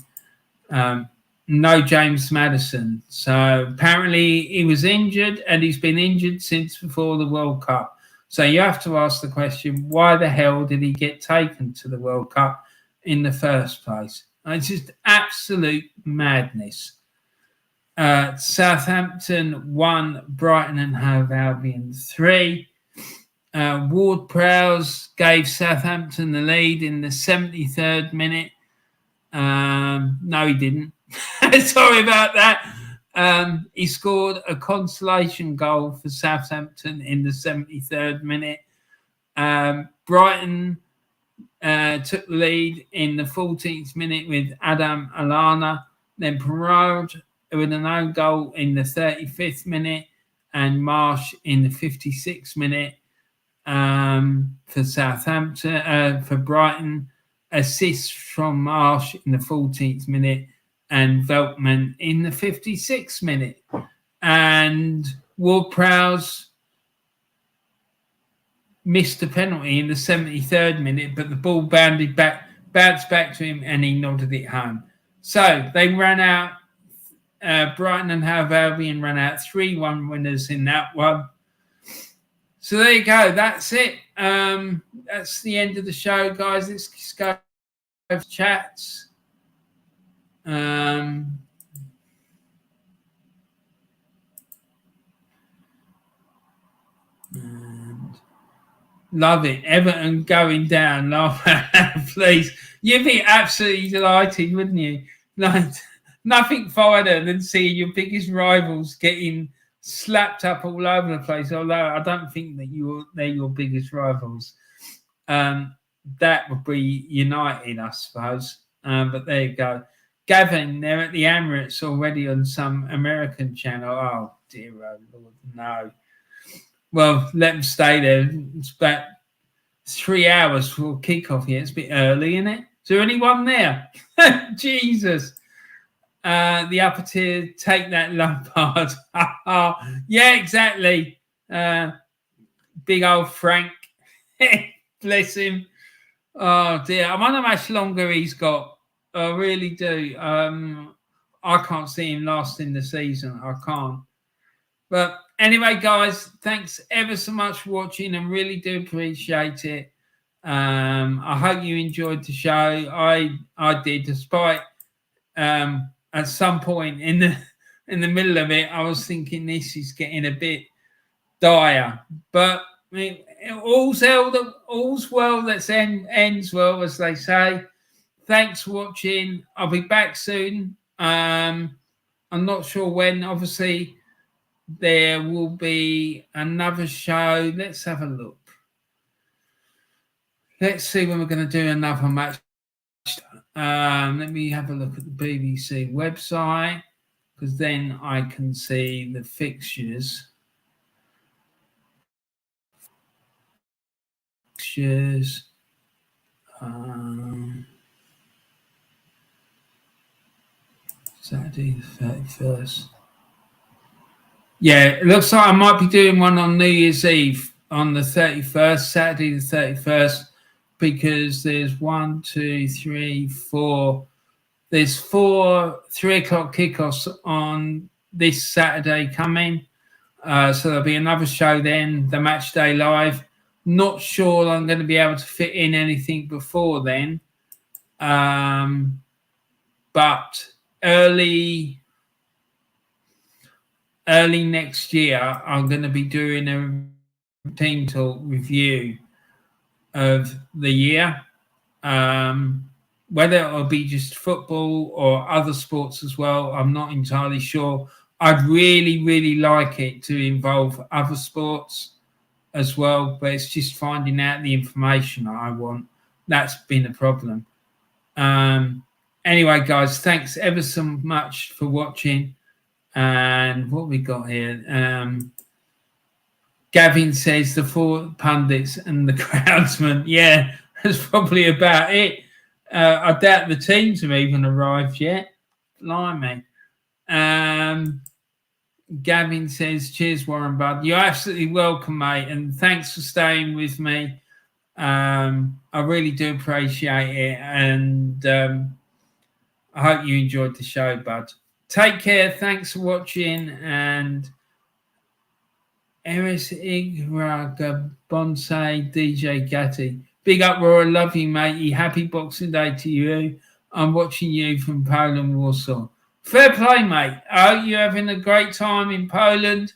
No James Maddison. So apparently he was injured, and he's been injured since before the World Cup. So you have to ask the question, why the hell did he get taken to the World Cup? in the first place. It's just absolute madness. Southampton 1, Brighton and Hove Albion 3. Ward-Prowse gave Southampton the lead in the 73rd minute. No, he didn't. Sorry about that. He scored a consolation goal for Southampton in the 73rd minute. Brighton took the lead in the 14th minute with Adam Alana, then Perraud with an own goal in the 35th minute, and Marsh in the 56th minute for Southampton. For Brighton, assists from Marsh in the 14th minute and Veltman in the 56th minute. And Ward-Prowse missed a penalty in the 73rd minute, but the ball bounced back to him and he nodded it home. So they ran out, Brighton and Hove Albion ran out 3-1 winners in that one. So there you go. That's it. That's the end of the show, guys. Let's just go to chats. And love it. Everton going down. Laugh out, please. You'd be absolutely delighted, wouldn't you? Like, nothing finer than seeing your biggest rivals getting slapped up all over the place. Although I don't think that they're your biggest rivals. That would be United, I suppose. But there you go. Gavin, they're at the Emirates already on some American channel. Oh, dear Lord, no. Well, let them stay there. It's about 3 hours for kickoff here. It's a bit early, isn't it? Is there anyone there? Jesus. The upper tier, take that Lampard. Yeah, exactly. Big old Frank. Bless him. Oh, dear. I wonder how much longer he's got. I really do. I can't see him lasting the season. I can't. But anyway, guys, thanks ever so much for watching and really do appreciate it. I hope you enjoyed the show. I did, despite at some point in the middle of it, I was thinking this is getting a bit dire. But I mean, all's well that ends well, as they say. Thanks for watching. I'll be back soon. I'm not sure when. Obviously, there will be another show. Let's have a look. Let's see when we're going to do another match. Let me have a look at the BBC website, because then I can see the fixtures. Saturday the 31st. Yeah, it looks like I might be doing one on New Year's Eve on the 31st, Saturday the 31st, because there's 1, 2, 3, 4. There's 4 3:00 kickoffs on this Saturday coming. So there'll be another show then, the Match Day Live. Not sure I'm going to be able to fit in anything before then. But early next year, I'm going to be doing a team talk review of the year. Whether it'll be just football or other sports as well, I'm not entirely sure. I'd really, really like it to involve other sports as well, but it's just finding out the information I want. That's been a problem. Anyway, guys, thanks ever so much for watching. And what we got here? Gavin says the 4 pundits and the crowdsmen. Yeah, that's probably about it. I doubt the teams have even arrived yet. Blimey. Gavin says, cheers, Warren Bud. You're absolutely welcome, mate, and thanks for staying with me. I really do appreciate it, and I hope you enjoyed the show, Bud. Take care. Thanks for watching, and Eris Igraga Bonsai DJ Gatti. Big up, Roy. Love you, matey. Happy Boxing Day to you. I'm watching you from Poland, Warsaw. Fair play, mate. I hope you're having a great time in Poland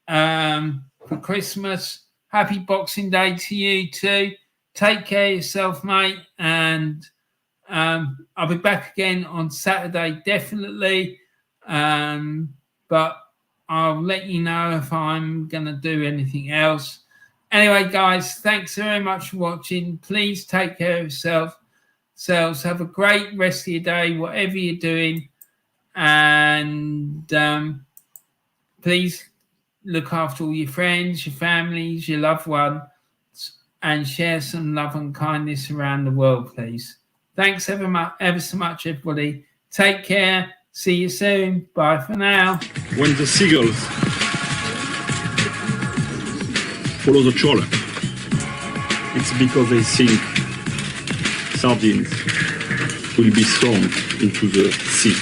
for Christmas. Happy Boxing Day to you too. Take care of yourself, mate. And I'll be back again on Saturday, definitely. But I'll let you know if I'm going to do anything else. Anyway, guys, thanks very much for watching. Please take care of yourselves. Have a great rest of your day, whatever you're doing. And please look after all your friends, your families, your loved ones, and share some love and kindness around the world, please. Thanks ever so much, everybody. Take care. See you soon. Bye for now. When the seagulls follow the trawler, it's because they think sardines will be thrown into the sea.